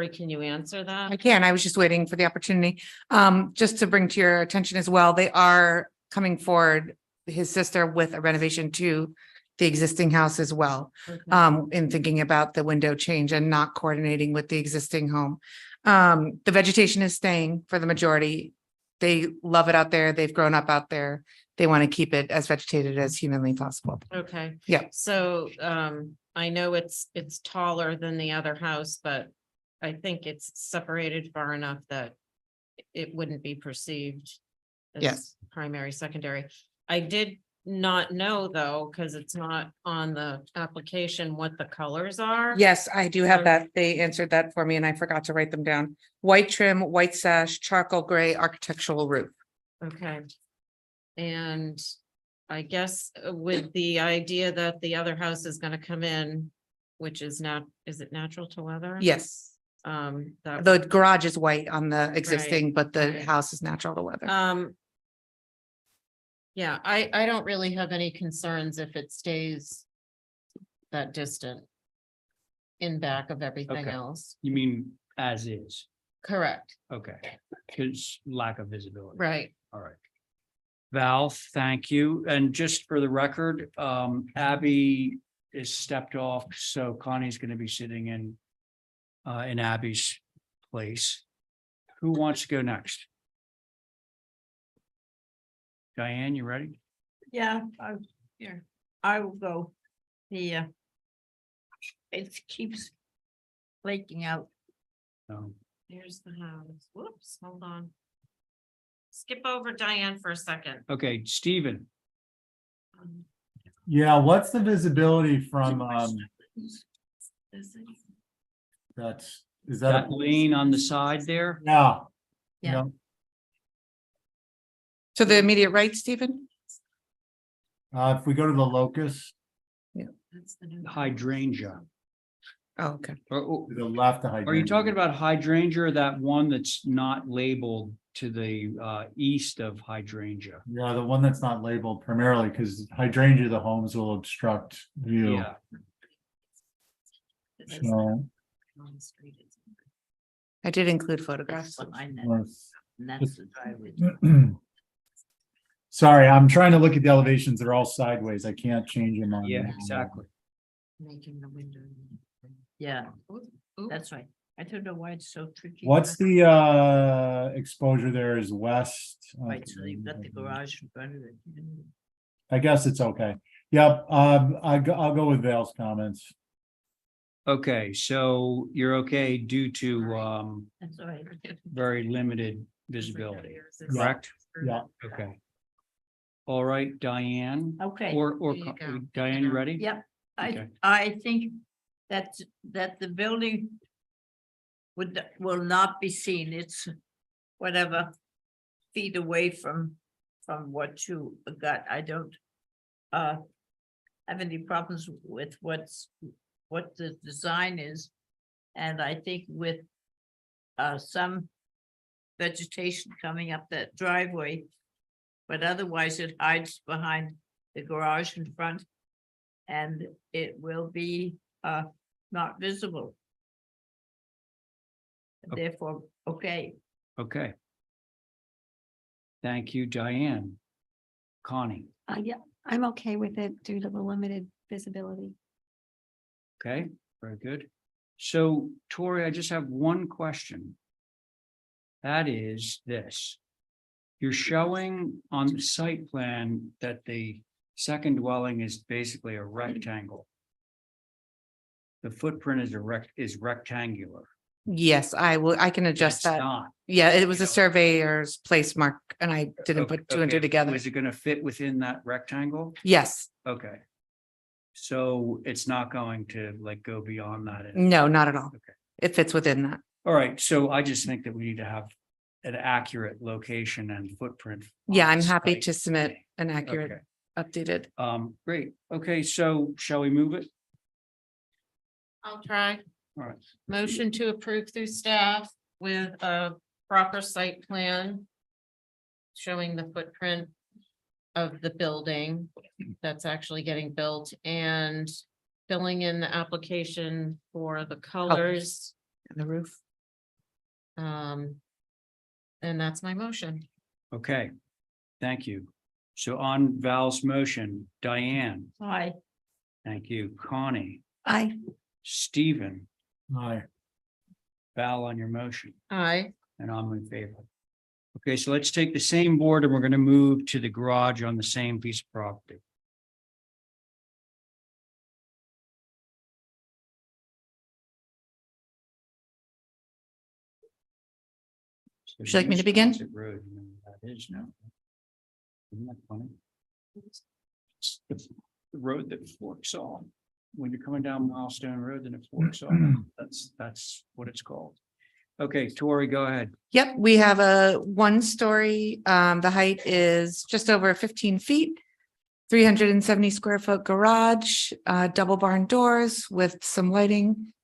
can you answer that? I can. I was just waiting for the opportunity. Just to bring to your attention as well, they are coming forward, his sister, with a renovation to the existing house as well. Okay. In thinking about the window change and not coordinating with the existing home. The vegetation is staying for the majority. They love it out there. They've grown up out there. They want to keep it as vegetated as humanly possible. Okay. Yeah. So I know it's taller than the other house, but I think it's separated far enough that it wouldn't be perceived as Yes. primary, secondary. I did not know though, because it's not on the application, what the colors are. Yes, I do have that. They answered that for me and I forgot to write them down. White trim, white sash, charcoal gray, architectural roof. Okay. And I guess with the idea that the other house is gonna come in, which is now, is it natural to weather? Yes, That the garage is white on the existing, but the right. house is natural to weather. Yeah, I don't really have any concerns if it stays that distant in back of everything Okay. else. You mean as is? Correct, Okay, because lack of visibility. right. All right. Val, thank you. And just for the record, Abby is stepped off, so Connie's gonna be sitting in Abby's place. Who wants to go next? Diane, you ready? Yeah, I will go. It keeps flaking out. No. Here's the house. Whoops, hold on. Skip over Diane for a second. Okay, Stephen, Yeah, what's the visibility from, This is- is that lane on the side there? Yeah. Yeah. To the immediate right, Stephen? If we go to the locus, That's the new. Hydrangea. Oh, okay. Or- to the left. Are you talking about hydrangea or that one that's not labeled to the east of hydrangea? Yeah, the one that's not labeled primarily because hydrangea, the homes will obstruct view. Yeah, So, I did include photographs. let's- Sorry, I'm trying to look at the elevations. They're all sideways. I can't change them on. yeah, exactly. Making the window. Yeah, Ooh, that's right. I don't know why it's so tricky. What's the exposure there is west? Right, so you've got the garage in front of it. I guess it's okay. Yep, I'll go with Vale's comments. Okay, so you're okay due to That's all right. very limited visibility, correct? Yeah. Okay. All right, Diane, Okay. or There you go. Diane, you ready? Yep, Okay. I think that the building will not be seen. It's whatever feet away from what you got. I don't have any problems with what the design is. And I think with some vegetation coming up that driveway, but otherwise it hides behind the garage in front. And it will be not visible. Therefore, okay. Okay. Thank you, Diane. Connie, Yeah, I'm okay with it due to the limited visibility. okay, very good. So Tori, I just have one question. That is this. You're showing on the site plan that the second dwelling is basically a rectangle. The footprint is rectangular. Yes, I can adjust It's that. not. Yeah, it was You a know. surveyor's place mark and I didn't put two and two Okay, together. Is it gonna fit within that rectangle? Yes, Okay. So it's not going to like go beyond that. No, not at all. Okay. It fits within that. All right, so I just think that we need to have an accurate location and footprint. Yeah, on I'm happy site. to submit an accurate, Okay. updated. Great. Okay, so shall we move it? I'll try. All right. Motion to approve through staff with a proper site plan. Showing the footprint of the building that's actually getting built and filling in the application for the colors. And the roof. And that's my motion. Okay, thank you. So on Val's motion, Diane, Aye. thank you. Connie, Aye. Stephen, Aye. Val on your motion, Aye. and I'm in favor. Okay, so let's take the same board and we're going to move to the garage on the same piece of property. Would you like me to begin? Sunset Road, you know what that is now. Isn't that funny? It's the road that forks off. When you're coming down Milestone Road, then it forks off. That's what it's called. Okay, Tori, go ahead. Yep, we have a 1-story, the height is just over 15 feet. 370 square foot garage, double barn doors with some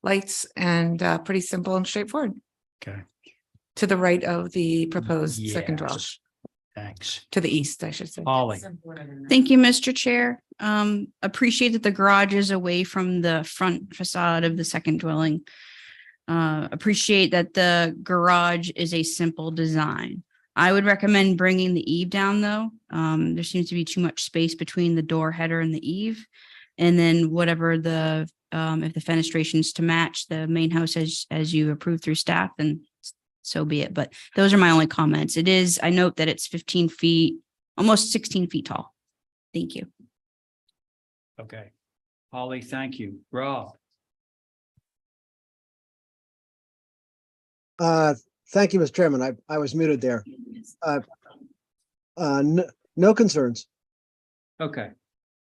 lights, and pretty simple and straightforward. Okay. To the right of the proposed second dwelling, Yes. Thanks. to the east, I should say. Holly, Thank you, Mr. Chair. Appreciate that the garage is away from the front facade of the second dwelling. Appreciate that the garage is a simple design. I would recommend bringing the eave down though. There seems to be too much space between the door header and the eave. And then whatever the, if the fenestrations to match the main house as you approve through staff, then so be it. But those are my only comments. It is, I note that it's 15 feet, almost 16 feet tall. Thank you. okay. Holly, thank you. Rob, Thank you, Mr. Chairman. I was muted there. No concerns. okay.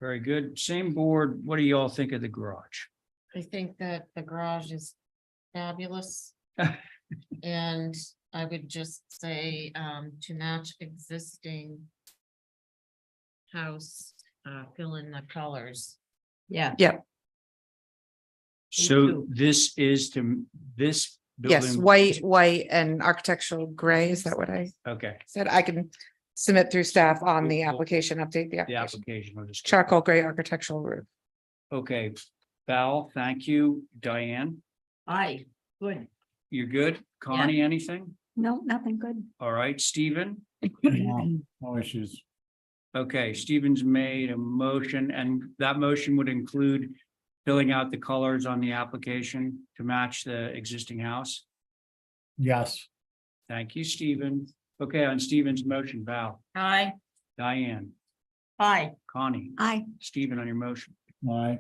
Very good. Same board. What do you all think of the garage? I think that the garage is fabulous. And I would just say, to match existing house, fill in the colors. Yeah. Yep, So this is this building. yes, white and architectural gray, is that what I Okay, said? I can submit through staff on the Cool. application, update the the application. application. I'll just- Charcoal gray architectural roof. Okay, Val, thank you. Diane, Aye. Good. you're good. Connie, anything? No, nothing good. All right, Stephen? No issues. Okay, Stephen's made a motion and that motion would include filling out the colors on the application to match the existing house. Yes. Thank you, Stephen. Okay, on Stephen's motion, Val, Aye. Diane, Aye. Connie, Aye. Stephen on your motion, Aye.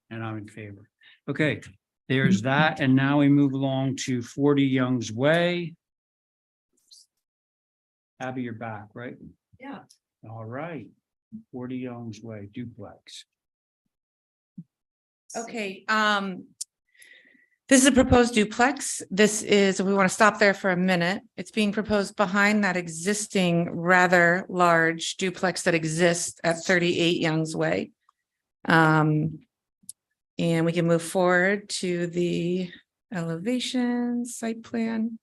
and I'm in favor. Okay, there's that. And now we move along to 40 Young's Way. Abby, you're back, right? Yeah. All right. 40 Young's Way duplex. Okay, this is a proposed duplex. This is, we want to stop there for a minute. It's being proposed behind that existing rather large duplex that exists at 38 Young's Way. And we can move forward to the elevation site plan.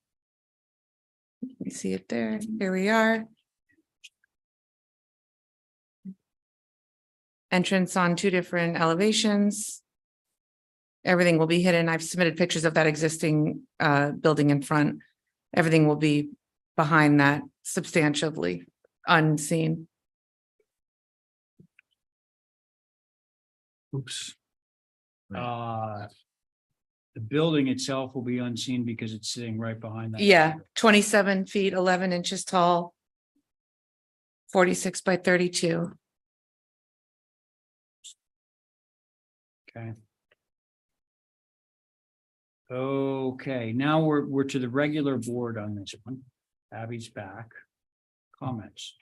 You see it there. Here we are. Entrance on 2 different elevations. Everything will be hidden. I've submitted pictures of that existing building in front. Everything will be behind that substantially unseen. Oops. The building itself will be unseen because it's sitting right behind that. Yeah, 27 feet, 11 inches tall. 46 by 32. Okay. Okay, now we're to the regular board on this one. Abby's back. Comments?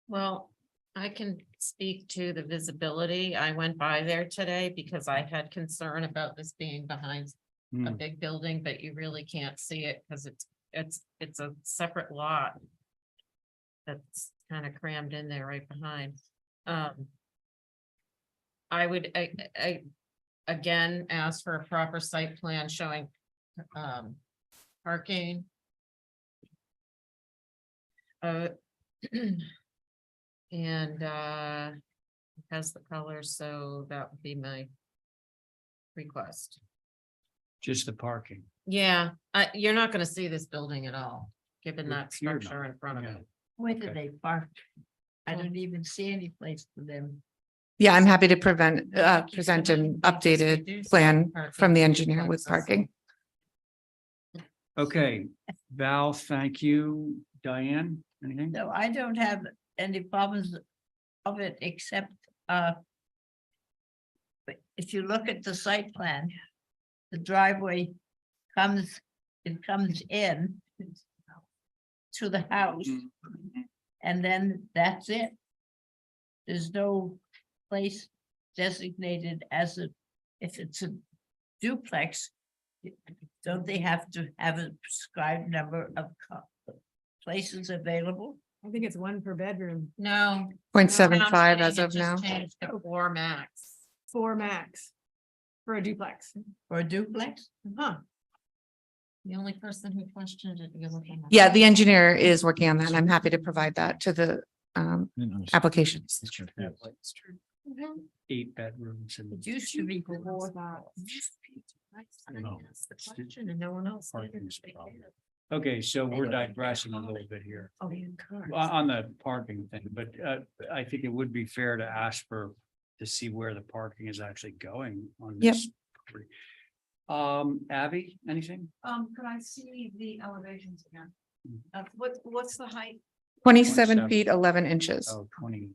Well, I can speak to the visibility. I went by there today because I had concern about this being behind a Hmm. big building, but you really can't see it because it's a separate lot. That's kind of crammed in there right behind. I would, I again, ask for a proper site plan showing, parking. And, has the color, so that would be my request. Just the parking. Yeah, you're not gonna see this building at all, given that You're not, structure in front of yeah. it. Where do Okay. they park? I don't even see any place for them. Yeah, I'm happy to present an updated plan from the engineer with parking. Okay, Val, thank you. Diane, anything? No, I don't have any problems of it, except, but if you look at the site plan, the driveway comes, it comes in to the house, and then that's it. There's no place designated as a, if it's a duplex, don't they have to have a prescribed number of places available? I think it's one per bedroom, No. 0.75 no, as it of just now. changed to 4 max. 4 max for a duplex. For a duplex? Huh. The only person who questioned it. you're looking at. Yeah, the engineer is working on that, and I'm happy to provide that to the applications. Mhm. 8 bedrooms and. It used to be before that. I asked the question and no one else did. Parking's a problem. Okay, so we're digressing a little bit here Oh, yeah, cars. on the parking thing, but I think it would be fair to ask to see where the parking is actually going on Yep. this. property. Abby, anything? Could I see the elevations again? What's the height? 27 27. feet, 11 inches. Oh, 20.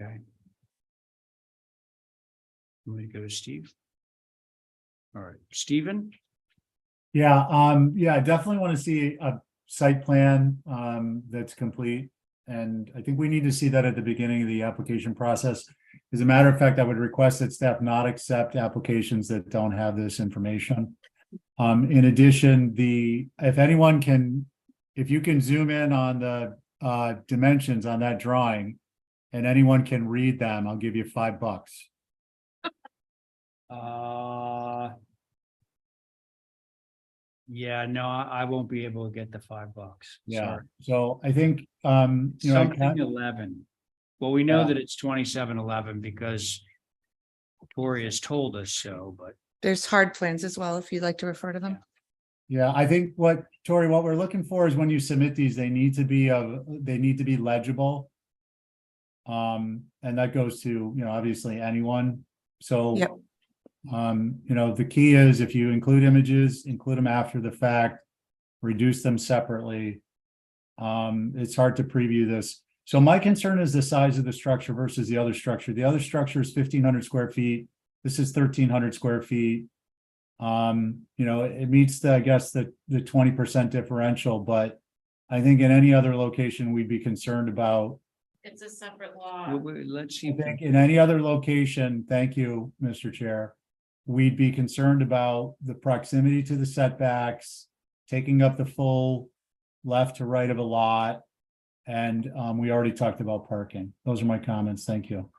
Okay. Let me go to Steve. All right, Stephen? Yeah, I definitely want to see a site plan, that's complete. And I think we need to see that at the beginning of the application process. As a matter of fact, I would request that staff not accept applications that don't have this information. In addition, if anyone can, if you can zoom in on the, dimensions on that drawing and anyone can read them, I'll give you $5. Yeah, no, I won't be able to get the $5. Yeah, Sorry. so I think, Something 11. Well, we know Yeah. that it's 2711 because Tori has told us so, but There's hard plans as well, if you'd like to refer to them. yeah, I think Tori, what we're looking for is when you submit these, they need to be legible. And that goes to, obviously anyone. So, Yep. the key is if you include images, include them after the fact, reduce them separately. It's hard to preview this. So my concern is the size of the structure versus the other structure. The other structure is 1,500 square feet. This is 1,300 square feet. It meets the 20% differential, but I think in any other location, we'd be concerned about. It's a separate law. let's see. I think in any other location, thank you, Mr. Chair, we'd be concerned about the proximity to the setbacks, taking up the full left to right of a lot. And we already talked about parking. Those are my comments. Thank you.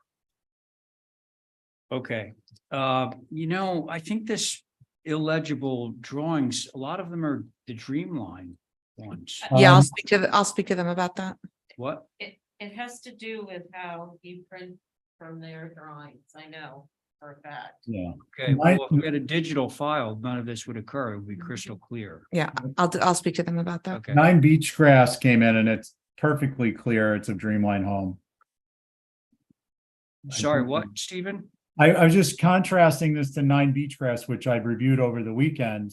Okay, I think this illegible drawings, a lot of them are the Dreamline ones. Yeah, Um, I'll speak to them about that. What? It has to do with how you print from their drawings, I know for a fact. Yeah. Okay, well, if we had a digital file, none of this would occur. It would be crystal clear. Yeah, I'll speak to them about that. Okay. 9 Beach Grass came in and it's perfectly clear. It's a Dreamline home. Sorry, what, Stephen? I was just contrasting this to 9 Beach Grass, which I reviewed over the weekend.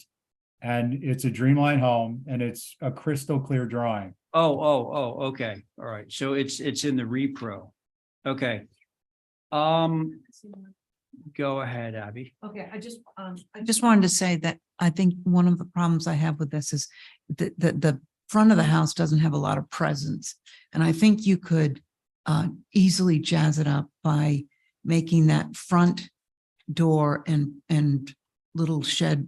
And it's a Dreamline home and it's a crystal clear drawing. Okay, all right, so it's in the repro. Okay. Go ahead, Abby. Okay, I just wanted to say that I think one of the problems I have with this is the front of the house doesn't have a lot of presence. And I think you could easily jazz it up by making that front door and little shed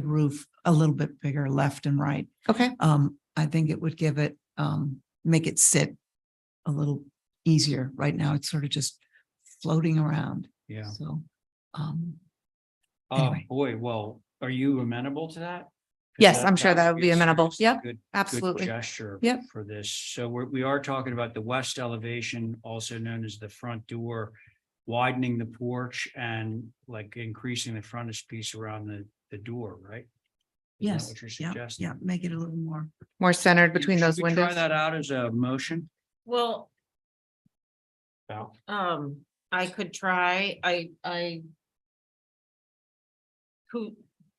roof a little bit bigger left and right. Okay. I think it would give it, make it sit a little easier. Right now, it's sort of just floating around. Yeah. So, Oh, anyway. boy, well, are you amenable to that? 'Cause Yes, I'm sure that would be a amenable. serious- Yep, good absolutely. gesture. Yep. For this. So we are talking about the west elevation, also known as the front door, widening the porch and like increasing the frontage piece around the door, right? Isn't that Yes, what you're yeah, suggesting? yeah, make it a little more. More centered between Should those we windows. Try that out as a motion. Well, Val? I could try,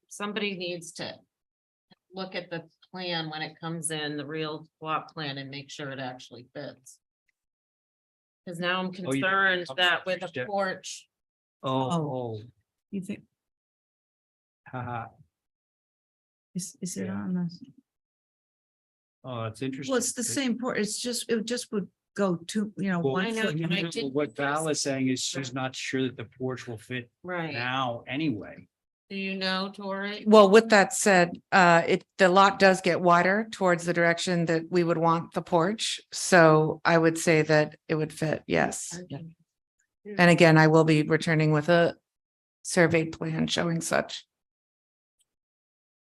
somebody needs to look at the plan when it comes in, the real plot plan, and make sure it actually fits. Cause now I'm Oh, you- concerned that with a porch, Oh, You think, haha. is it Yeah. on the? Oh, it's interesting. Well, it's the same port. It's just, it just would go to, Well, one I know, foot. but I did- what Val is saying is she's not sure that the porch will fit right? now anyway. Do you know, Tori? Well, with that said, the lot does get wider towards the direction that we would want the porch. So I would say that it would fit, yes. And again, I will be returning with a surveyed plan showing such.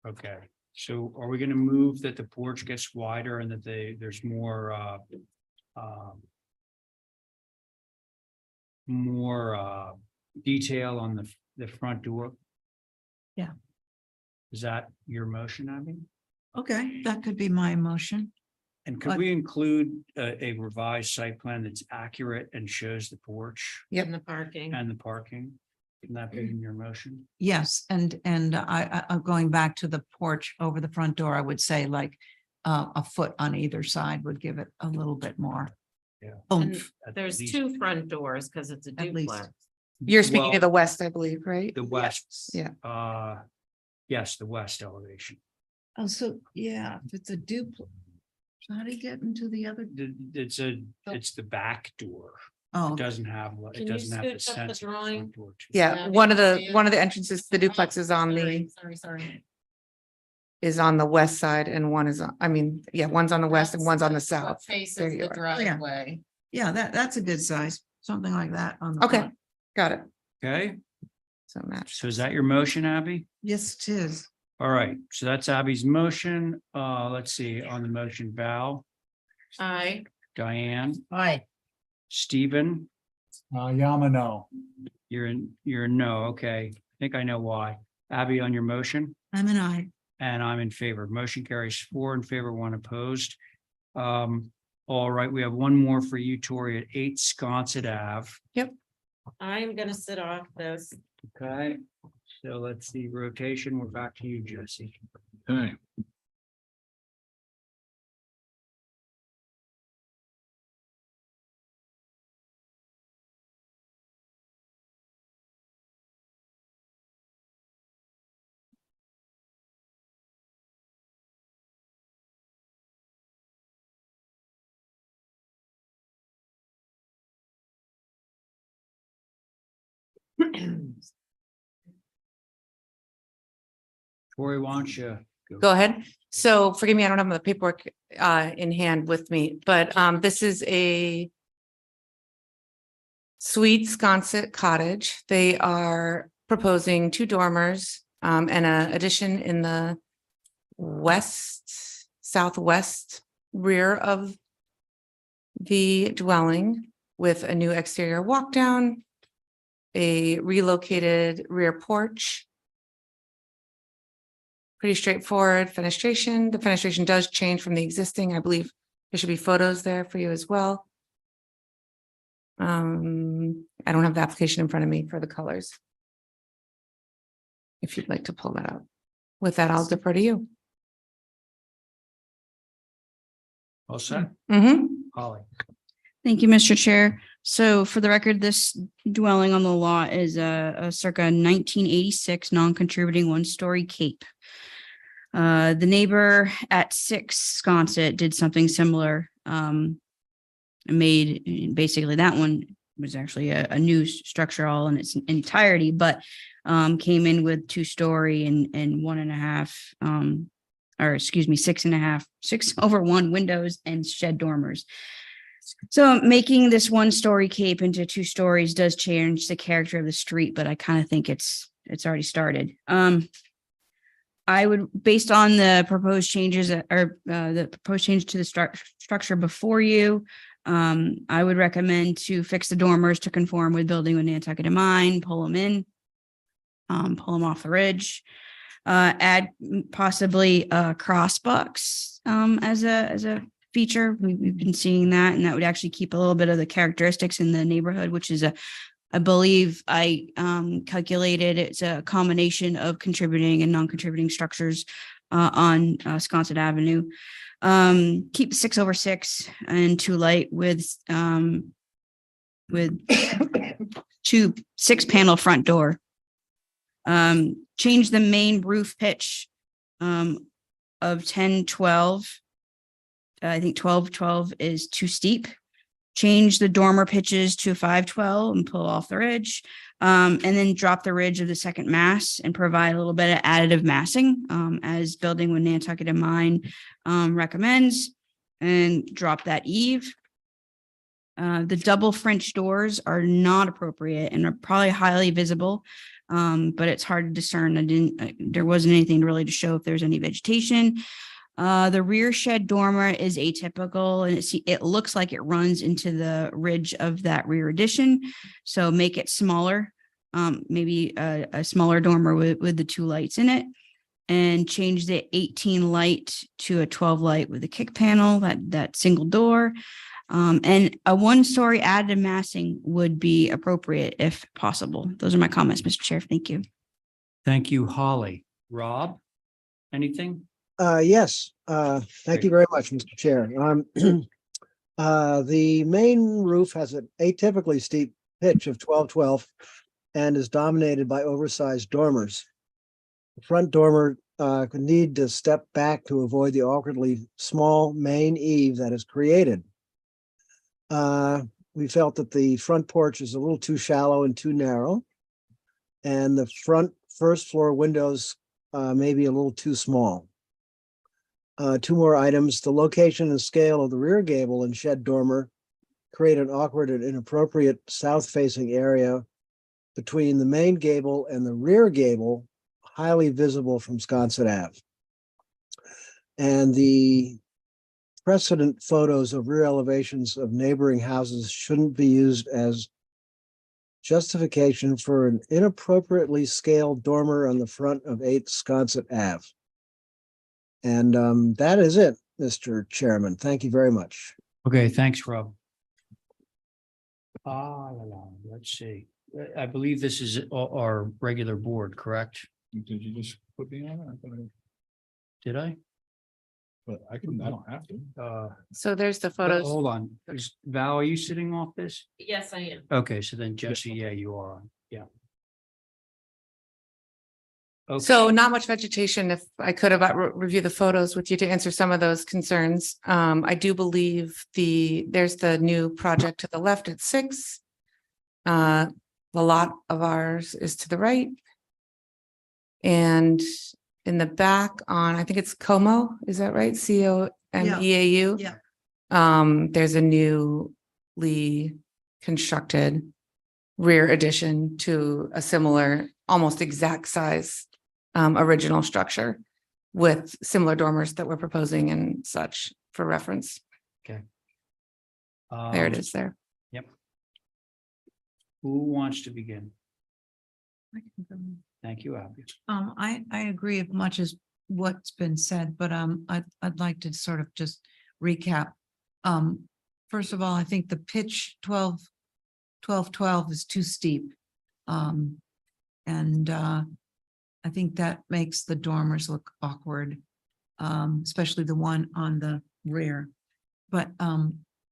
Okay, so are we gonna move that the porch gets wider and that there's more detail on the front door? Yeah. Is that your motion, Abby? Okay, that could be my motion. And could we include a revised site plan that's accurate and shows the porch In the parking. and the parking? Can that be in your motion? Yes, and I'm going back to the porch over the front door. I would say like a foot on either side would give it a little bit more. Yeah. oomph. At There's least two front doors, cause it's a At least. duplex. You're speaking to Well, the west, I believe, right? The west. Yeah. Yes, the west elevation. Oh, so, yeah, if it's a duplex. How do you get into the other? It's the back door. Oh, It doesn't have, it Can you doesn't have the scoot up the sense of the drawing? front door. too. Yeah, Yeah, one of the yeah. entrances, the duplex is on the, Sorry. is on the west side and one is, one's on the west and one's on the That's what south. There Faces you the are. driveway. yeah, that's a good size, something like that on the Okay, front. got it. Okay, So match. so is that your motion, Abby? Yes, it is. All right, so that's Abby's motion. Let's see, on the motion, Val, Diane, Aye. Stephen, Yamano. you're a no, okay. I think I know why. Abby, on your motion? I'm an I. And I'm in favor. Motion carries 4 in favor, 1 opposed. All right, we have one more for you, Tori, at 8 Sconset Ave. I'm gonna sit off this. Okay, so let's see, rotation. We're back to you, Jesse. Okay. Tori, why don't you Go ahead. So forgive me, I don't have the paperwork in hand with me, but this is a Sweet Sconset cottage. They are proposing 2 dormers and an addition in the southwest rear of the dwelling with a new exterior walk down, a relocated rear porch. Pretty straightforward fenestration. The fenestration does change from the existing. I believe there should be photos there for you as well. I don't have the application in front of me for the colors. If you'd like to pull that up. With that, I'll defer to you. All set? Mm-hmm. Holly. Thank you, Mr. Chair. So for the record, this dwelling on the lot is a circa 1986 non-contributing one-story cape. The neighbor at 6 Sconset did something similar. Made basically that one was actually a new structure all in its entirety, but came in with 2-story and 1.5, or excuse me, 6.5, 6/1 windows and shed dormers. So making this 1-story cape into 2 stories does change the character of the street, but I kind of think it's already started. I would, based on the proposed changes or the proposed change to the structure before you, I would recommend to fix the dormers to conform with building with Nantucket in mind, pull them in, pull them off the ridge, add possibly crossbucks as a feature. We've been seeing that, and that would actually keep a little bit of the characteristics in the neighborhood, which is I believe I calculated it's a combination of contributing and non-contributing structures on Sconset Avenue. Keep 6/6 and 2 light with 2 6-panel front door. Change the main roof pitch of 10-12. I think 12-12 is too steep. Change the dormer pitches to 5-12 and pull off the ridge. And then drop the ridge of the second mass and provide a little bit of additive massing as building with Nantucket in mind recommends, and drop that eave. The double French doors are not appropriate and are probably highly visible, but it's hard to discern. There wasn't anything really to show if there's any vegetation. The rear shed dormer is atypical, and it looks like it runs into the ridge of that rear addition. So make it smaller, maybe a smaller dormer with the 2 lights in it, and change the 18 light to a 12 light with a kick panel, that single door. And a 1-story added massing would be appropriate if possible. Those are my comments, Mr. Chair. Thank you. Thank you, Holly. Rob, anything? Yes, thank you very much, Mr. Chair. The main roof has an atypically steep pitch of 12-12 and is dominated by oversized dormers. The front dormer could need to step back to avoid the awkwardly small main eave that is created. We felt that the front porch is a little too shallow and too narrow, and the front first floor windows may be a little too small. 2 more items. The location and scale of the rear gable and shed dormer create an awkward and inappropriate south-facing area between the main gable and the rear gable, highly visible from Sconset Ave. And the precedent photos of rear elevations of neighboring houses shouldn't be used as justification for an inappropriately scaled dormer on the front of 8 Sconset Ave. And that is it, Mr. Chairman. Thank you very much. Okay, thanks, Rob. Let's see. I believe this is our regular board, correct? Did you just put me on it? Did I? But I don't have to. So there's the But photos. hold on. Val, are you sitting off this? Yes, I am. Okay, so then Jesse, yeah, you are on. Yeah. Okay. So not much vegetation. If I could have review the photos with you to answer some of those concerns. I do believe there's the new project to the left at 6. The lot of ours is to the right. And in the back on, I think it's Como, is that right? COMEAU? Yeah. There's a newly constructed rear addition to a similar, almost exact size original structure with similar dormers that we're proposing and such for reference. Okay. There it is there. Yep. Who wants to begin? Thank you, Abby. I agree as much as what's been said, but I'd like to sort of just recap. First of all, I think the pitch 12-12 is too steep. And I think that makes the dormers look awkward, especially the one on the rear. But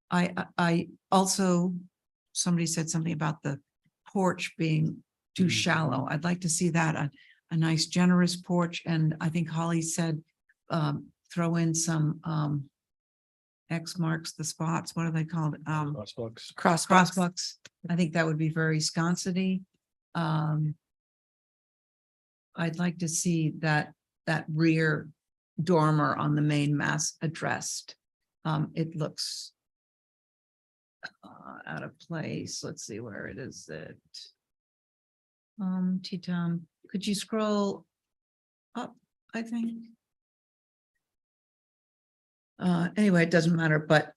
I also, somebody said something about the porch being too shallow. I'd like to see that, a nice generous porch, and I think Holly said throw in some X marks the spots, what are they called? Crosswalks. Crosswalks. I think that would be very sconcy. I'd like to see that rear dormer on the main mast addressed. It looks out of place. Let's see where it is. T-Tom, could you scroll up, I think? Anyway, it doesn't matter, but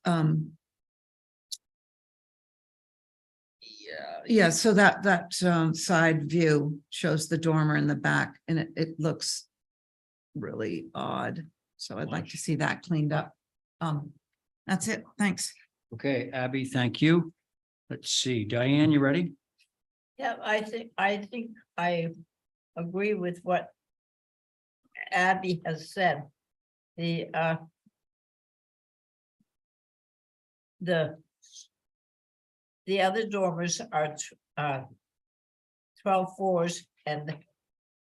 yeah, so that side view shows the dormer in the back, and it looks really odd. So I'd like to see that cleaned up. That's it. Thanks. Okay, Abby, thank you. Let's see, Diane, you ready? Yeah, I think I agree with what Abby has said. The other dormers are 12 fours, and the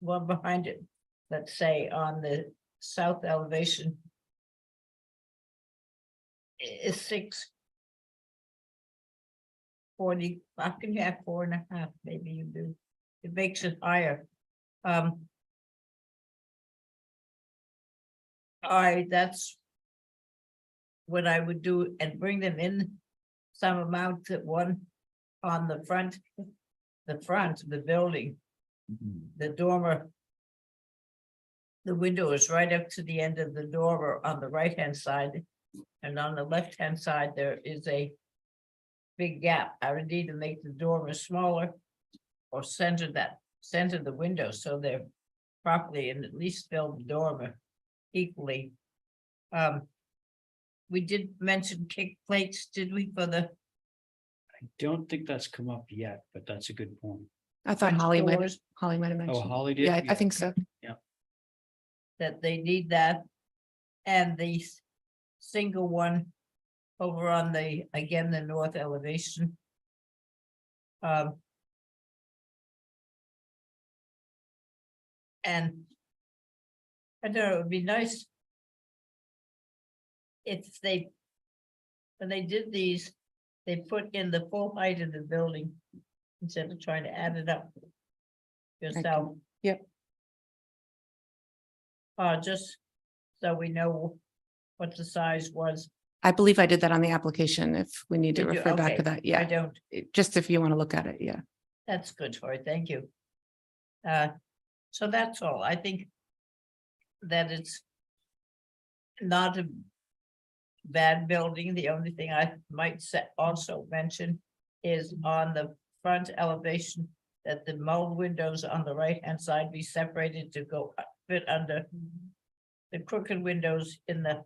one behind it, let's say on the south elevation, is 640. How can you have 4.5? Maybe you do. It makes it higher. That's what I would do, and bring them in some amount at one on the front of the building. The dormer, the window is right up to the end of the dormer on the right-hand side. And on the left-hand side, there is a big gap. I would need to make the dormer smaller or center the window so they're properly, and at least fill the dormer equally. We did mention kick plates, did we, for the I don't think that's come up yet, but that's a good point. I thought French Holly might doors? have Oh, mentioned. Holly did? Yeah, I think so. that they need that? And the single one over on the, again, the north elevation. And I don't know, it would be nice if they, when they did these, they put in the full height of the building instead of trying to add it up yourself. Yep. Just so we know what the size was. I believe I did that on the application, if we need to Did you? refer back Okay, to that. I Yeah, don't, just if you want to look at it, yeah. that's good for it, thank you. So that's all, I think that it's not a bad building. The only thing I might also mention is on the front elevation, that the mulled windows on the right-hand side be separated to go fit under the crooked windows in the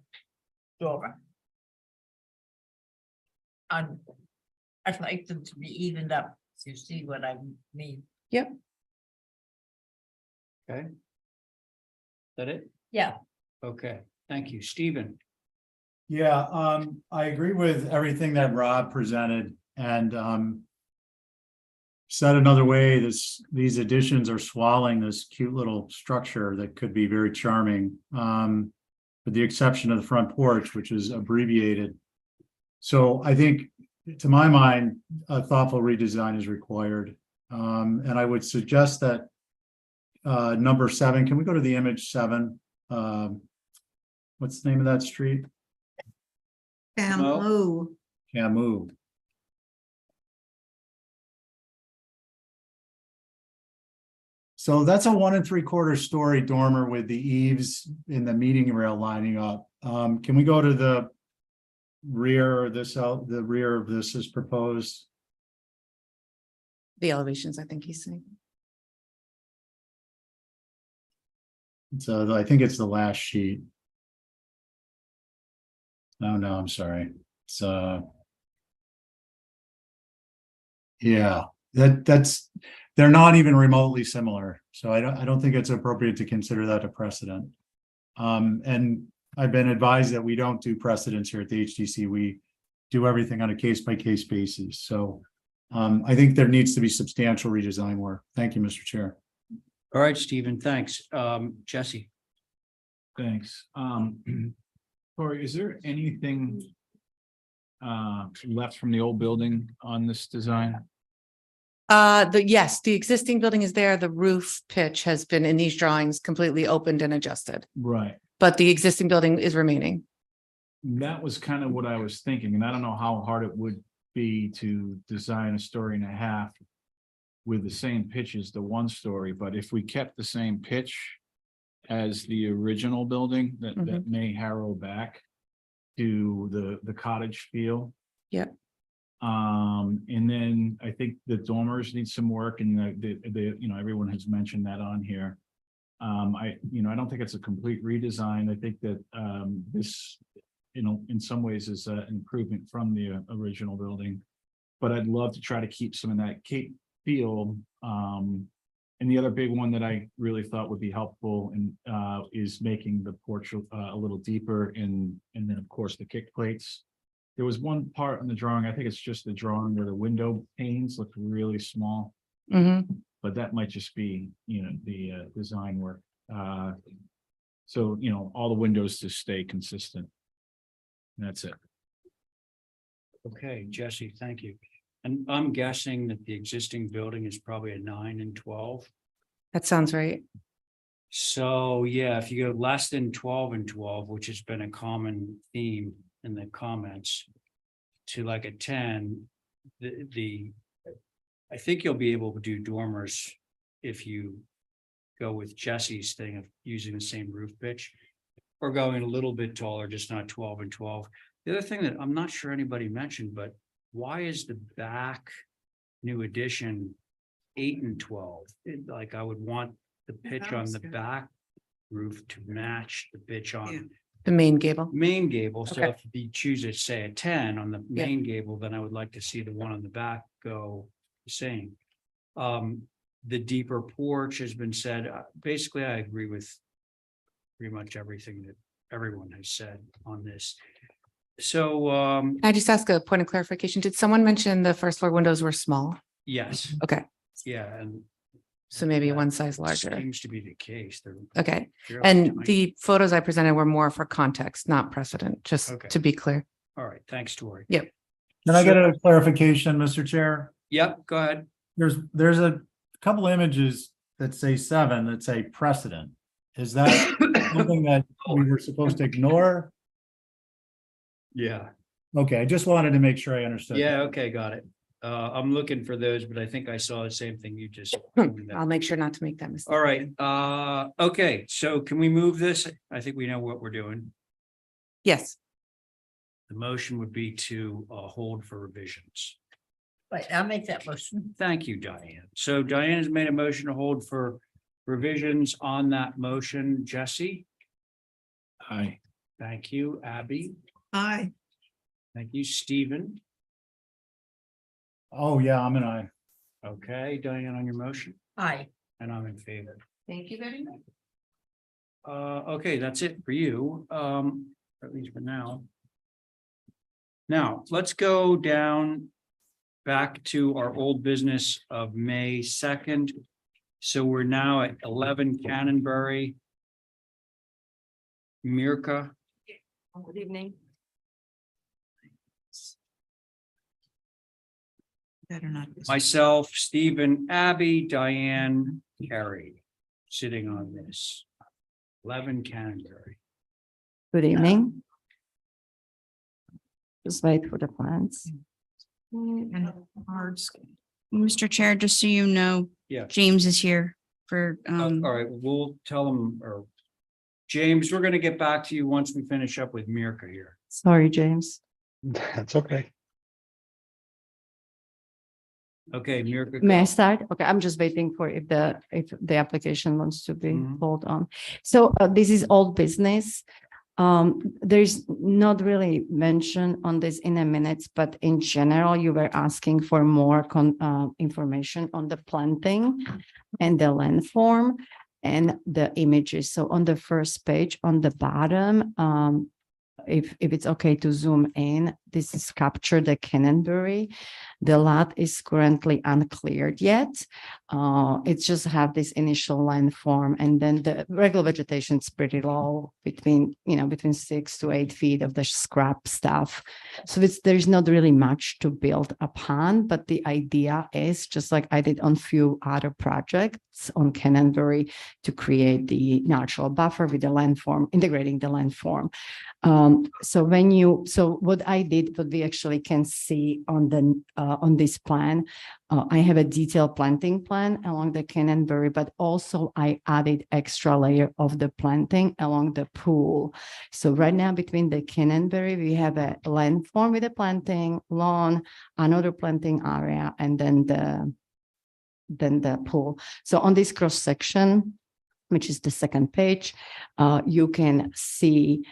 dormer. I'd like them to be evened up, to see what I mean. Yep. Okay. Is that it? Yeah. Okay, thank you. Stephen? Yeah, I agree with everything that Rob presented, and said another way, these additions are swallowing this cute little structure that could be very charming. With the exception of the front porch, which is abbreviated. So I think, to my mind, a thoughtful redesign is required. And I would suggest that number 7, can we go to the image 7? What's the name of that street? Camus. Camus. So that's a 1 3/4 story dormer with the eaves in the meeting rail lining up. Can we go to the rear, the rear of this is proposed? The elevations, I think he's saying. So I think it's the last sheet. Oh, no, I'm sorry. So yeah, that's they're not even remotely similar. So I don't think it's appropriate to consider that a precedent. And I've been advised that we don't do precedents here at the HDC. We do everything on a case-by-case basis. So I think there needs to be substantial redesign work. Thank you, Mr. Chair. All right, Stephen, thanks. Jesse. Thanks. Tori, is there anything left from the old building on this design? Yes, the existing building is there. The roof pitch has been in these drawings completely opened and adjusted, Right. but the existing building is remaining. That was kind of what I was thinking, and I don't know how hard it would be to design a story and a half with the same pitch as the one story, but if we kept the same pitch as the original building, that may harrow back to the cottage feel. Yep. And then I think the dormers need some work, and the you know, everyone has mentioned that on here. I don't think it's a complete redesign. I think that this, in some ways is an improvement from the original building, but I'd love to try to keep some of that Cape feel. And the other big one that I really thought would be helpful and is making the porch a little deeper, and then of course the kick plates. There was one part in the drawing, I think it's just the drawing where the window panes look really small, but that might just be, the design work. So, all the windows to stay consistent. That's it. Okay, Jesse, thank you. And I'm guessing that the existing building is probably a 9 and 12. That sounds right. So, yeah, if you go less than 12 and 12, which has been a common theme in the comments, to like a 10, I think you'll be able to do dormers if you go with Jesse's thing of using the same roof pitch, or going a little bit taller, just not 12 and 12. The other thing that I'm not sure anybody mentioned, but why is the back new addition 8 and 12? Like, I would want the pitch on the back roof to match the pitch on The main gable. main gable. So Okay. if you choose to say a 10 on the main gable, then I would like to see the one on the back go the same. The deeper porch has been said. Basically, I agree with pretty much everything that everyone has said on this. So, Can I just ask a point of clarification? Did someone mention the first floor windows were small? yes, Okay, yeah, and so maybe one size larger. seems to be the case. They're Okay, fairly and tiny. the photos I presented were more for context, not precedent, just Okay. to be clear. All right, thanks, Tori. Yep. Can I get a clarification, Mr. Chair? Yep, go ahead. There's a couple images that say 7 that say precedent. Is that something that we were supposed to ignore? Yeah. Okay, I just wanted to make sure I understood. Yeah, okay, got it. I'm looking for those, but I think I saw the same thing you just. I'll make sure not to make that mistake. All right, okay, so can we move this? I think we know what we're doing. Yes, The motion would be to hold for revisions. Right, I'll make that motion. Thank you, Diane. So Diane has made a motion to hold for revisions on that motion. Jesse? Aye. Thank you, Abby. Aye. Thank you, Stephen. Oh, yeah, I'm an aye. Okay, Diane on your motion, Aye. and I'm in favor. thank you very much. Okay, that's it for you, at least for now. Now, let's go down back to our old business of May 2nd. So we're now at 11 Cannonberry. Mirka, Good evening. Better not. myself, Stephen, Abby, Diane, Carrie, sitting on this. 11 Cannonberry. Good evening. Just wait for the plans. And hard scan. Mr. Chair, just so you know, Yeah. James is here for, All right, we'll tell them, or James, we're gonna get back to you once we finish up with Mirka here. Sorry, James. That's okay. Okay, Mirka. May I go. start? Okay, I'm just waiting for if the application wants to be Mhm. pulled on. So this is old business. There's not really mention on this in the minutes, but in general, you were asking for more information on the planting and the landform and the images. So on the first page, on the bottom, if it's okay to zoom in, this is captured the Canonbury. The lot is currently uncleared yet. It just have this initial landform, and then the regular vegetation is pretty low, between 6 to 8 feet of the scrap stuff. So there's not really much to build upon, but the idea is, just like I did on few other projects on Canonbury, to create the natural buffer with the landform, integrating the landform. So what I did, what we actually can see on this plan, I have a detailed planting plan along the Canonbury, but also I added extra layer of the planting along the pool. So right now between the Canonbury, we have a landform with a planting, lawn, another planting area, and then the pool. So on this cross section, which is the second page, you can see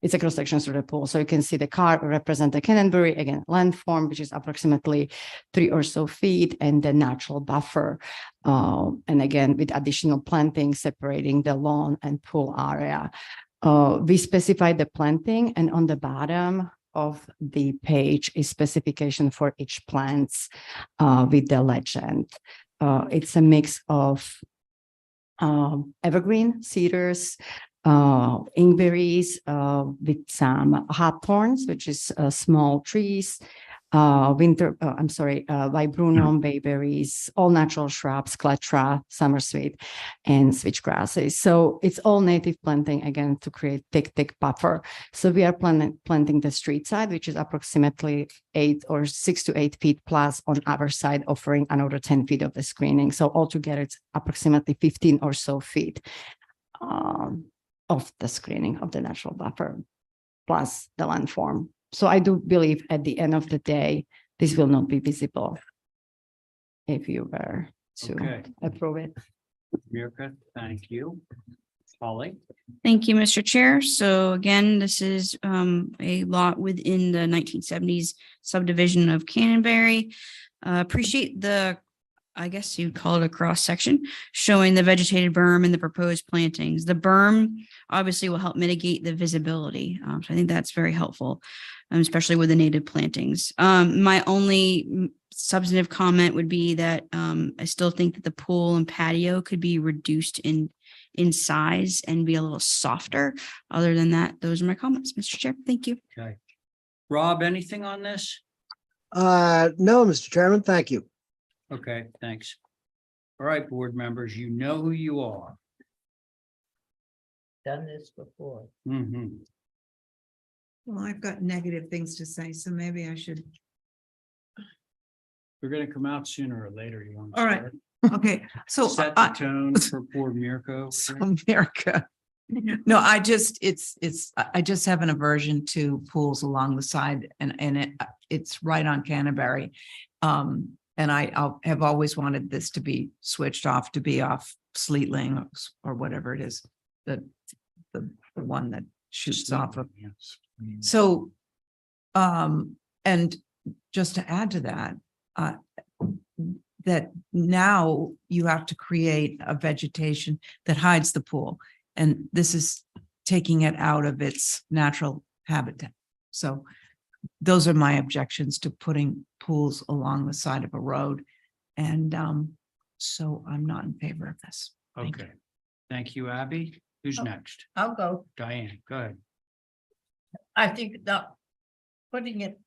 it's a cross section through the pool. So you can see the car represent the Canonbury, again, landform, which is approximately 3 or so feet, and the natural buffer. And again, with additional planting separating the lawn and pool area. We specified the planting, and on the bottom of the page is specification for each plants with the legend. It's a mix of evergreen cedars, inkberries with some hawthorns, which is small trees, viburnum, bayberries, all natural shrubs, cletra, summersweet, and switchgrasses. So it's all native planting, again, to create thick buffer. So we are planting the street side, which is approximately 6 to 8 feet plus on our side, offering another 10 feet of the screening. So altogether, it's approximately 15 or so feet of the screening of the natural buffer, plus the landform. So I do believe at the end of the day, this will not be visible if you were to approve it. Mirka, thank you. Holly? Thank you, Mr. Chair. So again, this is a lot within the 1970s subdivision of Canonbury. Appreciate I guess you'd call it a cross section, showing the vegetated berm and the proposed plantings. The berm obviously will help mitigate the visibility. So I think that's very helpful, especially with the native plantings. My only substantive comment would be that I still think that the pool and patio could be reduced in size and be a little softer. Other than that, those are my comments, Mr. Chair. Thank you. Okay. Rob, anything on this? No, Mr. Chairman, thank you. Okay, thanks. All right, board members, you know who you are. Done this before. Mhm. Well, I've got negative things to say, so maybe I should. We're gonna come out sooner or later. You want to All right. start? Okay, so Set the tone for poor Mirko. America. No, I just have an aversion to pools along the side, and it's right on Canterbury. And I have always wanted this to be switched off, to be off Sleetling or whatever it is, the one that shoots off of. So, and just to add to that, that now you have to create a vegetation that hides the pool. And this is taking it out of its natural habitat. So those are my objections to putting pools along the side of a road. And so I'm not in favor of this. Okay. Thank you, Abby. Who's next? I'll go. Diane, go ahead. I think that putting it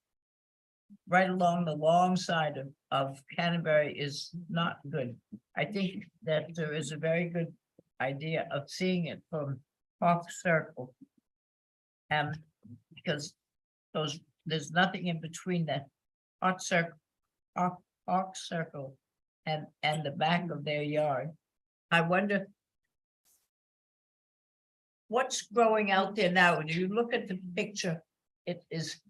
right along the long side of Canterbury is not good. I think that there is a very good idea of seeing it from Hawk Circle. And because there's nothing in between that Hawk Circle and the back of their yard. I wonder what's growing out there now. When you look at the picture, it is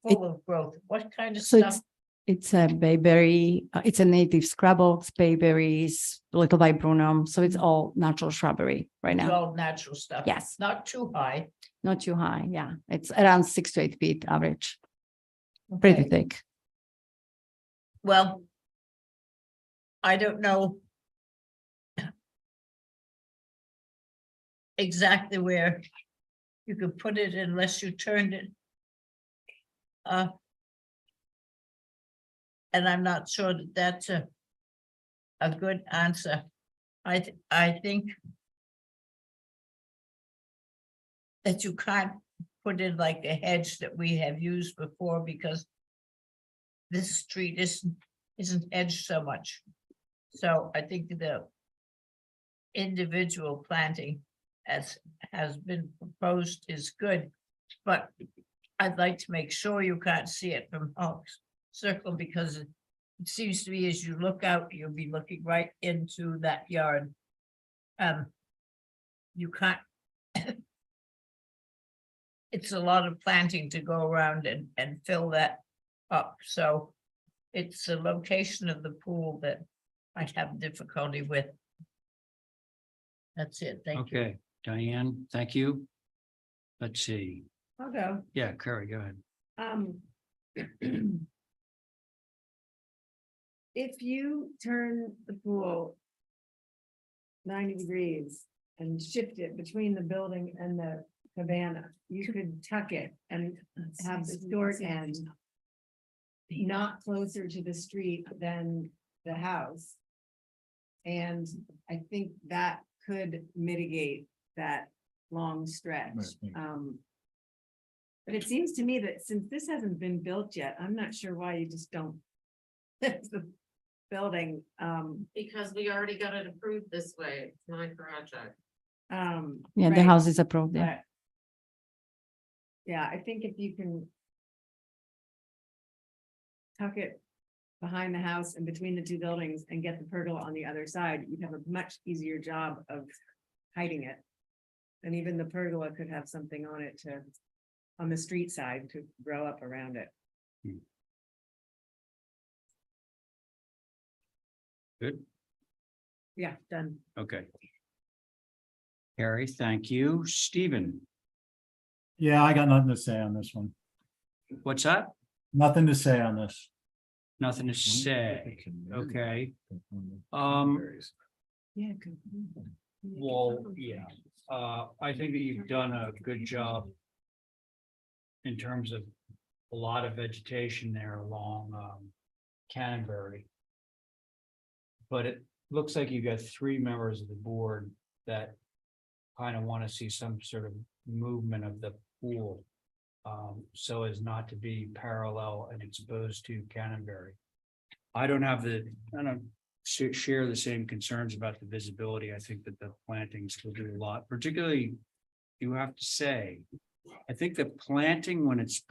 full of growth. What kind of So stuff It's a bayberry, it's a native scrub oaks, bayberries, little viburnum. So it's all natural shrubbery right It's now. all natural stuff. Yes. Not too high. Not too high. Yeah. It's around 6 to 8 feet average. Pretty Okay. thick. Well, I don't know exactly where you could put it unless you turned it. And I'm not sure that that's a good answer. I think that you can't put in like a hedge that we have used before because this street isn't edged so much. So I think the individual planting as has been proposed is good, but I'd like to make sure you can't see it from Hawks Circle because it seems to me as you look out, you'll be looking right into that yard. You can't. It's a lot of planting to go around and fill that up, so it's the location of the pool that I have difficulty with. That's it, thank you. Okay, Diane, thank you. Let's see. I'll go. Yeah, Carrie, go ahead. If you turn the pool 90 degrees and shift it between the building and the cabana, you could tuck it and have the short end not closer to the street than the house. And I think that could mitigate that long stretch. But it seems to me that since this hasn't been built yet, I'm not sure why you just don't the building. Because we already got it approved this way. It's my project. Yeah, the house is approved. Yeah. But yeah, I think if you can tuck it behind the house and between the two buildings and get the pergola on the other side, you'd have a much easier job of hiding it. And even the pergola could have something on it on the street side to grow up around it. Good. Yeah, done. Okay. Carrie, thank you. Stephen, Yeah, I got nothing to say on this one. what's that? Nothing to say on this. Nothing to say. Okay. Yeah. Well, yeah, I think that you've done a good job in terms of a lot of vegetation there along Canterbury. But it looks like you got 3 members of the board that kind of want to see some sort of movement of the pool so as not to be parallel and exposed to Canterbury. I don't share the same concerns about the visibility. I think that the plantings will do a lot, particularly you have to say, I think the planting when it's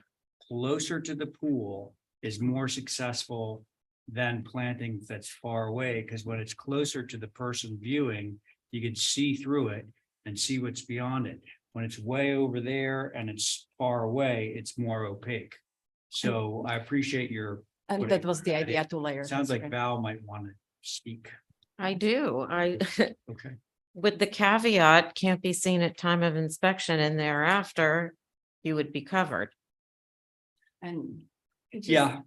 closer to the pool is more successful than planting that's far away, because when it's closer to the person viewing, you can see through it and see what's beyond it. When it's way over there and it's far away, it's more opaque. So I appreciate your. And that was the idea to layer. Sounds That's like right. Val might want to speak. I do. Okay. With the caveat, can't be seen at time of inspection and thereafter, you would be covered. And Yeah.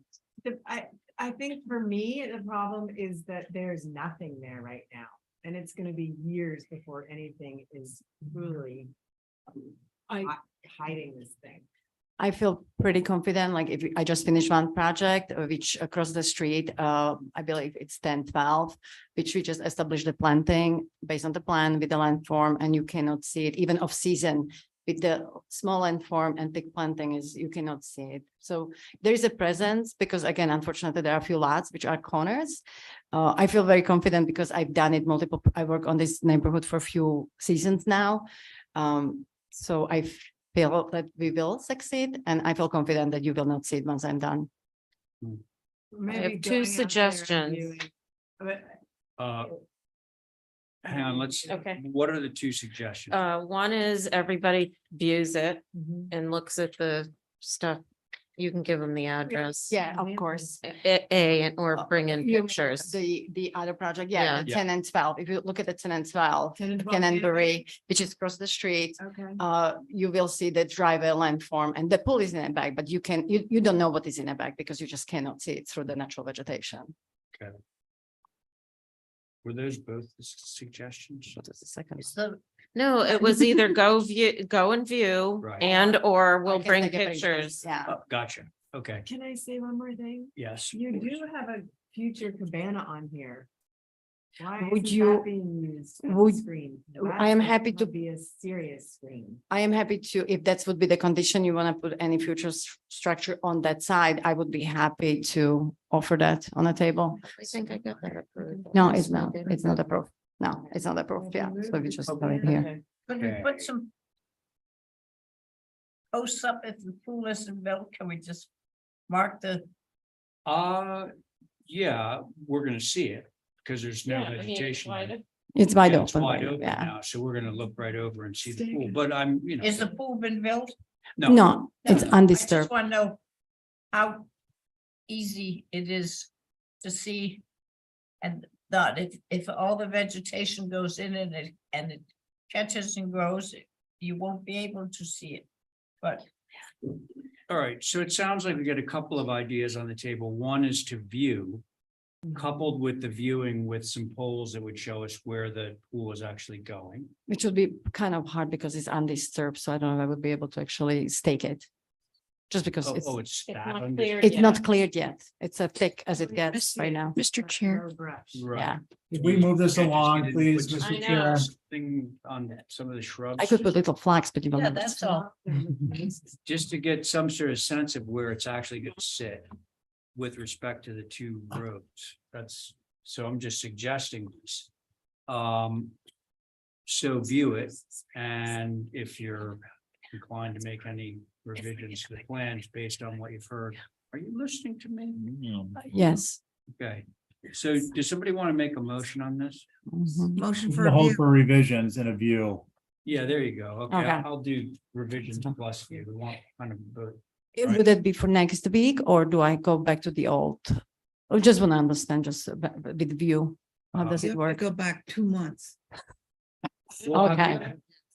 I think for me, the problem is that there's nothing there right now. And it's gonna be years before anything is truly hiding this thing. I feel pretty confident, like I just finished one project, which across the street, I believe it's 10-12, which we just established the planting based on the plan with the landform, and you cannot see it even off season. With the small landform and thick planting you cannot see it. So there is a presence because again, unfortunately, there are a few lots which are corners. I feel very confident because I've done it I work on this neighborhood for a few seasons now. So I feel that we will succeed, and I feel confident that you will not see it once I'm done. I have 2 suggestions. Hang on, Okay. what are the 2 suggestions? One is everybody views it and looks at the stuff you can give them the address. Yeah, of course. Or bring in You mean pictures. The other project, Yeah. yeah, the 10 and 12. If you look at the 10 and 12, 10 and 12 Canterbury, which is across the street, Okay. you will see the driveway landform and the pool is in a bag, but you don't know what is in a bag because you just cannot see it through the natural vegetation. Were those both the suggestions? Just a second. So No, it was either go and view Right. and or we'll I can bring take a picture. pictures. Yeah. Oh, gotcha. Okay, Can I say one more thing? yes. You do have a future cabana on here. Why Would isn't you- that being used as a would- screen? I am That's happy gonna to- Be a serious screen. I am happy to, if that would be the condition, you want to put any future structure on that side, I would be happy to offer that on the table. I think I got that approved. No, it's not approved. No, it's not approved. Yeah, so we just have it here. could we Okay. put some posts up if the pool isn't built? Can we just mark the, Yeah, we're gonna see it because there's no Yeah, I mean, vegetation. why in it. did- It's wide Yeah, it's open. wide right? open Yeah. now, so we're gonna look right over and see the pool, but I'm, you know. is the pool been built? No, it's I undisturbed. just want to know how easy it is to see. And that if all the vegetation goes in and it catches and grows, you won't be able to see it. But All right, so it sounds like we got a couple of ideas on the table. One is to view. Coupled with the viewing with some poles that would show us where the pool is actually going. Which would be kind of hard because it's undisturbed, so I don't know if I would be able to actually stake it. Just because it's It's It's that not under- clear it's yet. not cleared yet. It's as thick as it gets right now. Mr. Chair. Right. Yeah, If we move this Yeah, just along, get in- please, put Mr. I know. Chair. Something on some of the shrubs. I could put little flags, but you will yeah, never. that's all. Just to get some sort of sense of where it's actually gonna sit. With respect to the two roads, so I'm just suggesting this. So view it, and if you're inclined to make any revisions to the plans based on what you've heard, are you listening to me? Yes. Okay, so does somebody want to make a motion on this? Mhm. Motion for The hold review. for revisions and a view. Yeah, there you go. Okay, Okay. I'll do revisions plus view. We want kind of both. Would that be for next week or do I go back to the old? I just want to understand just with view. How does You it have to work? Go back 2 months. We'll have- Okay.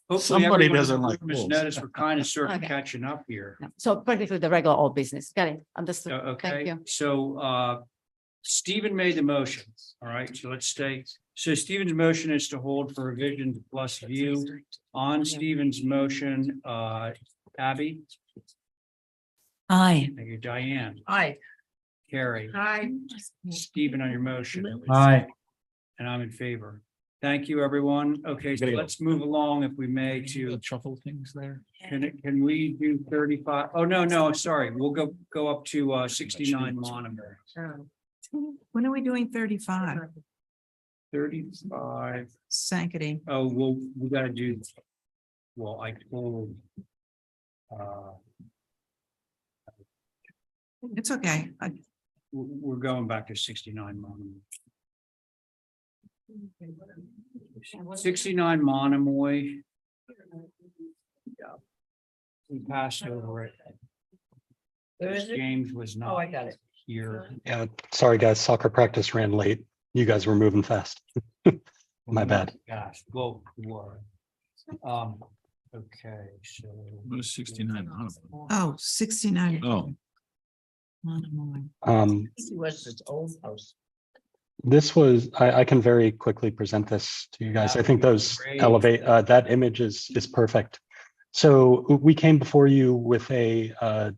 Hopefully Somebody everyone in the doesn't like room has pools. noticed we're kind of sort of Okay. catching up here. No. So practically the regular old business. Got it. Understood. Thank Okay, you. so Stephen made the motion. All right, so let's stay. So Stephen's motion is to hold for revisions plus view. On Stephen's motion, Abby, Aye. thank you, Diane, Aye. Carrie, Hi. Stephen on your motion. Aye. And I'm in favor. Thank you, everyone. Okay, so let's move along if we may to, Truffle things there. can we do 35? Oh, no, sorry, we'll go up to 69 Monomer. When are we doing 35? 35. Sanctity. Oh, well, we gotta do. Well, I told. It's okay. We're going back to 69 Monomoy. 69 Monomoy. Yeah. We passed over it. Where is it? James was Oh, I not got it. here. Yeah, sorry, guys, soccer practice ran late. You guys were moving fast. My bad. Gosh, well, you were. Okay, so. What is 69? Oh, 69. Oh. He was his old house. This was, I can very quickly present this to you guys. That I think would be those great. elevate, that image is perfect. So we came before you with a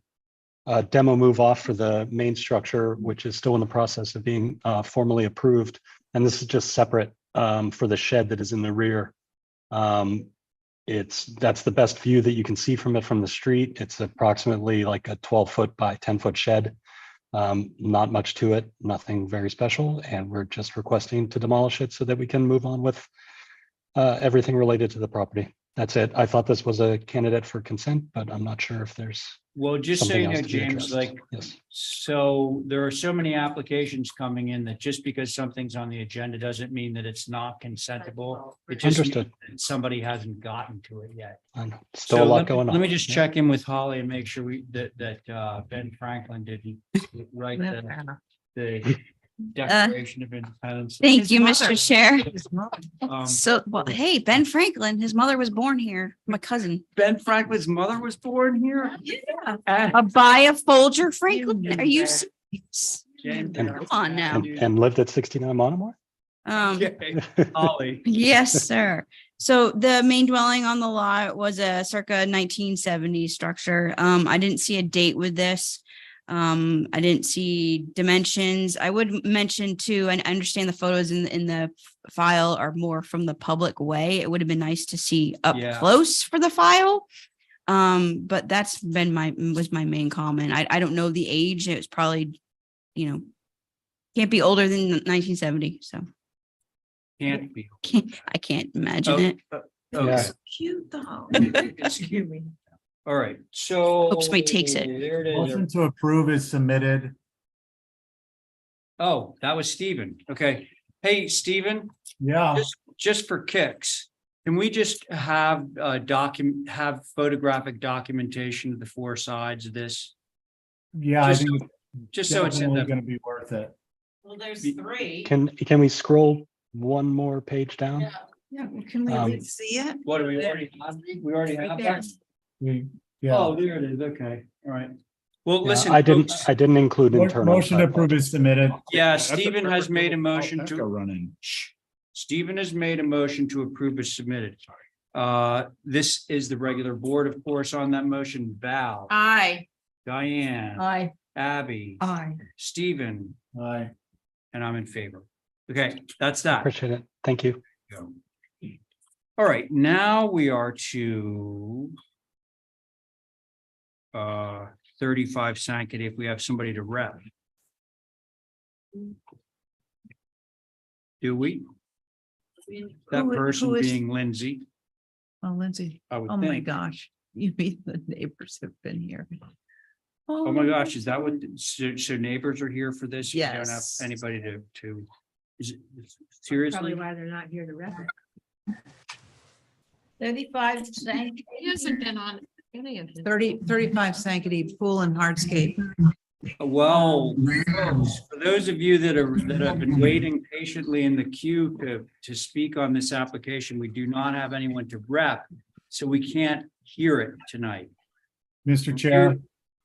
demo move off for the main structure, which is still in the process of being formally approved. And this is just separate for the shed that is in the rear. That's the best view that you can see from it from the street. It's approximately like a 12-foot by 10-foot shed. Not much to it, nothing very special. And we're just requesting to demolish it so that we can move on with everything related to the property. That's it. I thought this was a candidate for consent, but I'm not sure if there's Well, just so something you else know, to be James, addressed. like, Yes. so there are so many applications coming in that just because something's on the agenda doesn't mean that it's not consentable. It just means Understood. that somebody hasn't gotten to it yet. I know. Still So a lot let going on. let me just Yeah. check in with Holly and make sure Ben Franklin didn't write the Declaration of Independence. Thank His you, mother. Mr. Chair. His mother. So, well, hey, Ben Franklin, his mother was born here, my cousin. Ben Franklin's mother was born here? Yeah. And- Abaya Folger Franklin, are you serious? James, Come on now. And lived at 69 Monomoy? Okay, Holly. Yes, sir. So the main dwelling on the lot was a circa 1970s structure. I didn't see a date with this. I didn't see dimensions. I would mention too, and I understand the photos in the file are more from the public way. It would have been nice to see up Yeah. close for the file. But that's been was my main comment. I don't know the age. It was probably, can't be older than 1970. So Can't be. I can't imagine Oh, it. Okay. Cute though. Excuse me. All right, so. Hope somebody takes it. There it is. Motion to approve is submitted. Oh, that was Stephen. Okay. Hey, Stephen, Yeah, just for kicks, can we just have have photographic documentation of the four sides of this? yeah, I Just think Just so it's in the, gonna be worth it. Well, there's three. Can we scroll one more page down? Yeah, can we see it? what do we already have? We already have that? Yeah. Oh, there it is. Okay, all right. Well, Yeah, listen. I didn't include Mo- internal. Motion to but- approve is submitted. Yeah, That's a Stephen has perfect made a little motion alpaca to, running. Stephen has made a motion to approve as submitted. This is the regular board, of course, on that motion. Val, Aye. Diane, Aye. Abby, Aye. Stephen, Aye. and I'm in favor. Okay, that's that. Appreciate it. Thank you. All right, now we are to 35 Sankaty, if we have somebody to rep. Do we? That Who person is- being Lindsay, Oh, Lindsay. I would Oh, my think. gosh. You mean the neighbors have been here. Oh my gosh, is that what, so neighbors are here for this? We don't have Yes. anybody to, is it seriously? Probably why they're not here to rep it. 35 cents. He hasn't been on any of his. 35 Sankaty Pool and Hardscape. Well, folks, for those of you that have been waiting patiently in the queue to speak on this application, we do not have anyone to rep, so we can't hear it tonight. Mr. Chair,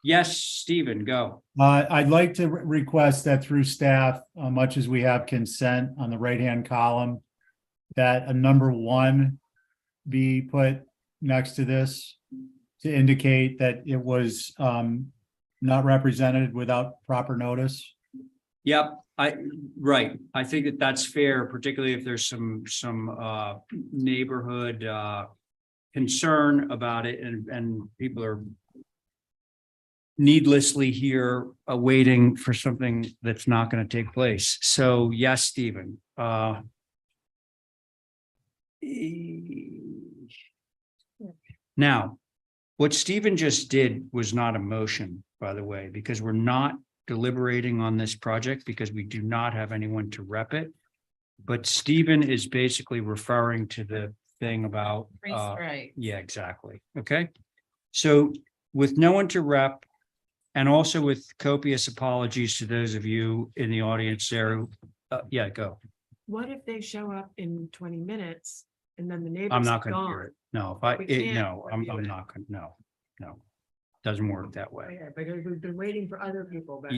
Yes, Stephen, go. I'd like to request that through staff, much as we have consent on the right-hand column, that a number 1 be put next to this to indicate that it was not represented without proper notice. Yep, right. I think that that's fair, particularly if there's some neighborhood concern about it and people are needlessly here waiting for something that's not going to take place. So yes, Stephen. Now, what Stephen just did was not a motion, by the way, because we're not deliberating on this project because we do not have anyone to rep it. But Stephen is basically referring to the thing about, Right. yeah, exactly. Okay. So with no one to rep, and also with copious apologies to those of you in the audience there, yeah, go. What if they show up in 20 minutes and then the neighbor's I'm not going to gone? hear it. No, We can't no, I'm review it. not going, no. Doesn't work that way. Okay, but we've been waiting for other people, but.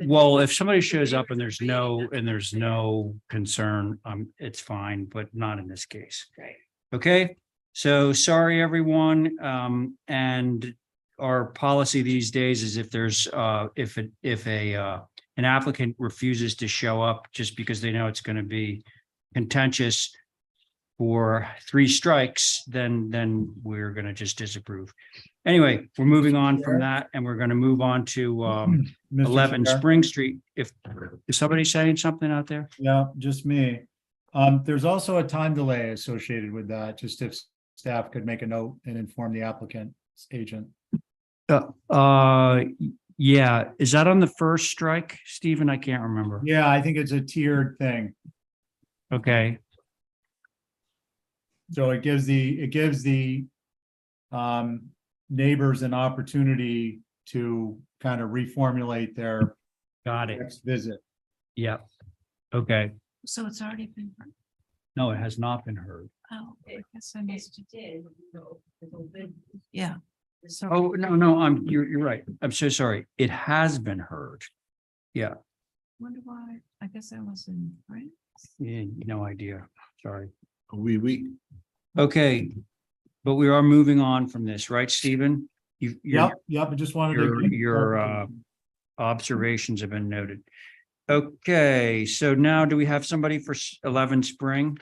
Well, if somebody shows up and there's no concern, it's fine, but not in this case. Right. Okay, so sorry, everyone. And our policy these days is if there's if an applicant refuses to show up just because they know it's going to be contentious for 3 strikes, then we're going to just disapprove. Anyway, we're moving on from that and we're going to move on to Mr. 11 Chair. Spring Street. Is somebody saying something out there? Yeah, just me. There's also a time delay associated with that, just if staff could make a note and inform the applicant's agent. Yeah, is that on the first strike, Stephen? I can't remember. Yeah, I think it's a tiered thing. Okay, So it gives the neighbors an opportunity to kind of reformulate their got it. next visit. Yeah. Okay. So it's already been. No, it has not been heard. Oh, I guess I missed it. Yeah. So. Oh, no, you're right. I'm so sorry. It has been heard. Yeah, Wonder why, I guess I was in France. yeah, no idea. Sorry. We. Okay, but we are moving on from this, right, Stephen? Yep, I just wanted to. Your observations have been noted. Okay, so now do we have somebody for 11 Spring?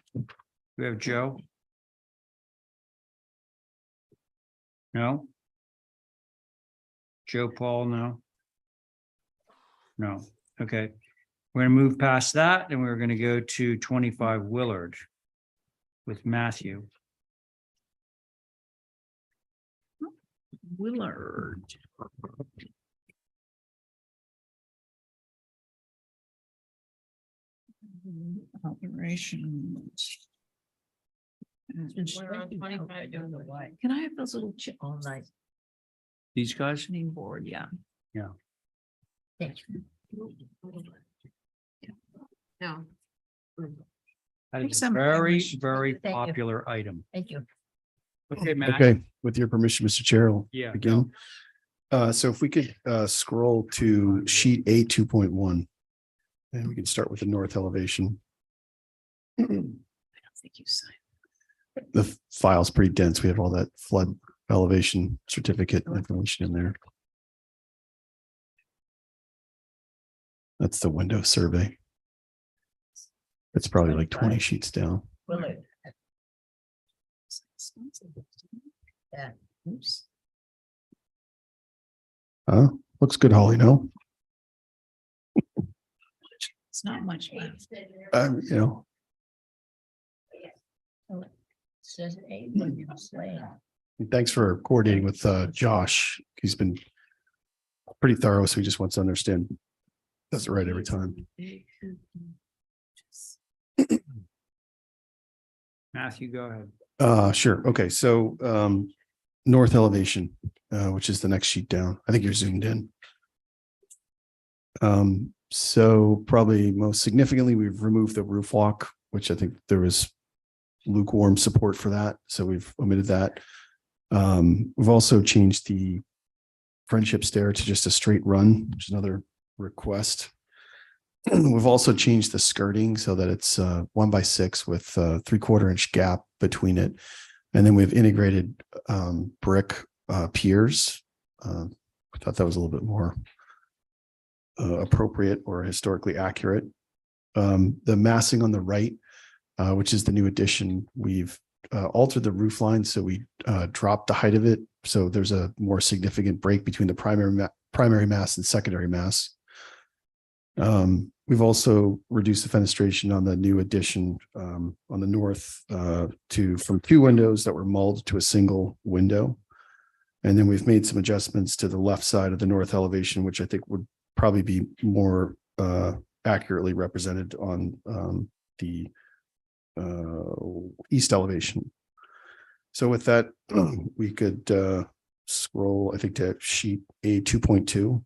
We have Joe? No? Joe Paul, no? No, okay. We're gonna move past that and we're gonna go to 25 Willard with Matthew. Willard. Operations. We're on 25. Can I have those little chip all night? These guys? Board, yeah. Yeah. No. That is a Some very, information. very Thank you. popular item. Thank you. Okay, Matt. Okay, with your permission, Mr. Chair, I'll Yeah, begin. So if we could scroll to sheet A 2.1. And we can start with the north elevation. I don't think you signed. The file's pretty dense. We have all that flood elevation certificate information in there. That's the window survey. It's probably like 20 sheets down. Willard. Yeah. Oops. Looks good, Holly, no? It's not much left. You know, Says A Williams Lane. thanks for coordinating with Josh. He's been pretty thorough, so he just wants to understand. Does it right every time. Matthew, go ahead. Sure. Okay, so north elevation, which is the next sheet down. I think you're zoomed in. So probably most significantly, we've removed the roof walk, which I think there was lukewarm support for that. So we've omitted that. We've also changed the friendship stair to just a straight run, which is another request. We've also changed the skirting so that it's 1x6 with a 3/4 inch gap between it. And then we've integrated brick piers. I thought that was a little bit more appropriate or historically accurate. The massing on the right, which is the new addition, we've altered the roof line. So we dropped the height of it. So there's a more significant break between the primary mass and secondary mass. We've also reduced the fenestration on the new addition on the north from 2 windows that were mulled to a single window. And then we've made some adjustments to the left side of the north elevation, which I think would probably be more accurately represented on the east elevation. So with that, we could scroll, I think, to sheet A 2.2.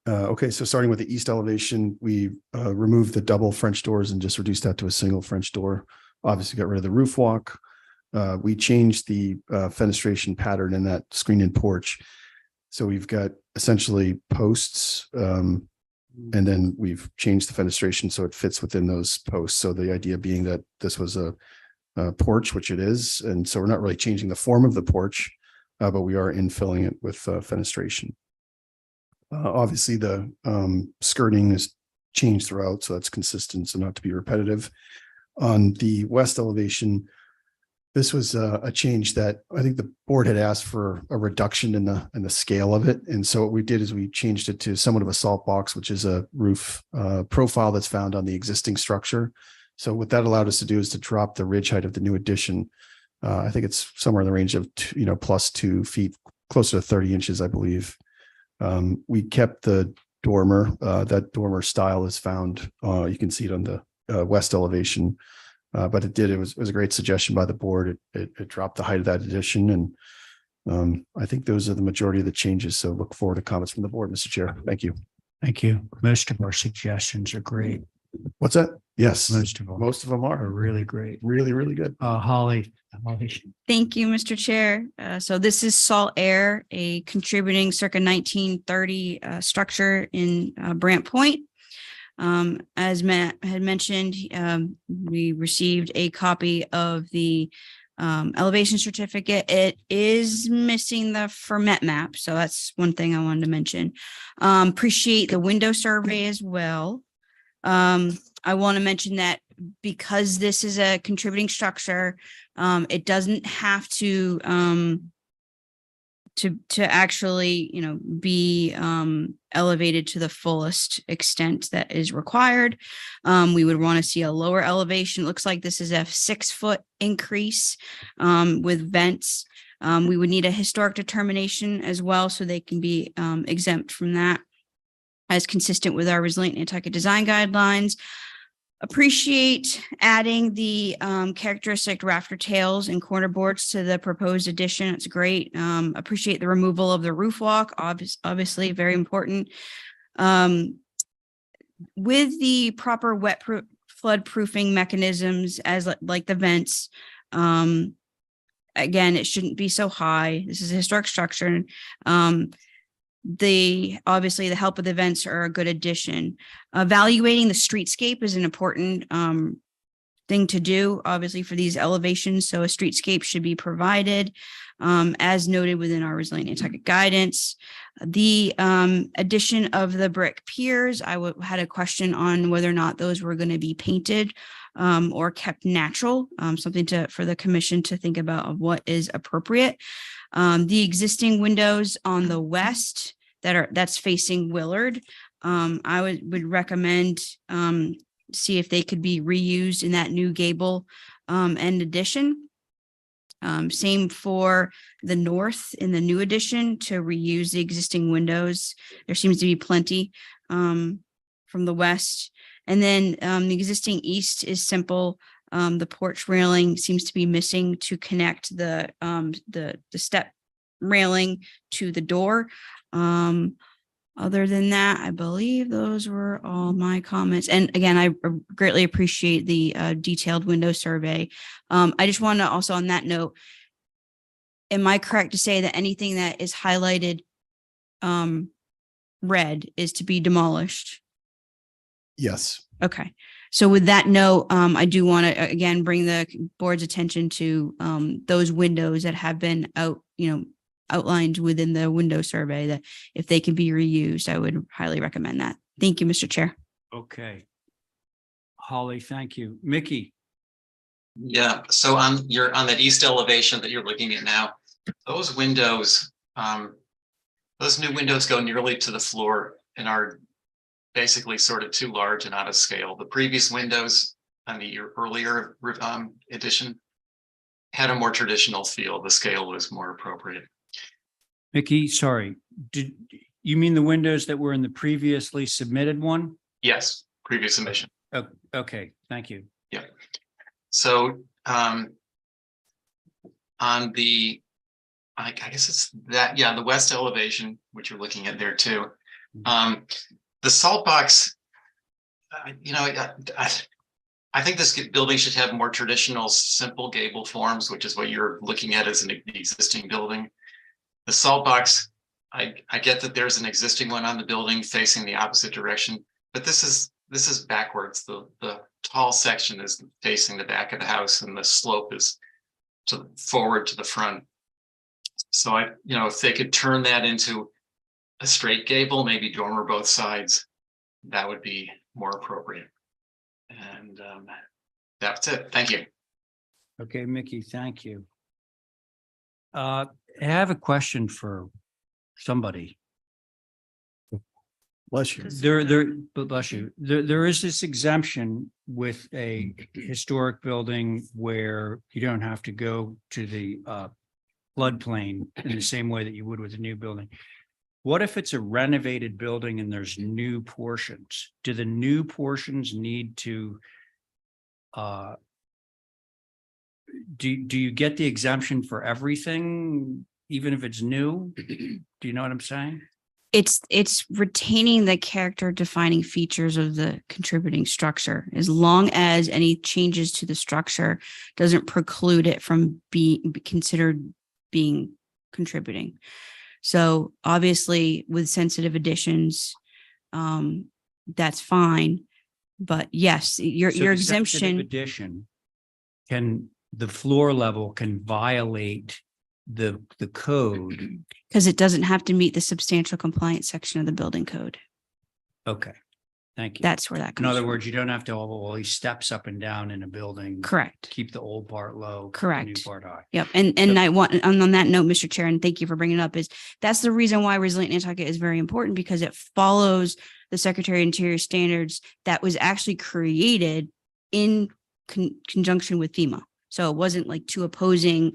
Okay, so starting with the east elevation, we removed the double French doors and just reduced that to a single French door. Obviously got rid of the roof walk. We changed the fenestration pattern in that screen-in porch. So we've got essentially posts, and then we've changed the fenestration so it fits within those posts. So the idea being that this was a porch, which it is. And so we're not really changing the form of the porch, but we are infilling it with fenestration. Obviously, the skirting is changed throughout, so that's consistent, so not to be repetitive. On the west elevation, this was a change that I think the board had asked for a reduction in the scale of it. And so what we did is we changed it to somewhat of a salt box, which is a roof profile that's found on the existing structure. So what that allowed us to do is to drop the ridge height of the new addition. I think it's somewhere in the range of, plus 2 feet, closer to 30 inches, I believe. We kept the dormer. That dormer style is found. You can see it on the west elevation. But it was a great suggestion by the board. It dropped the height of that addition, and I think those are the majority of the changes. So look forward to comments from the board, Mr. Chair. Thank you. Thank you. Most of our suggestions are great. What's that? Yes, Most of them are are really great. really, really good. Holly. Thank you, Mr. Chair. So this is Salt Air, a contributing circa 1930 structure in Brant Point. As Matt had mentioned, we received a copy of the elevation certificate. It is missing the ferment map, so that's one thing I wanted to mention. Appreciate the window survey as well. I want to mention that because this is a contributing structure, it doesn't have to actually, be elevated to the fullest extent that is required. We would want to see a lower elevation. It looks like this is a 6-foot increase with vents. We would need a historic determination as well, so they can be exempt from that, as consistent with our resilient Nantucket design guidelines. Appreciate adding the characteristic rafter tails and corner boards to the proposed addition. It's great. Appreciate the removal of the roof walk, obviously very important. With the proper flood proofing mechanisms as like the vents, again, it shouldn't be so high. This is a historic structure. Obviously the help of the vents are a good addition. Evaluating the streetscape is an important thing to do, obviously, for these elevations. So a streetscape should be provided, as noted within our resilient Nantucket guidance. The addition of the brick piers, had a question on whether or not those were going to be painted or kept natural, something for the commission to think about of what is appropriate. The existing windows on the west that's facing Willard, I would recommend see if they could be reused in that new gable end addition. Same for the north in the new addition, to reuse the existing windows. There seems to be plenty from the west. And then the existing east is simple. The porch railing seems to be missing to connect the step railing to the door. Other than that, I believe those were all my comments. And again, I greatly appreciate the detailed window survey. I just want to also, on that note, am I correct to say that anything that is highlighted red is to be demolished? Yes. Okay. So with that note, I do want to again bring the board's attention to those windows that have been outlined within the window survey, that if they can be reused, I would highly recommend that. Thank you, Mr. Chair. Okay. Holly, thank you. Mickey. Yeah, so on that east elevation that you're looking at now, those windows, those new windows go nearly to the floor and are basically sort of too large and out of scale. The previous windows on the earlier edition had a more traditional feel. The scale was more appropriate. Mickey, sorry. Did you mean the windows that were in the previously submitted one? Yes, previous submission. Oh, okay, thank you. Yeah. So on the, I guess it's that, yeah, the west elevation, which you're looking at there too. The salt box, I think this building should have more traditional, simple gable forms, which is what you're looking at as an existing building. The salt box, I get that there's an existing one on the building facing the opposite direction, but this is backwards. The tall section is facing the back of the house, and the slope is forward to the front. So if they could turn that into a straight gable, maybe dormer both sides, that would be more appropriate. And that's it. Thank you. Okay, Mickey, thank you. I have a question for somebody. Bless you. But bless you, there is this exemption with a historic building where you don't have to go to the floodplain in the same way that you would with a new building. What if it's a renovated building and there's new portions? Do the new portions need to do you get the exemption for everything, even if it's new? Do you know what I'm saying? It's retaining the character defining features of the contributing structure, as long as any changes to the structure doesn't preclude it from being considered being contributing. So obviously with sensitive additions, that's fine. But yes, your So the sensitive exemption, addition can, the floor level can violate the code. because it doesn't have to meet the substantial compliance section of the building code. Okay, thank you. That's where that In comes other from. words, you don't have to have all these steps up and down in a building. Correct. Keep the old part low. keep the Correct. New part high. Yep. And I want, on that note, Mr. Chair, and thank you for bringing it up, is that's the reason why Resilient Nantucket is very important, because it follows the Secretary of Interior standards that was actually created in conjunction with FEMA. So it wasn't like two opposing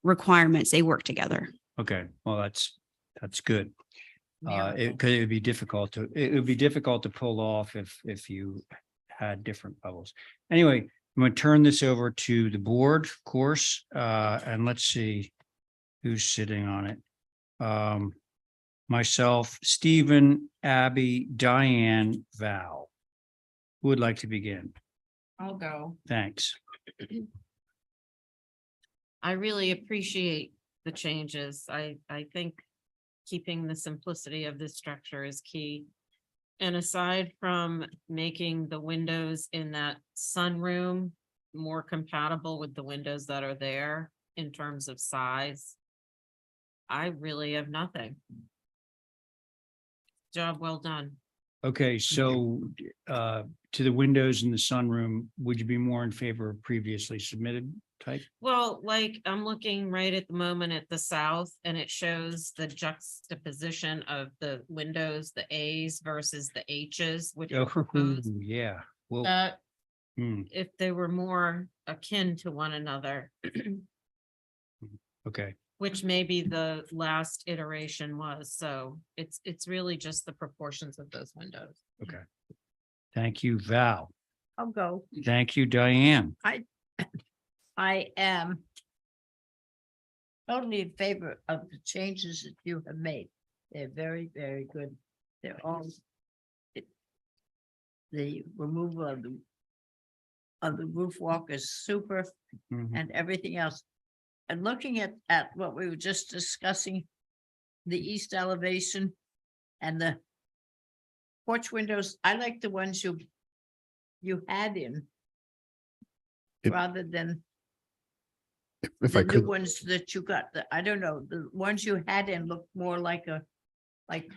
requirements. They work together. Okay, well, that's good. It would be difficult to pull off if you had different levels. Anyway, I'm going to turn this over to the board, of course, and let's see who's sitting on it. Myself, Stephen, Abby, Diane, Val. Who would like to begin? I'll go. Thanks. I really appreciate the changes. I think keeping the simplicity of this structure is key. And aside from making the windows in that sunroom more compatible with the windows that are there in terms of size, I really have nothing. Job well done. Okay, so to the windows in the sunroom, would you be more in favor of previously submitted type? Well, like I'm looking right at the moment at the south and it shows the juxtaposition of the windows, the A's versus the H's, which are proposed. Yeah, well, If they were more akin to one another, okay, which maybe the last iteration was. So it's really just the proportions of those windows. okay. Thank you, Val. I'll go. Thank you, Diane. I am totally in favor of the changes that you have made. They're very, very good. They're all the removal of the roof walk is super and everything else. And looking at what we were just discussing, the east elevation and the porch windows, I like the ones you had in rather than If I the new could, ones that you got. I don't know, the ones you had in looked more like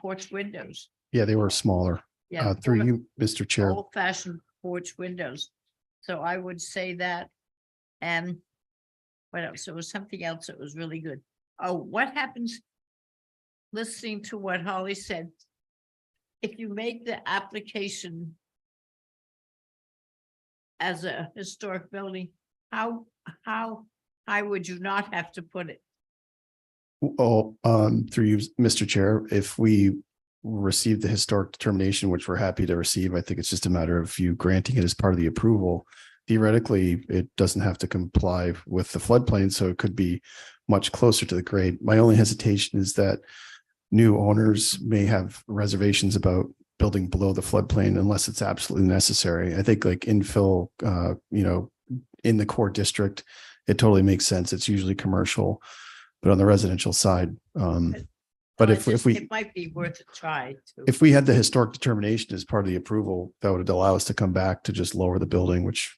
porch windows. yeah, they were smaller. Yeah. Through you, Mr. Chair. Old fashioned porch windows. So I would say that. And what else? There was something else that was really good. Oh, what happens? Listening to what Holly said. If you make the application as a historic building, how high would you not have to put it? Oh, through you, Mr. Chair, if we receive the historic determination, which we're happy to receive, I think it's just a matter of you granting it as part of the approval. Theoretically, it doesn't have to comply with the floodplain, so it could be much closer to the grade. My only hesitation is that new owners may have reservations about building below the floodplain unless it's absolutely necessary. I think like infill, in the core district, it totally makes sense. It's usually commercial, but on the residential side, but if we, It might be worth a try. if we had the historic determination as part of the approval, that would allow us to come back to just lower the building, which.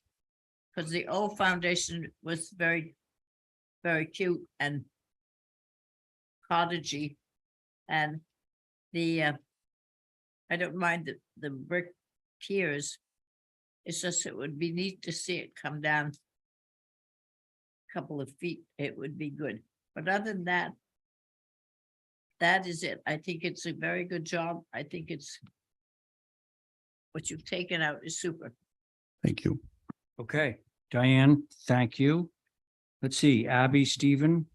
Because the old foundation was very, very cute and cottagey. And the, I don't mind the brick piers. It's just, it would be neat to see it come down a couple of feet. It would be good. But other than that, that is it. I think it's a very good job. I think it's what you've taken out is super. Thank you. Okay, Diane, thank you. Let's see, Abby, Stephen,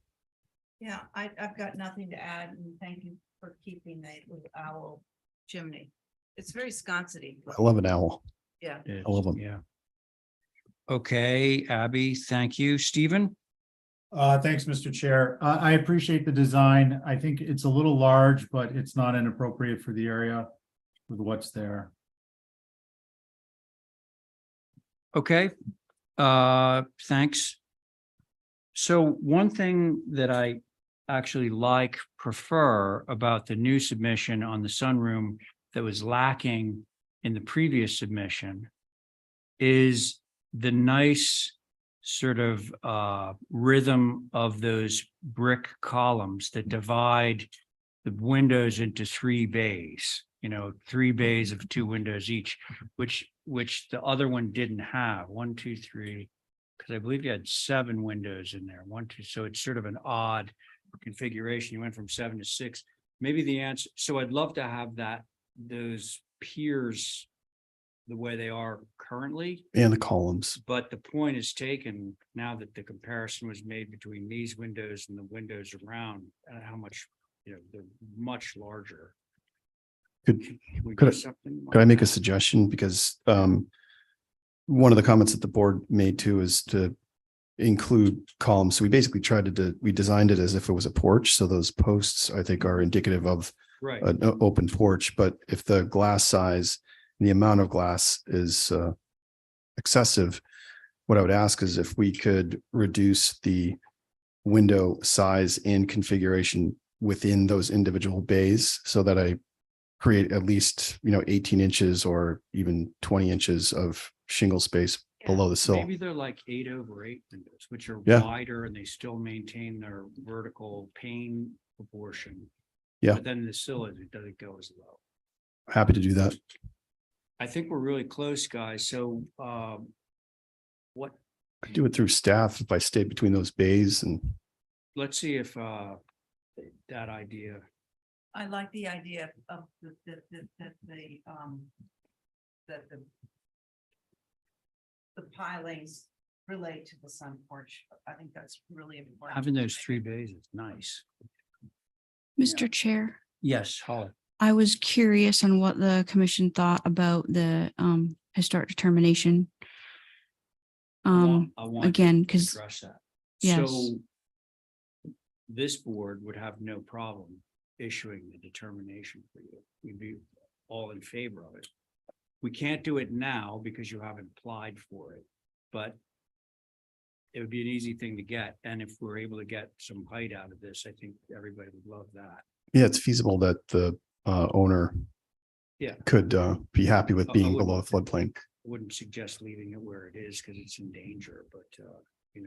Yeah, I've got nothing to add, and thank you for keeping that little owl chimney. It's very sconcy. I love an owl. Yeah. is, I love them. yeah. Okay, Abby, thank you. Stephen? Thanks, Mr. Chair. I appreciate the design. I think it's a little large, but it's not inappropriate for the area with what's there. Okay, thanks. So one thing that I actually prefer about the new submission on the sunroom that was lacking in the previous submission is the nice sort of rhythm of those brick columns that divide the windows into 3 bays, 3 bays of 2 windows each, which the other one didn't have. 1, 2, 3, because I believe you had 7 windows in there. 1, 2, so it's sort of an odd configuration. You went from 7 to 6. Maybe the answer. So I'd love to have those piers the way they are currently. And the columns. But the point is taken now that the comparison was made between these windows and the windows around, and how much, they're much larger. Could Can we could do I- something? Could I like make a that? suggestion? Because one of the comments that the board made too is to include columns. So we basically we designed it as if it was a porch. So those posts, I think, are indicative of Right. an open porch. But if the glass size and the amount of glass is excessive, what I would ask is if we could reduce the window size and configuration within those individual bays so that I create at least, 18 inches or even 20 inches of shingle space below the sill. Maybe they're like 8/8 windows, which are Yeah. wider and they still maintain their vertical pane proportion. Yeah. But then the sill, it doesn't go as low. Happy to do that. I think we're really close, guys. So what, I do it through staff if I stay between those bays and let's see if that idea, I like the idea of the pilings relate to the sun porch. I think that's really important. having those 3 bays is nice. Mr. Chair, Yes, Holly. I was curious on what the commission thought about the historic determination. I want to Again, because address that. yes. So this board would have no problem issuing the determination for you. We'd be all in favor of it. We can't do it now because you haven't applied for it, but it would be an easy thing to get. And if we're able to get some height out of this, I think everybody would love that. yeah, it's feasible that the owner Yeah. could be happy with I being would- below the floodplain. Wouldn't suggest leaving it where it is because it's in danger, but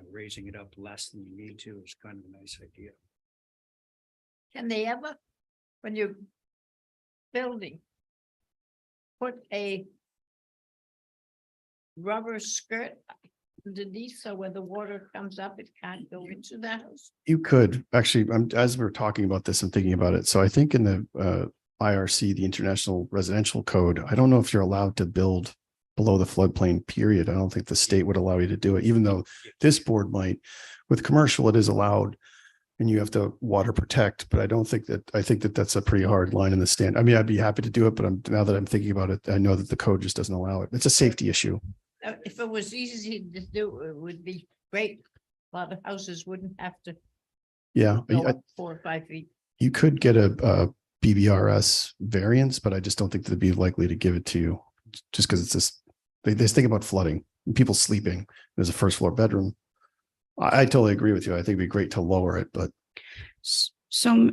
raising it up less than you need to is kind of a nice idea. Can they ever, when you're building, put a rubber skirt underneath so when the water comes up, it can't go into the house? You could actually, as we're talking about this, I'm thinking about it. So I think in the IRC, the International Residential Code, I don't know if you're allowed to build below the floodplain period. I don't think the state would allow you to do it, even though this board might. With commercial, it is allowed and you have to water protect, but I think that that's a pretty hard line in the stand. I mean, I'd be happy to do it, but now that I'm thinking about it, I know that the code just doesn't allow it. It's a safety issue. If it was easy to do, it would be great. A lot of houses wouldn't have to Yeah. go up 4 or 5 feet. You could get a BBRS variance, but I just don't think they'd be likely to give it to you just because it's this, they think about flooding, people sleeping. There's a first floor bedroom. I totally agree with you. I think it'd be great to lower it, but So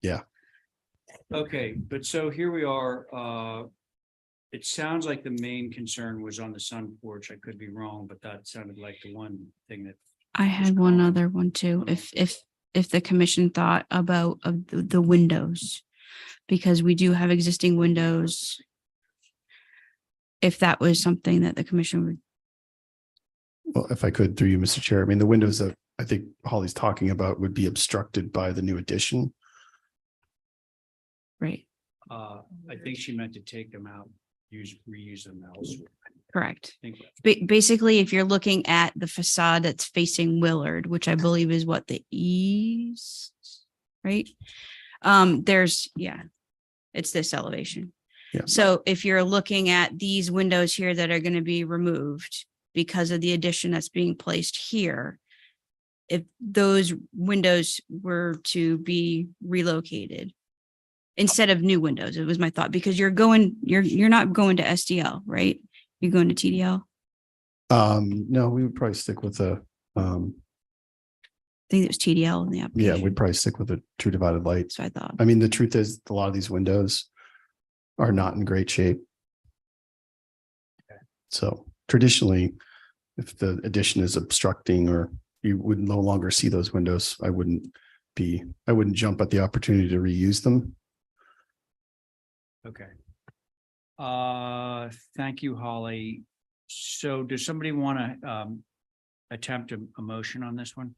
yeah. Okay, but so here we are. It sounds like the main concern was on the sun porch. I could be wrong, but that sounded like the one thing that. I had one other one too. If the commission thought about the windows, because we do have existing windows. If that was something that the commission would, Well, if I could, through you, Mr. Chair, I mean, the windows that I think Holly's talking about would be obstructed by the new addition. right? I think she meant to take them out, reuse them elsewhere. Correct. I think Basically, if you're looking at the facade that's facing Willard, which I believe is what, the east, right? It's this elevation. Yeah. So if you're looking at these windows here that are going to be removed because of the addition that's being placed here, if those windows were to be relocated instead of new windows, it was my thought, because you're not going to SDL, right? You're going to TDL. No, we would probably stick with I think it was TDL in the application. yeah, we'd probably stick with a true divided light. So I thought. I mean, the truth is, a lot of these windows are not in great shape. So traditionally, if the addition is obstructing or you would no longer see those windows, I wouldn't jump at the opportunity to reuse them. Okay. Thank you, Holly. So does somebody want to attempt a motion on this one?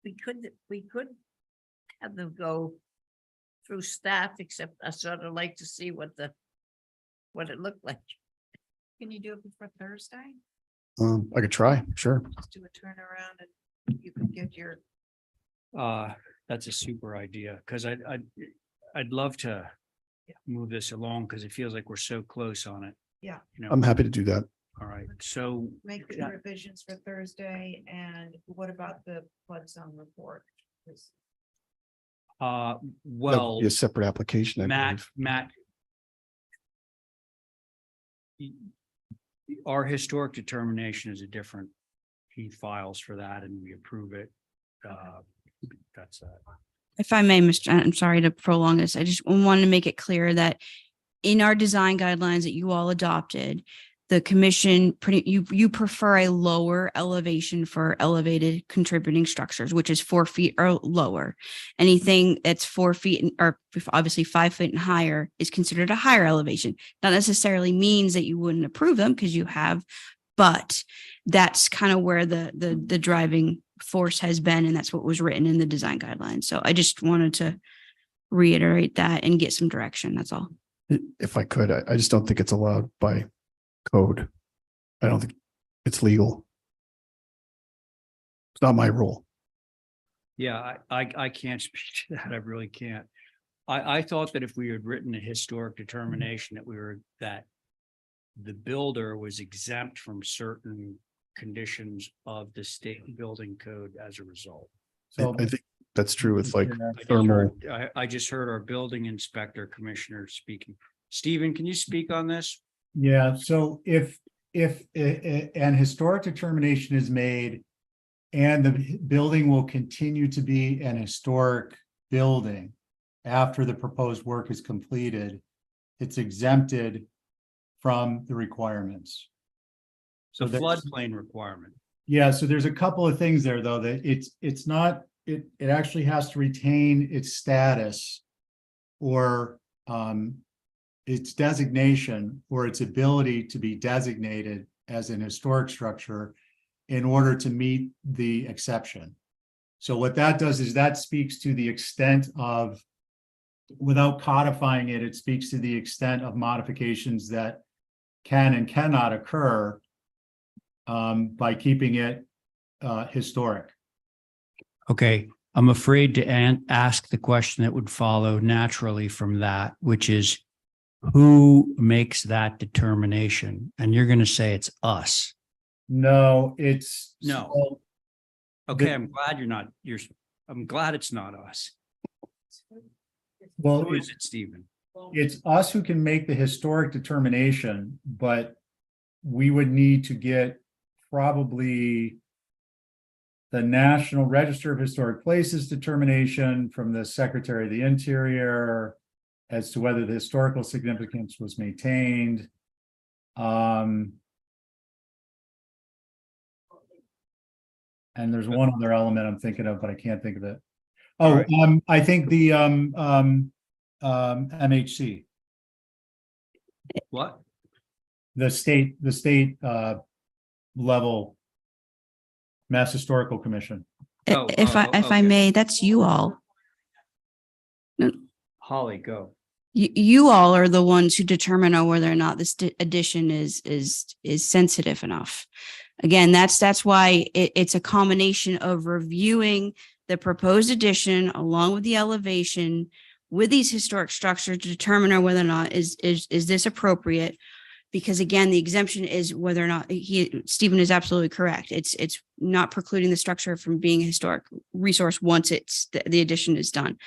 We could have them go through staff, except I sort of like to see what it looked like. Can you do it before Thursday? I could try, sure. Just do a turnaround and you can get your. That's a super idea, because I'd love to move this along, because it feels like we're so close on it. Yeah. You know? I'm happy to do that. All right, so Make the revisions for Thursday, and what about the flood zone report? That'll well, be a separate application, I believe. Matt. Our historic determination is a different, he files for that and we approve it. That's that. If I may, I'm sorry to prolong this. I just wanted to make it clear that in our design guidelines that you all adopted, the commission, you prefer a lower elevation for elevated contributing structures, which is 4 feet or lower. Anything that's 4 feet or obviously 5 feet and higher is considered a higher elevation. Not necessarily means that you wouldn't approve them, because you have, but that's kind of where the driving force has been, and that's what was written in the design guidelines. So I just wanted to reiterate that and get some direction. That's all. If I could, I just don't think it's allowed by code. I don't think it's legal. It's not my rule. Yeah, I can't speak to that. I really can't. I thought that if we had written a historic determination that the builder was exempt from certain conditions of the state building code as a result. So I think that's true with like I just thermal. I just heard our building inspector commissioner speaking. Stephen, can you speak on this? yeah, so if an historic determination is made and the building will continue to be an historic building after the proposed work is completed, it's exempted from the requirements. The there's- floodplain requirement. Yeah, so there's a couple of things there, though, that it's not, it actually has to retain its status or its designation or its ability to be designated as an historic structure in order to meet the exception. So what that does is that speaks to the extent of, without codifying it, it speaks to the extent of modifications that can and cannot occur by keeping it historic. Okay, I'm afraid to ask the question that would follow naturally from that, which is who makes that determination? And you're going to say it's us. No, it's No. Okay, I'm glad I'm glad it's not us. Well, Who is it, Stephen? it's us who can make the historic determination, but we would need to get probably the National Register of Historic Places determination from the Secretary of the Interior as to whether the historical significance was maintained. And there's one other element I'm thinking of, but I can't think of it. Oh, right. I think the MHC, What? the state level Mass Historical Commission. If I may, that's you all. Holly, go. You all are the ones who determine on whether or not this addition is sensitive enough. Again, that's why it's a combination of reviewing the proposed addition along with the elevation with these historic structures to determine on whether or not is this appropriate. Because again, the exemption is whether or not Stephen is absolutely correct. It's not precluding the structure from being a historic resource once the addition is done.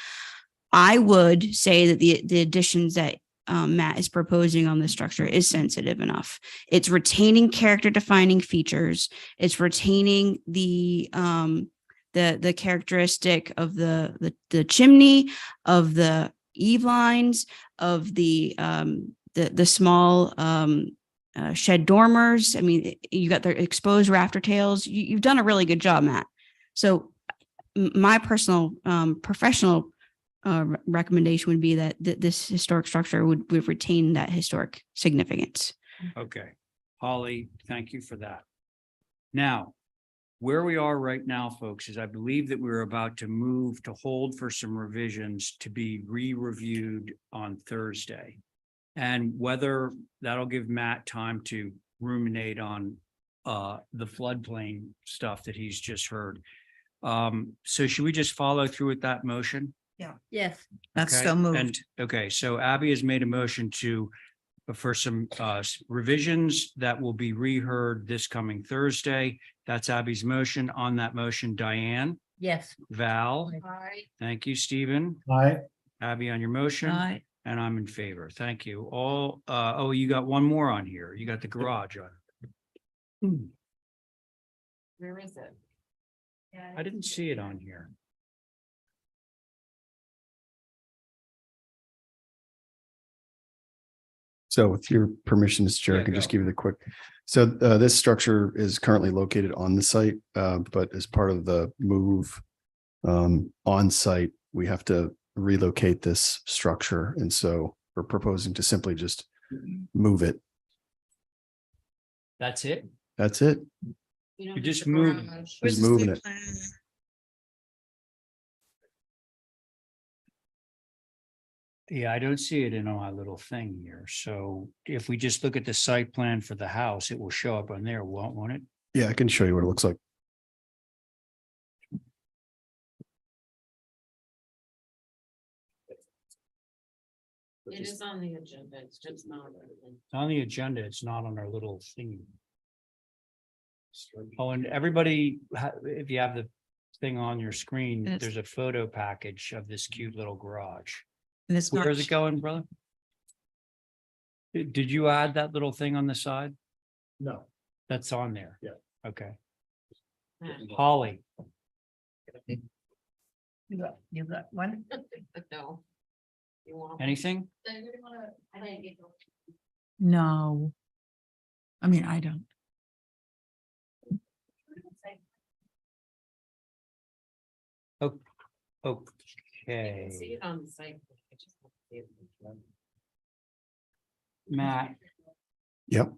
I would say that the additions that Matt is proposing on the structure is sensitive enough. It's retaining character defining features. It's retaining the characteristic of the chimney, of the eave lines, of the small shed dormers. I mean, you got the exposed rafter tails. You've done a really good job, Matt. So my personal professional recommendation would be that this historic structure would retain that historic significance. Okay. Holly, thank you for that. Now, where we are right now, folks, is I believe that we're about to move to hold for some revisions to be re-reviewed on Thursday. And whether that'll give Matt time to ruminate on the floodplain stuff that he's just heard. So should we just follow through with that motion? Yeah. Yes. That's Okay, so moved. And, okay, so Abby has made a motion for some revisions that will be reheard this coming Thursday. That's Abby's motion. On that motion, Diane, Yes. Val, Aye. thank you, Stephen. Aye. Abby on your motion. Aye. And I'm in favor. Thank you. All, oh, you got one more on here. You got the garage on. Where is it? I didn't see it on here. So with your permission, Mr. Chair, I Yeah, can just go. give you the quick. So this structure is currently located on the site, but as part of the move on site, we have to relocate this structure. And so we're proposing to simply just move it. That's it? That's it. You just move. Just moving it. Yeah, I don't see it in our little thing here. So if we just look at the site plan for the house, it will show up on there, won't it? Yeah, I can show you what it looks like. It is on the agenda. It's just not. It's on the agenda. It's not on our little thing. Oh, and everybody, if you have the thing on your screen, And it's- there's a photo package of this cute little garage. And it's not, Where's it going, brother? Did you add that little thing on the side? No. That's on there? Yeah. Okay. Holly, You got one? No. You want? anything? No. I mean, I don't. I can see Okay, it on the site. I just don't see it. Matt, Yep.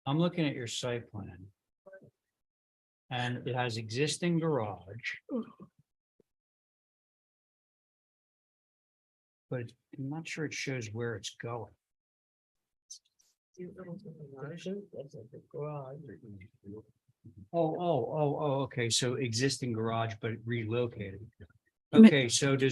I'm looking at your site plan. And it has existing garage. But I'm not sure it shows where it's going. Oh, okay, so existing garage, but relocated. Okay, so Mr.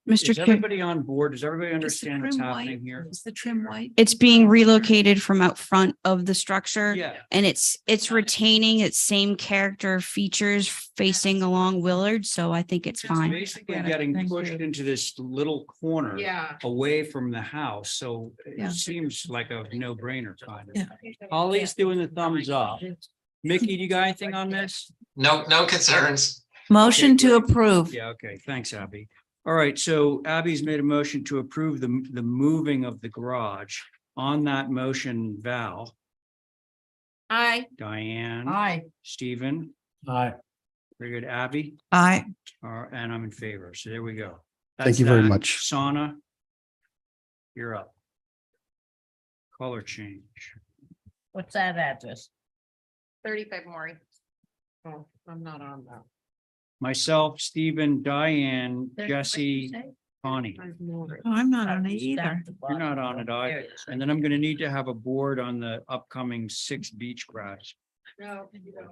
is Chair, everybody on board? Does everybody understand what's happening here? Is the trim white? it's being relocated from out front of the structure. Yeah, And it's retaining its same character features facing along Willard, so I think it's it's fine. basically Got it. getting Thank pushed you. into this little corner. Yeah. Away from the house, so Yeah. it seems like a no-brainer kind of. Yeah. Holly's doing the thumbs up. Mickey, do you got anything on this? No concerns. motion to great. approve. Yeah, okay, thanks, Abby. All right, so Abby's made a motion to approve the moving of the garage. On that motion, Val, Aye. Diane, Aye. Stephen, Aye. very good, Abby, Aye. and I'm in favor, so there we go. Thank That's you very that. much. Sauna, you're up. Color change. What's that address? 35 Maury. Oh, I'm not on that. myself, Stephen, Diane, Jesse, Connie. Oh, I'm not on it either. You're not on it either. And then I'm gonna need to have a board on the upcoming 6 beach grass. No, you don't.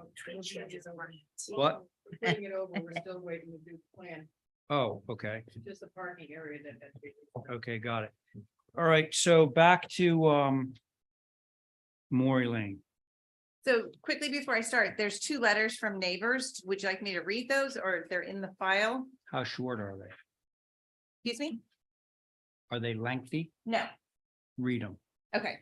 What? Putting it over, we're still waiting to do the plan, Oh, okay. just the parking area that. Okay, got it. All right, so back to Maury Lane. So quickly before I start, there's 2 letters from neighbors. Would you like me to read those or they're in the file? How short are they? Excuse me? Are they lengthy? No. Read them. Okay.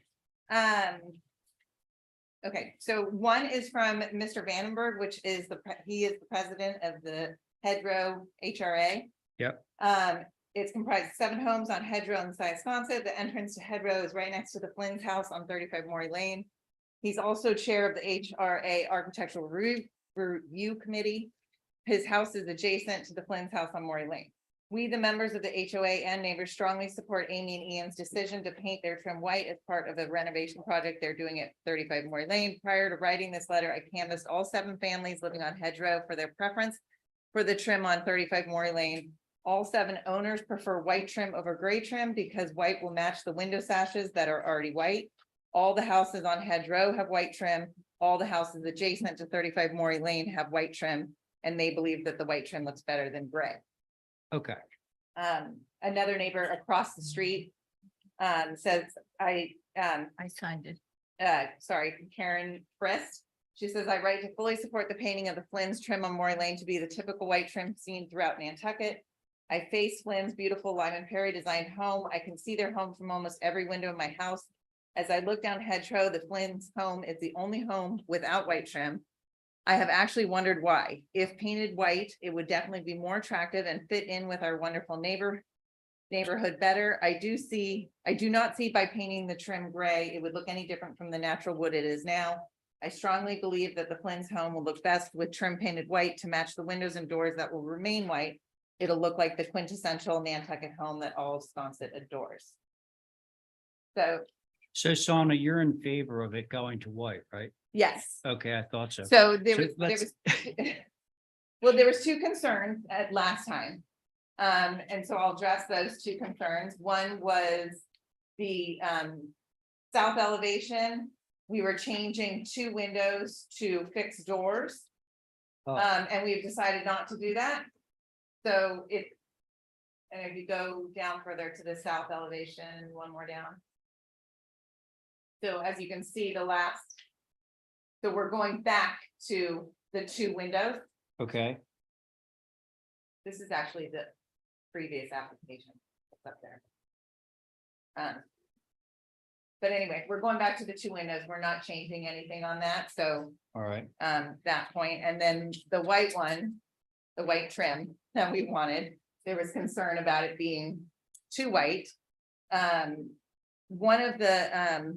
Okay, so one is from Mr. Vandenberg, which is he is the president of the Hedgerow HRA. Yep. It's comprised of 7 homes on Hedgerow and Sisconset. The entrance to Hedgerow is right next to the Flynn's house on 35 Maury Lane. He's also chair of the HRA Architectural Review Committee. His house is adjacent to the Flynn's house on Maury Lane. We, the members of the HOA and neighbors, strongly support Amy and Ian's decision to paint their trim white as part of the renovation project they're doing at 35 Maury Lane. Prior to writing this letter, I canvassed all 7 families living on Hedgerow for their preference for the trim on 35 Maury Lane. All 7 owners prefer white trim over gray trim because white will match the window sashes that are already white. All the houses on Hedgerow have white trim. All the houses adjacent to 35 Maury Lane have white trim, and they believe that the white trim looks better than gray. Okay. Another neighbor across the street says, I signed it. Sorry, Karen Frist. She says, I write to fully support the painting of the Flynn's trim on Maury Lane to be the typical white trim seen throughout Nantucket. I face Flynn's beautiful Lyman Perry designed home. I can see their home from almost every window in my house. As I look down Hedgerow, the Flynn's home is the only home without white trim. I have actually wondered why. If painted white, it would definitely be more attractive and fit in with our wonderful neighborhood better. I do not see by painting the trim gray, it would look any different from the natural wood it is now. I strongly believe that the Flynn's home will look best with trim painted white to match the windows and doors that will remain white. It'll look like the quintessential Nantucket home that all of Sconset adores. So Sana, you're in favor of it going to white, right? Yes. Okay, I thought so. So there was, let's- well, there was 2 concerns at last time. And so I'll address those 2 concerns. One was the south elevation. We were changing 2 windows to fixed doors. And we've decided not to do that. So and if you go down further to the south elevation, one more down. So as you can see, so we're going back to the 2 windows. Okay, This is actually the previous application that's up there. But anyway, we're going back to the 2 windows. We're not changing anything on that. So all right. that point, and then the white one, the white trim that we wanted, there was concern about it being too white. One of the,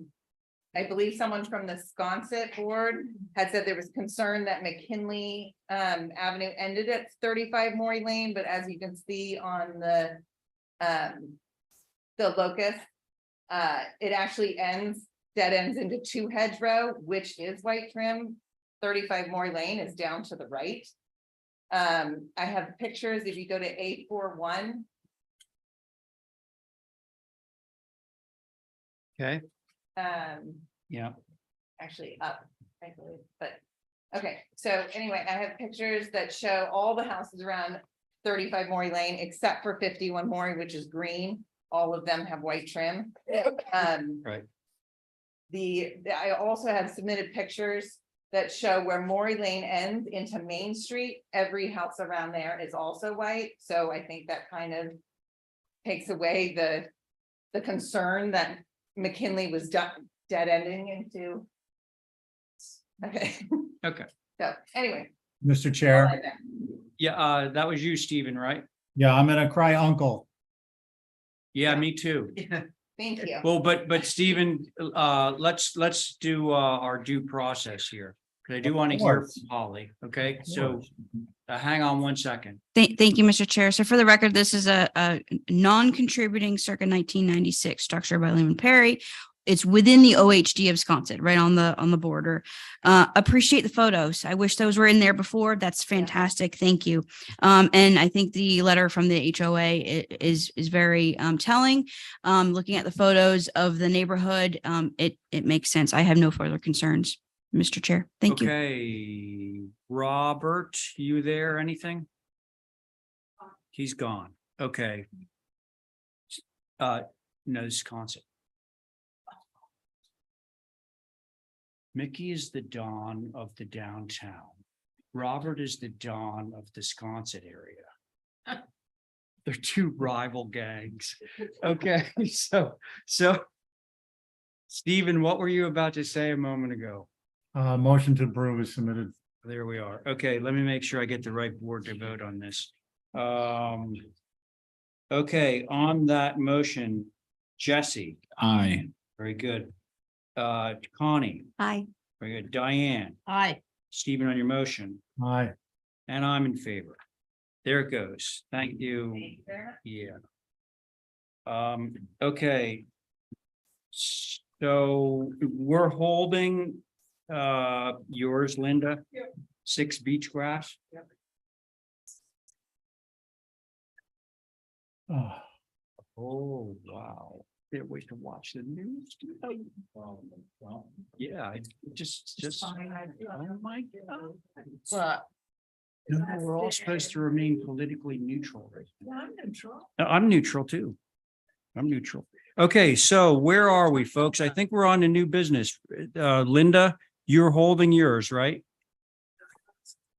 I believe someone from the Sconset board had said there was concern that McKinley Avenue ended at 35 Maury Lane, but as you can see on the locus, it actually dead ends into 2 Hedgerow, which is white trim. 35 Maury Lane is down to the right. I have pictures if you go to A41. Okay. Yeah. Actually up, I believe, but, okay, so anyway, I have pictures that show all the houses around 35 Maury Lane, except for 51 Maury, which is green. All of them have white trim. Right. I also have submitted pictures that show where Maury Lane ends into Main Street. Every house around there is also white, so I think that kind of takes away the concern that McKinley was dead ending into. Okay. Okay. So anyway. Mr. Chair, Yeah, that was you, Stephen, right? yeah, I'm gonna cry uncle. Yeah, me too. Thank you. Well, but Stephen, let's do our due process here. Because I do want to hear course. from Holly. Okay, so hang on 1 second. Thank you, Mr. Chair. So for the record, this is a non-contributing circa 1996 structure by Lyman Perry. it's within the OHD of Sconset, right on the border. Appreciate the photos. I wish those were in there before. That's fantastic. Thank you. And I think the letter from the HOA is very telling. Looking at the photos of the neighborhood, it makes sense. I have no further concerns, Mr. Chair. Thank you. Okay, Robert, you there? Anything? He's gone. Okay. No, this concept. Mickey is the Don of the downtown. Robert is the Don of the Sconset area. They're two rival gangs. Okay, so Stephen, what were you about to say a moment ago? Motion to approve is submitted. There we are. Okay, let me make sure I get the right board to vote on this. Okay, on that motion, Jesse. Aye. Very good. Connie. Aye. Very good. Diane. Aye. Stephen on your motion, Aye. and I'm in favor. There it goes. Thank you. Yeah. Okay. So we're holding yours, Linda. 6 beach grass. Oh, Oh, wow. Can't wait to watch the news. Yeah, I just, oh my God. But You know, we're all supposed to remain politically neutral, right? I'm neutral. I'm neutral too. I'm neutral. Okay, so where are we, folks? I think we're on to new business. Linda, you're holding yours, right?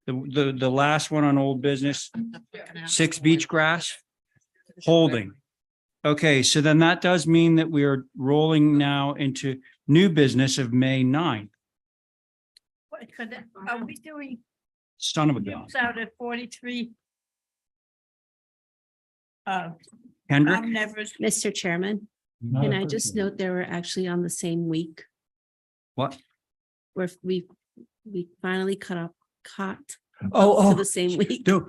The last one on old business, 6 beach grass, holding. Okay, so then that does mean that we are rolling now into new business of May 9th. Are we doing Son of a gun. use out at 43? Hendrick? I'm never. Mr. Chairman, not can a I just person. note they were actually on the same week What? where we finally caught Oh, to the same week. Dude,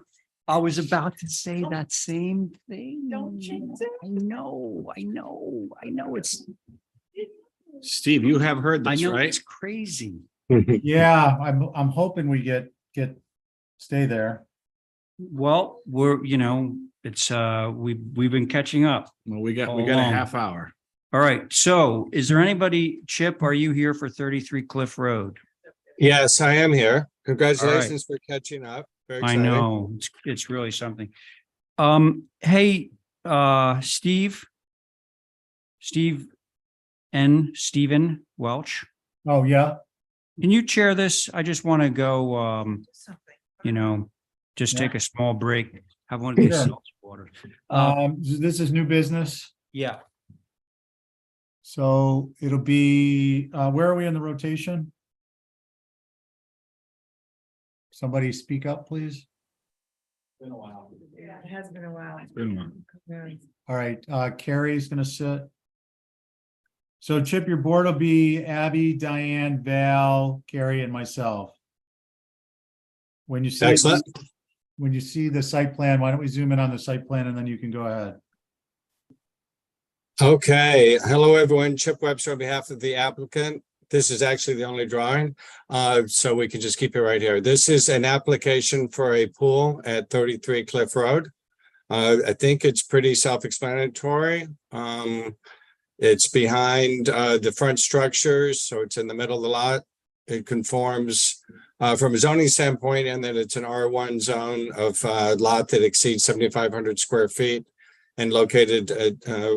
I was about to say that same thing. Don't jinx it. I know. It's, Steve, you have heard I this, know right? it's crazy. Yeah, I'm hoping we stay there. Well, it's, we've been catching up. Well, we got All a along. half hour. All right, so is there anybody, Chip, are you here for 33 Cliff Road? Yes, I am here. Congratulations for catching up. Very I exciting. know, it's really something. Hey, Stephen Welch, Oh, yeah. can you chair this? I just want to go, just Yeah. take a small break, have one of these Sure. seltzer waters. This is new business. Yeah, So it'll be, where are we in the rotation? Somebody speak up, please. Yeah, it has been a while. All right, Carrie's gonna sit. So Chip, your board will be Abby, Diane, Val, Carrie, and myself. When you see, Excellent. when you see the site plan, why don't we zoom in on the site plan and then you can go ahead. Okay, hello, everyone. Chip Webster on behalf of the applicant. This is actually the only drawing, so we can just keep it right here. This is an application for a pool at 33 Cliff Road. I think it's pretty self-explanatory. It's behind the front structures, so it's in the middle of the lot. It conforms from a zoning standpoint, and that it's an R1 zone of lot that exceeds 7,500 square feet and located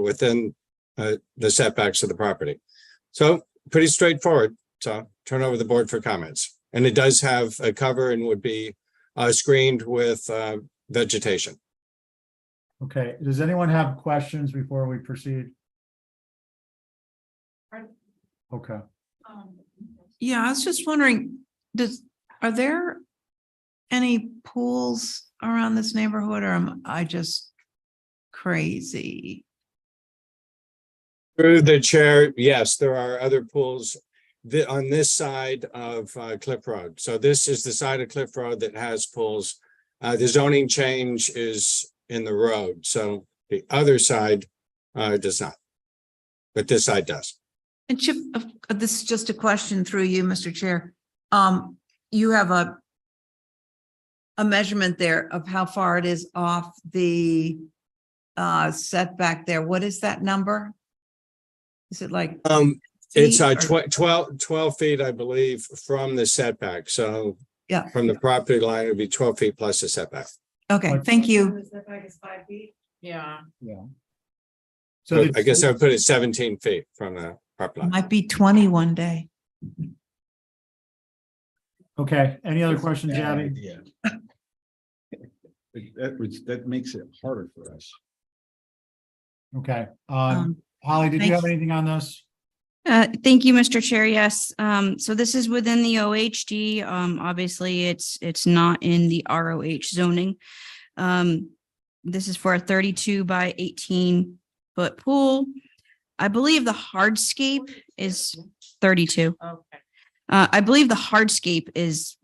within the setbacks of the property. So pretty straightforward. So turn over the board for comments. And it does have a cover and would be screened with vegetation. Okay, does anyone have questions before we proceed? Okay. Yeah, I was just wondering, are there any pools around this neighborhood, or am I just crazy? Through the chair, yes, there are other pools on this side of Cliff Road. So this is the side of Cliff Road that has pools. The zoning change is in the road, so the other side does not, but this side does. And Chip, this is just a question through you, Mr. Chair. You have a measurement there of how far it is off the setback there. What is that number? Is it like? It's feet or- 12 feet, I believe, from the setback. So Yeah, from the property line, it would be 12 feet plus the setback. okay, thank you. The setback is 5 feet. Yeah. Yeah. So So I guess I would put it 17 feet from the property line. Might be 20 one day. okay, any other questions, Abby? That makes it harder for us. Okay, Um, Holly, did you have thanks. anything on this? Thank you, Mr. Chair. Yes. So this is within the OHD. Obviously it's not in the ROH zoning. This is for a 32 by 18-foot pool. I believe the hardscape is 32. Okay. I believe the hardscape is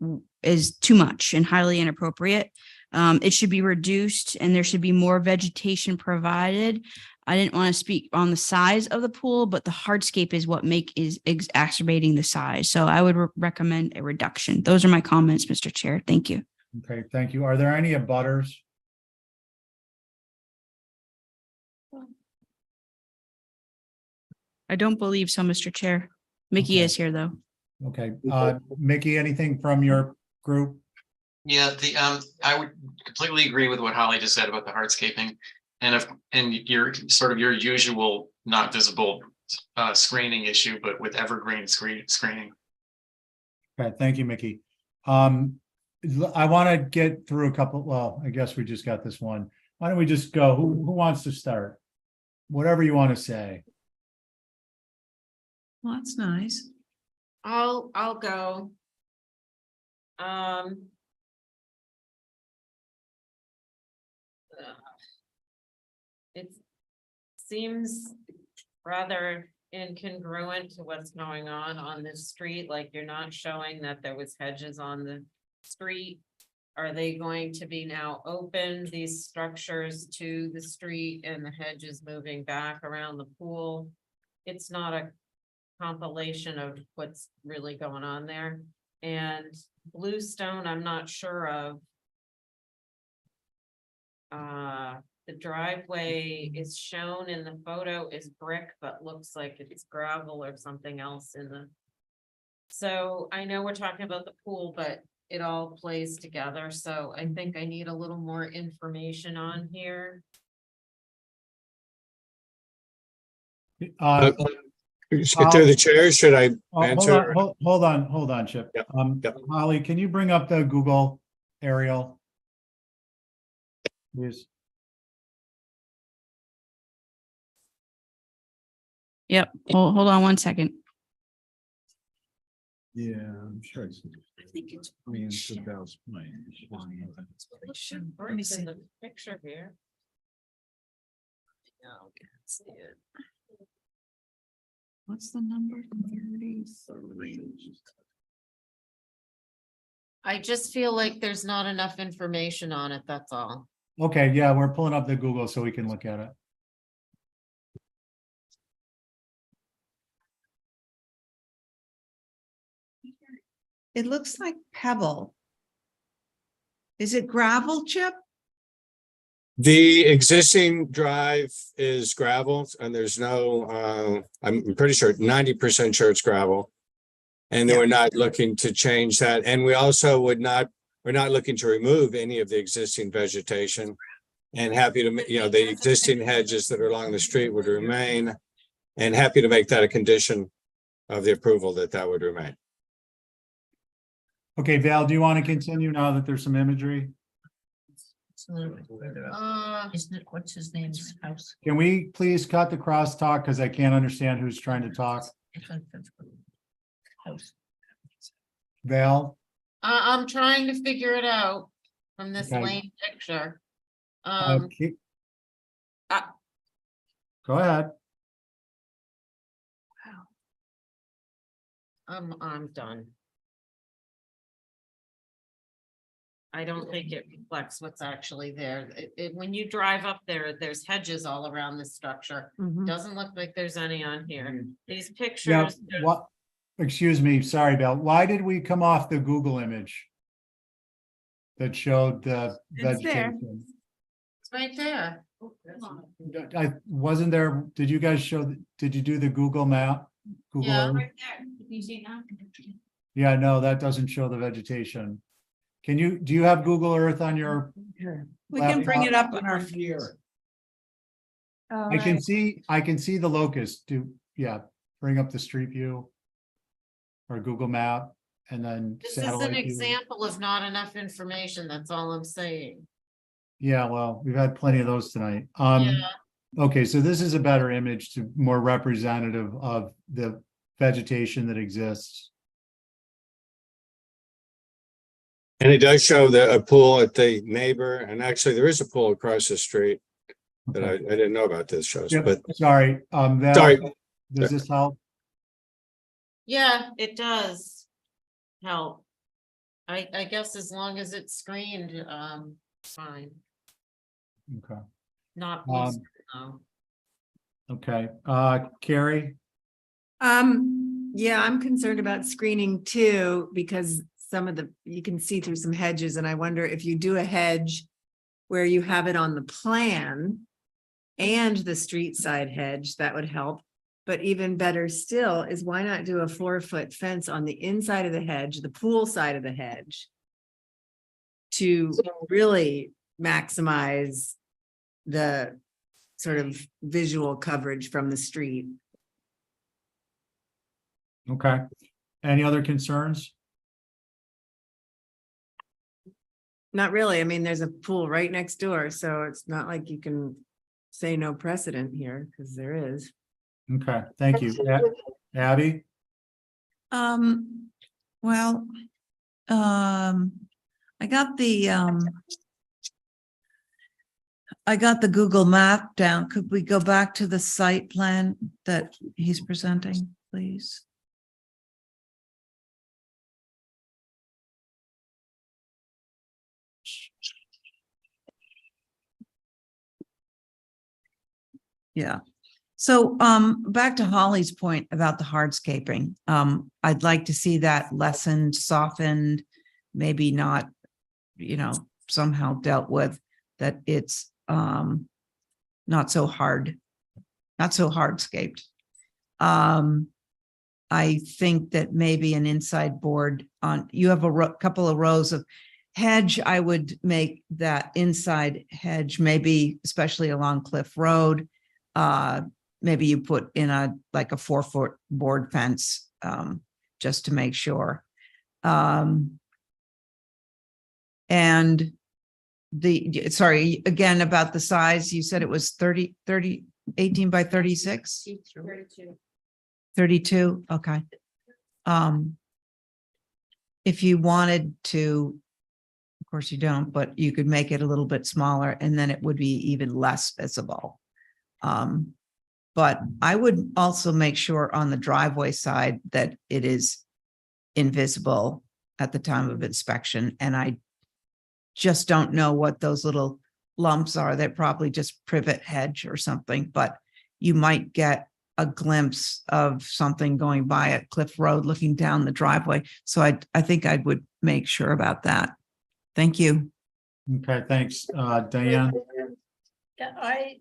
too much and highly inappropriate. It should be reduced and there should be more vegetation provided. I didn't want to speak on the size of the pool, but the hardscape is what is exacerbating the size. So I would recommend a reduction. Those are my comments, Mr. Chair. Thank you. Okay, thank you. Are there any abutters? I don't believe so, Mr. Chair. Mickey Okay. is here, though. Okay, Mickey, anything from your group? Yeah, I would completely agree with what Holly just said about the hardscaping. And your sort of your usual not visible screening issue, but with evergreen screening. Okay, thank you, Mickey. I want to get through a couple, well, I guess we just got this one. Why don't we just go? Who wants to start? Whatever you want to say. Well, that's nice. I'll go. It seems rather incongruent to what's going on this street, like you're not showing that there was hedges on the street. Are they going to be now open, these structures to the street and the hedges moving back around the pool? It's not a compilation of what's really going on there. And Bluestone, I'm not sure of. The driveway is shown in the photo is brick, but looks like it's gravel or something else in the. So I know we're talking about the pool, but it all plays together. So I think I need a little more information on here. Through the chair, should I answer? Hold on, Chip. Yep, yep. Holly, can you bring up the Google aerial? Please. Yep. Hold on one second. Yeah, I'm sure. I think it's. I mean, it's a Bell's point. Let me see the picture here. No, can't see it. What's the number? 30. I just feel like there's not enough information on it, that's all. Okay, yeah, we're pulling up the Google so we can look at it. It looks like pebble. Is it gravel, Chip? The existing drive is gravel and there's no, I'm pretty sure 90% sure it's gravel. And then we're not looking to change that. And we also we're not looking to remove any of the existing vegetation. And happy to, the existing hedges that are along the street would remain. And happy to make that a condition of the approval that would remain. Okay, Val, do you want to continue now that there's some imagery? Isn't it, what's his name's house? Can we please cut the crosstalk because I can't understand who's trying to talk? House. Val? I'm trying to figure it out from this Okay. lame picture. Okay. Go ahead. I'm done. I don't think it reflects what's actually there. When you drive up there, there's hedges all around the structure. Mhm. Doesn't look like there's any on here. These Yeah, pictures. what, excuse me, sorry, Bill, why did we come off the Google image? That showed the It's there. vegetation? It's right there. I wasn't there, did you guys did you do the Google map? Google Yeah, Earth? right there. You see it now? Yeah, no, that doesn't show the vegetation. Do you have Google Earth on your? We can bring it laptop? up on our. I can see the locust, bring up the street view. Or Google map and then This is an satellite view. example of not enough information. That's all I'm saying. Yeah, well, we've had plenty of those tonight. Yeah. Okay, so this is a better image to more representative of the vegetation that exists. And it does show a pool at the neighbor, and actually there is a pool across the street that I didn't know about this shows, Yep, but sorry, Val, sorry. does this help? Yeah, it does help. I guess as long as it's screened, fine, Okay, not. No. okay, Carrie? Yeah, I'm concerned about screening too, because you can see through some hedges, and I wonder if you do a hedge where you have it on the plan and the street side hedge, that would help. But even better still is why not do a 4-foot fence on the inside of the hedge, the pool side of the hedge, to really maximize the sort of visual coverage from the street. Okay, any other concerns? Not really. I mean, there's a pool right next door, so it's not like you can say no precedent here, because there is. Okay, thank you. Abby? Well, I got the Google map down. Could we go back to the site plan that he's presenting, please? Yeah. So back to Holly's point about the hardscaping. I'd like to see that lessened, softened, maybe not, somehow dealt with, that it's not so hardscaped. I think that maybe an inside board you have a couple of rows of hedge. I would make that inside hedge, maybe especially along Cliff Road. Maybe you put in a 4-foot board fence, just to make sure. And sorry, again, about the size, you said it was 18 by 36? 32, okay. If you wanted to, of course you don't, but you could make it a little bit smaller and then it would be even less visible. But I would also make sure on the driveway side that it is invisible at the time of inspection. And I just don't know what those little lumps are. They're probably just privet hedge or something, but you might get a glimpse of something going by at Cliff Road, looking down the driveway. So I think I would make sure about that. Thank you. Okay, thanks. Diane? Yeah, I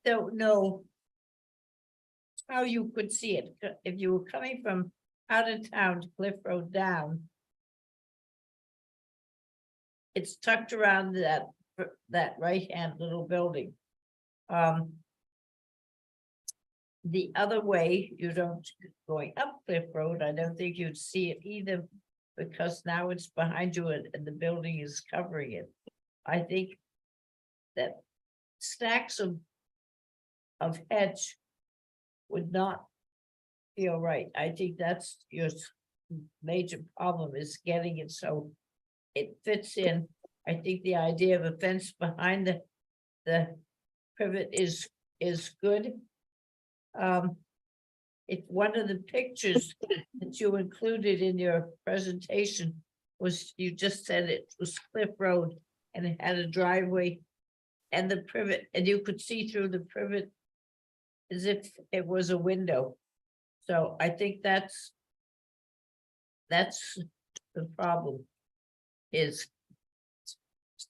don't know how you could see it. If you were coming from out of town to Cliff Road down, it's tucked around that right-hand little building. The other way, you don't, going up Cliff Road, I don't think you'd see it either, because now it's behind you and the building is covering it. I think that stacks of hedge would not feel right. I think that's your major problem, is getting it so it fits in. I think the idea of a fence behind the privet is good. if one of the pictures that you included in your presentation was, you just said it was Cliff Road and it had a driveway and the privet, and you could see through the privet as if it was a window. So I think that's the problem, is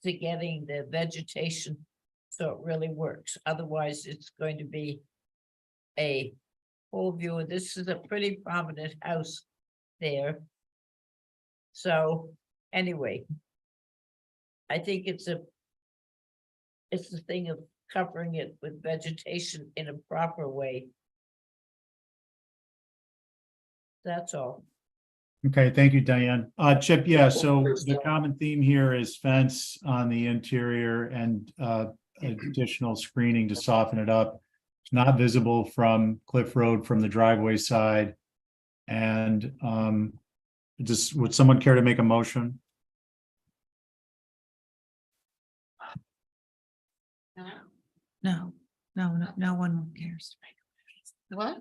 to getting the vegetation so it really works. Otherwise, it's going to be a whole view. This is a pretty prominent house there. So anyway, I think it's the thing of covering it with vegetation in a proper way. That's all. Okay, thank you, Diane. Chip, yeah, so the common theme here is fence on the interior and additional screening to soften it up. It's not visible from Cliff Road from the driveway side. And just, would someone care to make a motion? No one cares. What?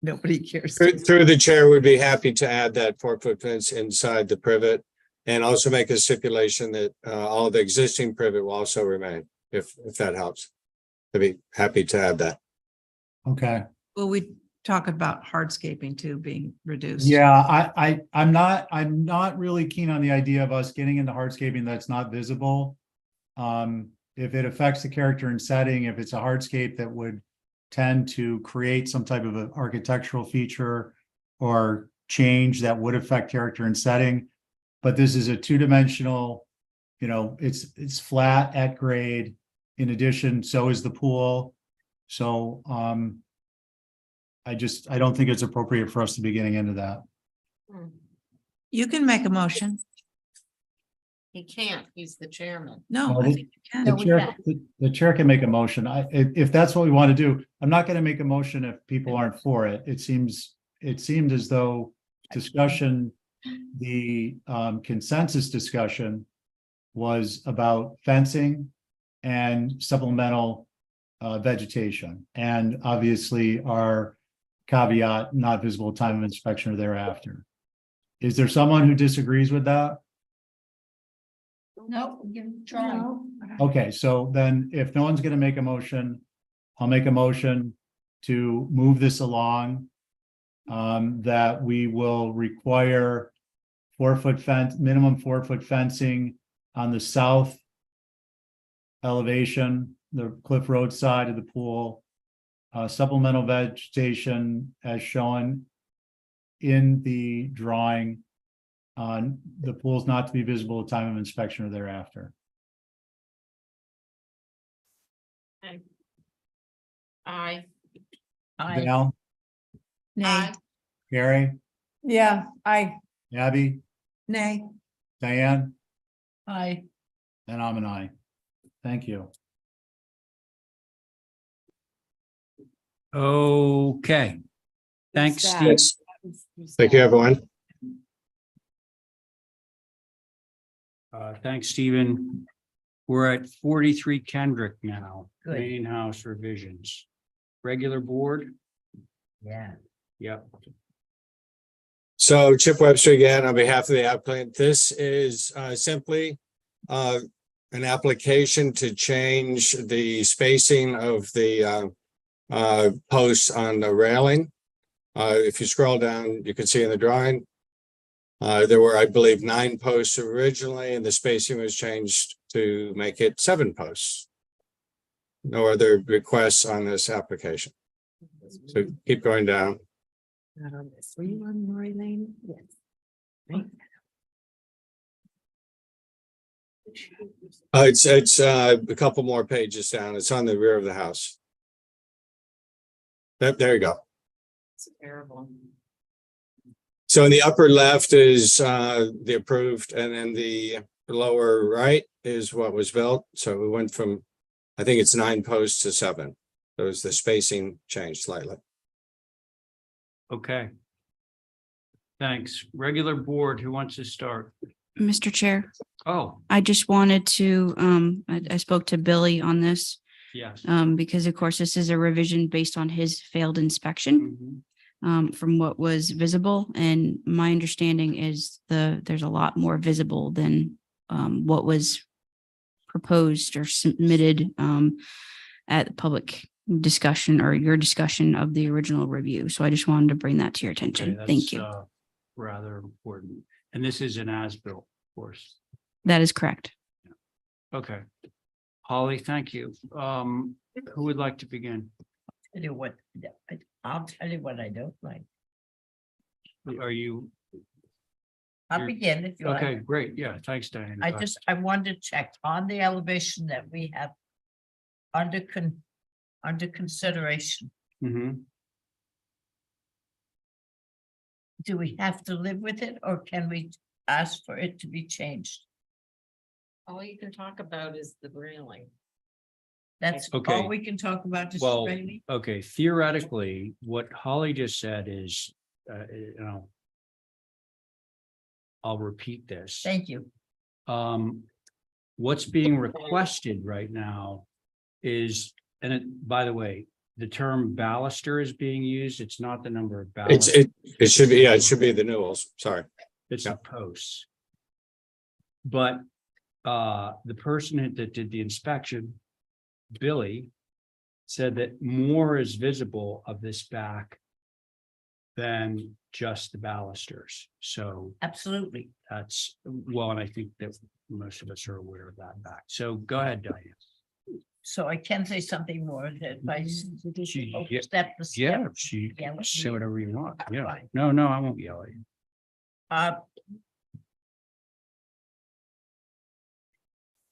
Nobody cares. Through the chair, would be happy to add that 4-foot fence inside the privet and also make a stipulation that all the existing privet will also remain, if that helps. I'd be happy to add that. Okay. Well, we talk about hardscaping too being reduced. Yeah, I'm not really keen on the idea of us getting into hardscaping that's not visible. If it affects the character and setting, if it's a hardscape that would tend to create some type of an architectural feature or change that would affect character and setting. But this is a two-dimensional, it's flat at grade. In addition, so is the pool. So I don't think it's appropriate for us to be getting into that. You can make a motion. He can't, he's the chairman. No, Well, I think you can. The chair can make a motion. If that's what we want to do, I'm not going to make a motion if people aren't for it. It seemed as though discussion, the consensus discussion was about fencing and supplemental vegetation. And obviously our caveat, not visible at time of inspection or thereafter. Is there someone who disagrees with that? No, give it a try. Okay, so then if no one's gonna make a motion, I'll make a motion to move this along. That we will require 4-foot fence, minimum 4-foot fencing on the south elevation, the Cliff Road side of the pool. Supplemental vegetation as shown in the drawing. On the pools not to be visible at time of inspection or thereafter. Aye. Val, Nay. Gary, Yeah, Abby, Nay. Diane, Aye. and I'm an aye. Thank you. Okay. Thanks, Steve. Thank you, everyone. Thanks, Stephen. We're at 43 Kendrick now, Good. main house revisions. Regular board? Yeah. Yep. So Chip Webster again, on behalf of the applicant, this is simply an application to change the spacing of the posts on the railing. If you scroll down, you can see in the drawing, there were, I believe, 9 posts originally, and the spacing was changed to make it 7 posts. No other requests on this application. So keep going down. Not on this. Were you on Roy Lane? Yes. It's a couple more pages down. It's on the rear of the house. There you go. It's terrible. So in the upper left is the approved, and then the lower right is what was built. So we went from, I think it's 9 posts to 7. So the spacing changed slightly. Okay. Thanks. Regular board, who wants to start? Mr. Chair, Oh, I just wanted to, I spoke to Billy on this, yes. because of course this is a revision based on his failed inspection. from what was visible. And my understanding is there's a lot more visible than what was proposed or submitted at the public discussion or your discussion of the original review. So I just wanted to bring that to your attention. Okay, Thank that's, you. Rather important. And this is an as-built, of course. That is correct. Okay. Holly, thank you. Who would like to begin? Tell you what, I'll tell you what I don't like. Are you? I'll you're- begin if you like. Okay, great. Yeah, thanks, Diane. I wanted to check on the elevation that we have under consideration. Mm-hmm. Do we have to live with it or can we ask for it to be changed? All you can talk about is the railing. That's Okay. all we can talk about, just Well, really? okay, theoretically, what Holly just said is, I'll repeat this. Thank you. What's being requested right now is, by the way, the term baluster is being used. It's not the number of balusters. It should be, yeah, it should be the newels. Sorry. It's the posts. But the person that did the inspection, Billy, said that more is visible of this back than just the balusters. So Absolutely. that's, well, and I think that most of us are aware of that back. So go ahead, Diane. So I can say something more that if I Yeah, step the step. Yeah, she Yeah, let say me- whatever you want. Yeah, Fine. no, I won't yell at you.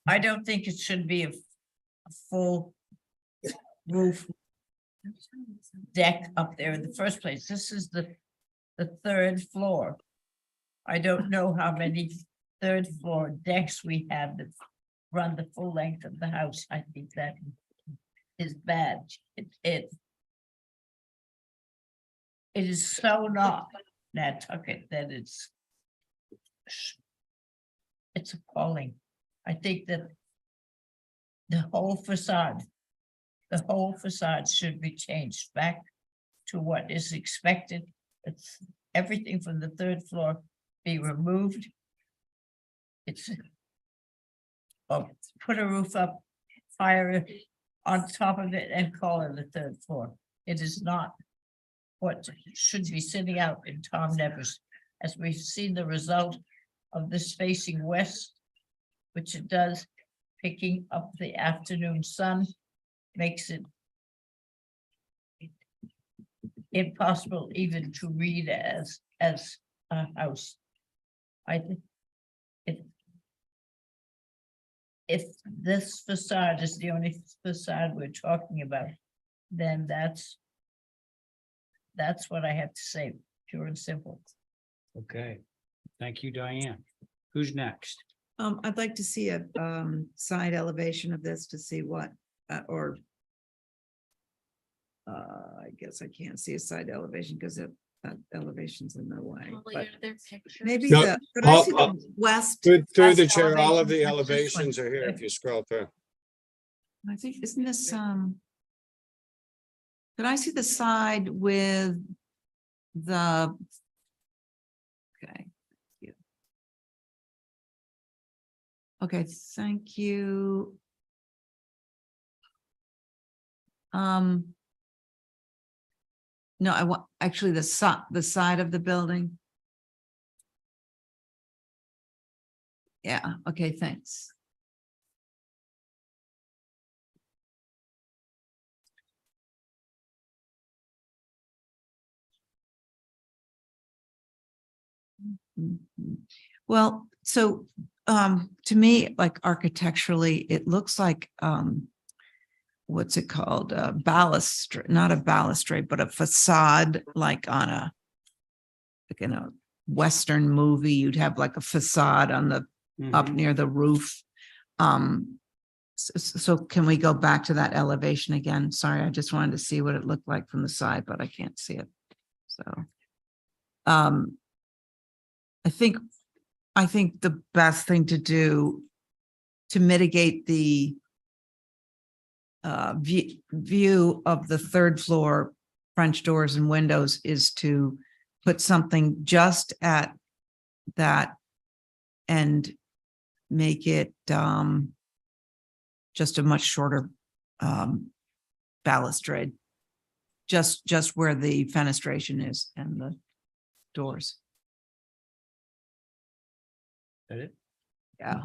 I don't think it should be a full roof deck up there in the first place. This is the third floor. I don't know how many third floor decks we have that run the full length of the house. I think that is bad. It is so not Nantucket that it's appalling. I think that the whole facade should be changed back to what is expected. It's everything from the third floor be removed. It's put a roof up, fire it on top of it and call it the third floor. It is not what should be sitting out in Tom Nevers. As we've seen the result of this facing west, which it does, picking up the afternoon sun, makes it impossible even to read as a house. I think if this facade is the only facade we're talking about, then that's what I have to say, pure and simple. Okay, thank you, Diane. Who's next? I'd like to see a side elevation of this to see what, I guess I can't see a side elevation because that elevation's in the way. But maybe No, could I see the west? Through the west chair, all of elevation? the Like this one? elevations are here if you scroll through. I think, isn't this, could I see the side with the? Okay. Yeah. Okay, thank you. No, I want, actually, the side of the building. Yeah, okay, thanks. Well, so to me, like architecturally, it looks like what's it called? Balustrade, not a balustrade, but a facade, like on a like in a Western movie, you'd have like a facade on the up near the roof. So can we go back to that elevation again? Sorry, I just wanted to see what it looked like from the side, but I can't see it. So I think the best thing to do to mitigate the view of the third floor French doors and windows is to put something just at that and make it just a much shorter balustrade. Just where the fenestration is and the doors. That it? Yeah.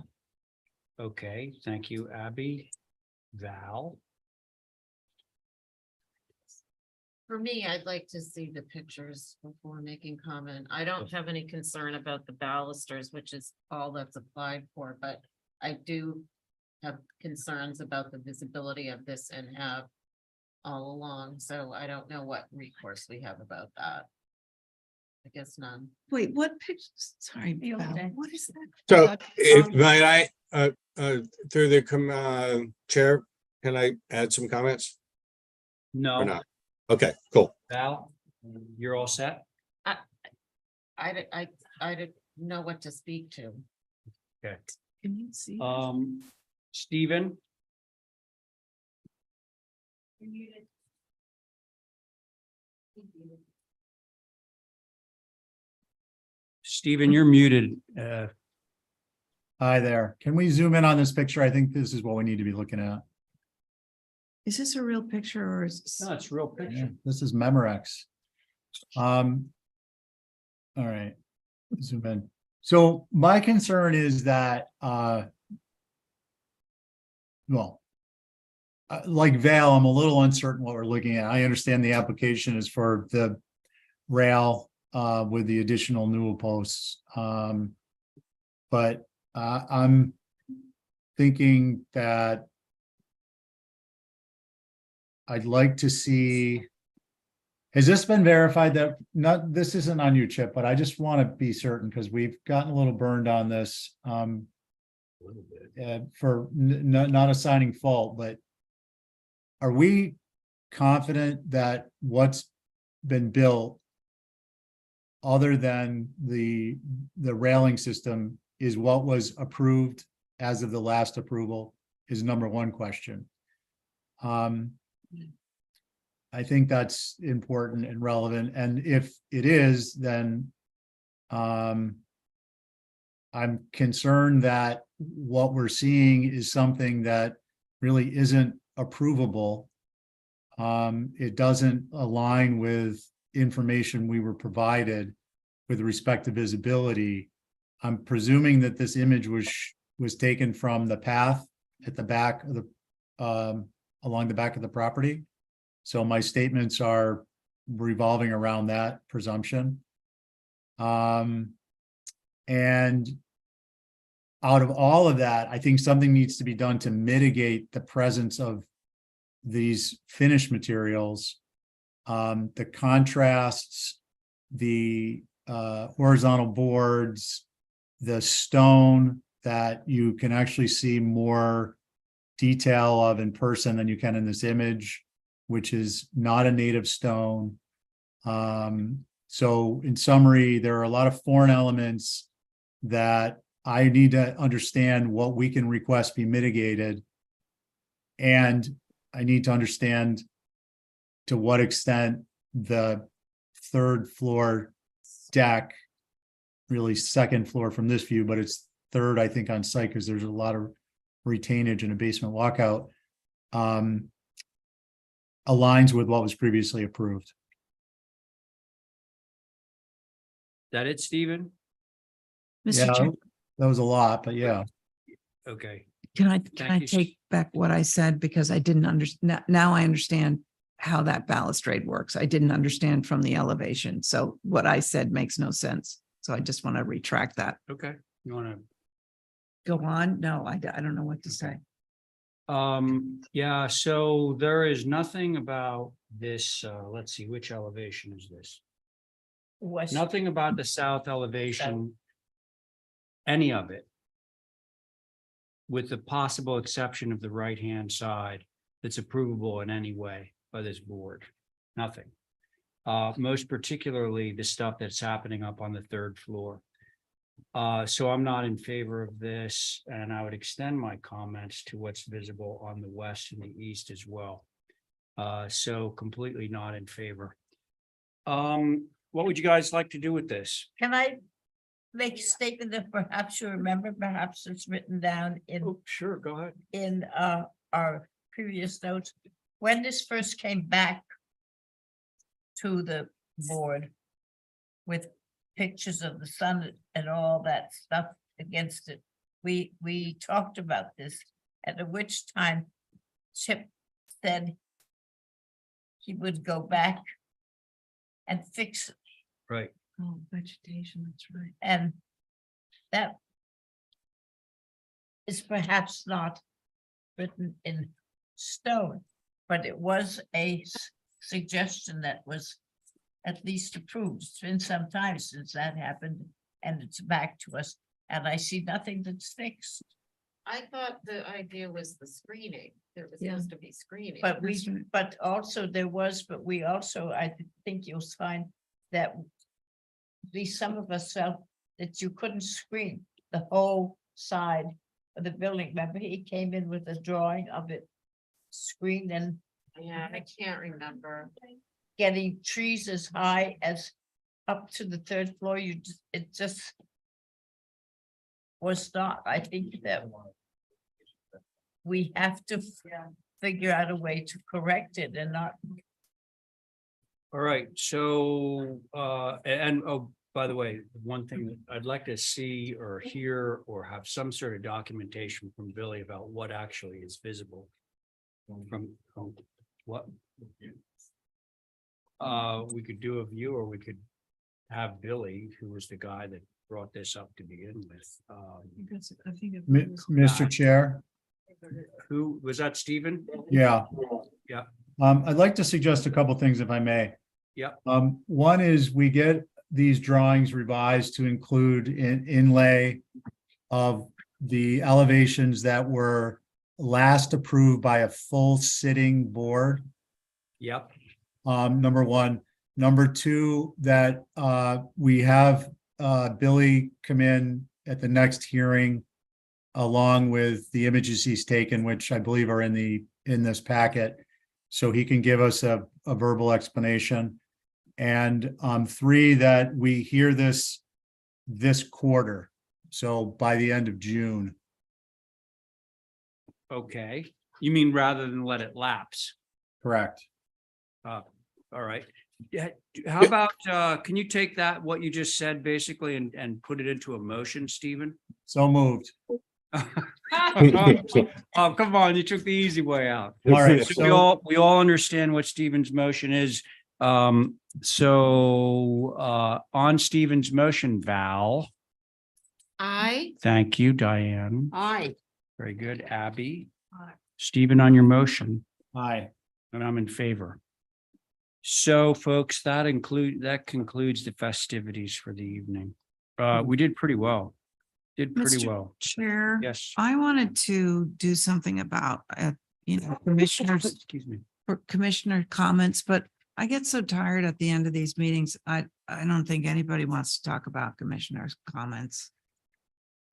Okay, thank you, Abby. Val? For me, I'd like to see the pictures before making comment. I don't have any concern about the balusters, which is all that's applied for, but I do have concerns about the visibility of this and have all along, so I don't know what recourse we have about that. I guess none. Wait, what pictures? Sorry, you Val, okay? what is that? So if, might I, through the chair, can I add some comments or No, not? Okay, cool. Val, you're all set? I didn't know what to speak to. Okay. Can you see? Stephen? Stephen, you're muted. Hi there. Can we zoom in on this picture? I think this is what we need to be looking at. Is this a real picture or is this? No, it's a real picture. This is Memorex. All right, zoom in. So my concern is that, like Val, I'm a little uncertain what we're looking at. I understand the application is for the rail with the additional newel posts. But I'm thinking that I'd like to see, has this been verified that, not, this isn't on you, Chip, but I just want to be certain because we've gotten a little burned on this for not assigning fault, but are we confident that what's been built other than the railing system is what was approved as of the last approval is number one question. I think that's important and relevant. And if it is, then I'm concerned that what we're seeing is something that really isn't approvable. It doesn't align with information we were provided with respect to visibility. I'm presuming that this image was taken from the path at the back of the along the back of the property. So my statements are revolving around that presumption. And out of all of that, I think something needs to be done to mitigate the presence of these finished materials, the contrasts, the horizontal boards, the stone that you can actually see more detail of in person than you can in this image, which is not a native stone. So in summary, there are a lot of foreign elements that I need to understand what we can request be mitigated. And I need to understand to what extent the third floor deck, really second floor from this view, but it's third, I think, on site because there's a lot of retainage and a basement walkout, aligns with what was previously approved. That it, Stephen? Mr. Yeah, Chair, that was a lot, but yeah. Okay. can I Thank you. take back what I said because I didn't understand. Now I understand how that balustrade works. I didn't understand from the elevation. So what I said makes no sense. So I just want to retract that. Okay. You want to? Go on? No, I don't know what to say. Yeah, so there is nothing about this, let's see, which elevation is this? West. Nothing about the south elevation, any of it. With the possible exception of the right-hand side that's approvable in any way by this board, nothing. Most particularly the stuff that's happening up on the third floor. So I'm not in favor of this, and I would extend my comments to what's visible on the west and the east as well. So completely not in favor. What would you guys like to do with this? Can I make a statement that perhaps you remember, perhaps it's written down in, Oh, sure, go ahead. in our previous notes? When this first came back to the board with pictures of the sun and all that stuff against it, we talked about this, at which time Chip said he would go back and fix it. Right. Oh, vegetation, that's right. And that is perhaps not written in stone, but it was a suggestion that was at least approved. It's been some time since that happened, and it's back to us, and I see nothing that's fixed. I thought the idea was the screening. There was Yeah. supposed to be screening. But but also there was, but we also, I think you'll find that at least some of us felt that you couldn't screen the whole side of the building. Remember, he came in with a drawing of it screened and Yeah, I can't remember. getting trees as high as up to the third floor. It just was not. I think that we have to figure out a way to correct it and not. All right, so, and, oh, by the way, one thing that I'd like to see or hear or have some sort of documentation from Billy about what actually is visible. From what? We could do a view, or we could have Billy, who was the guy that brought this up to begin with. I think it Mr. Chair, Who, was that Stephen? yeah. Yeah. I'd like to suggest a couple things if I may. Yeah. One is we get these drawings revised to include an inlay of the elevations that were last approved by a full sitting board. Yep. Number one. Number two, that we have Billy come in at the next hearing along with the images he's taken, which I believe are in this packet. So he can give us a verbal explanation. And three, that we hear this quarter. So by the end of June. Okay, you mean rather than let it lapse? Correct. All right. Yeah, how about, can you take that, what you just said, basically, and put it into a motion, Stephen? So moved. Oh, come on, you took the easy way out. All right, So we all understand what Stephen's motion is. On Stephen's motion, Val. Thank you, Diane. Aye. Very good, Abby. Stephen, on your motion. Aye. And I'm in favor. So folks, that concludes the festivities for the evening. We did pretty well. Mr. Chair. Yes. I wanted to do something about, commissioners, Excuse me. for commissioner comments, but I get so tired at the end of these meetings. I don't think anybody wants to talk about commissioners' comments.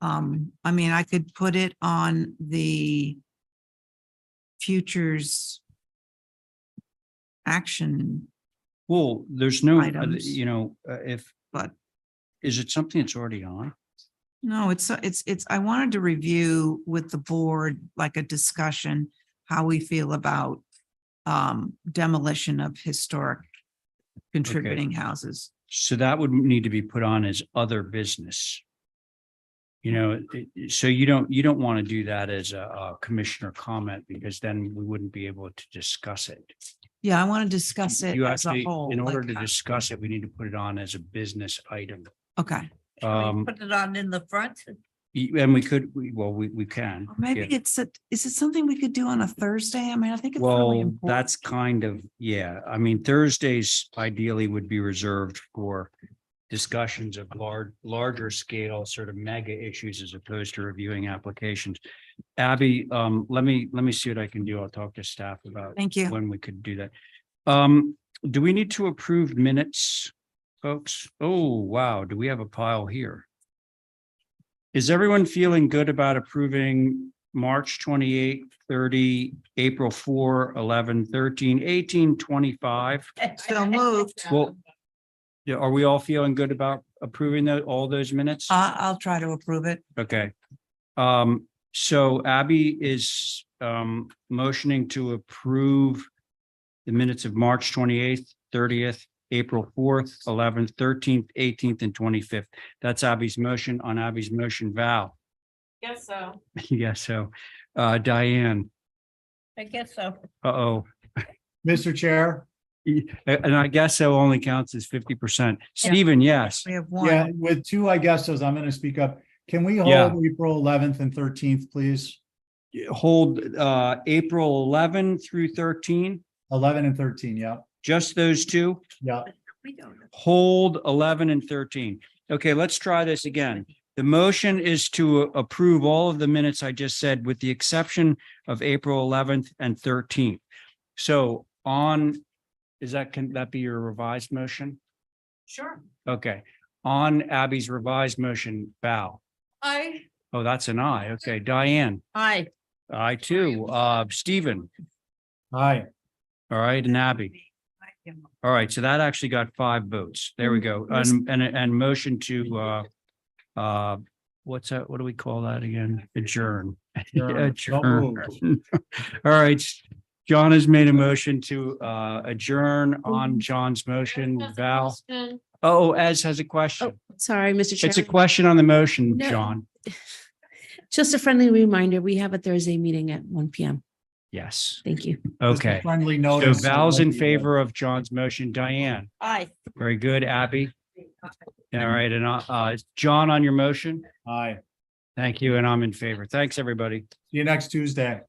I mean, I could put it on the futures action. Well, there's no, Items. but is it something that's already on? No, it's, I wanted to review with the board, like a discussion, how we feel about demolition of historic contributing houses. So that would need to be put on as other business. So you don't want to do that as a commissioner comment, because then we wouldn't be able to discuss it. Yeah, I want to discuss it You as a actually, whole. in order like, to discuss it, we need to put it on as a business item. Okay, Put it on in the front. And we could, we can. or maybe yeah. is it something we could do on a Thursday? I mean, I think it's really Well, important. that's kind of, yeah, I mean, Thursdays ideally would be reserved for discussions of larger scale sort of mega issues as opposed to reviewing applications. Abby, let me see what I can do. I'll talk to staff about Thank you. when we could do that. Do we need to approve minutes, folks? Oh, wow. Do we have a pile here? Is everyone feeling good about approving March 28, 30, April 4, 11, 13, 18, 25. So moved. Well, yeah, are we all feeling good about approving all those minutes? I'll try to approve it. Okay. So Abby is motioning to approve the minutes of March 28th, 30th, April 4th, 11th, 13th, 18th, and 25th. That's Abby's motion. On Abby's motion, Val. Guess so. Yes, so Diane, I guess so. uh-oh. Mr. Chair, And I guess so only counts as 50%. Stephen, yes. We have yeah, one. with two I guess those, I'm going to speak up. Can we Yeah. hold April 11th and 13th, please? Hold April 11 through 13, 11 and 13, yeah, just those two. yeah. Hold 11 and 13. Okay, let's try this again. The motion is to approve all of the minutes I just said, with the exception of April 11th and 13th. So can that be your revised motion? Sure. Okay, on Abby's revised motion, Val. I. Oh, that's an aye. Okay, Diane. Aye. Aye too. Stephen. Hi, All right, and Abby. All right, so that actually got 5 votes. There we go. And motion to what's that? What do we call that again? Adjourn. Adjourn. All right. John has made a motion to adjourn on John's motion. Val. Oh, Ez has a question. Sorry, Mr. Chair. It's a question on the motion, No. John. Just a friendly reminder, we have a Thursday meeting at 1 PM. Yes. Thank you. just a Okay. friendly So notice. Val's in favor of John's motion. Diane. Aye. Very good. Abby. All right. And John on your motion. Aye. Thank you. And I'm in favor. Thanks, everybody. See you next Tuesday.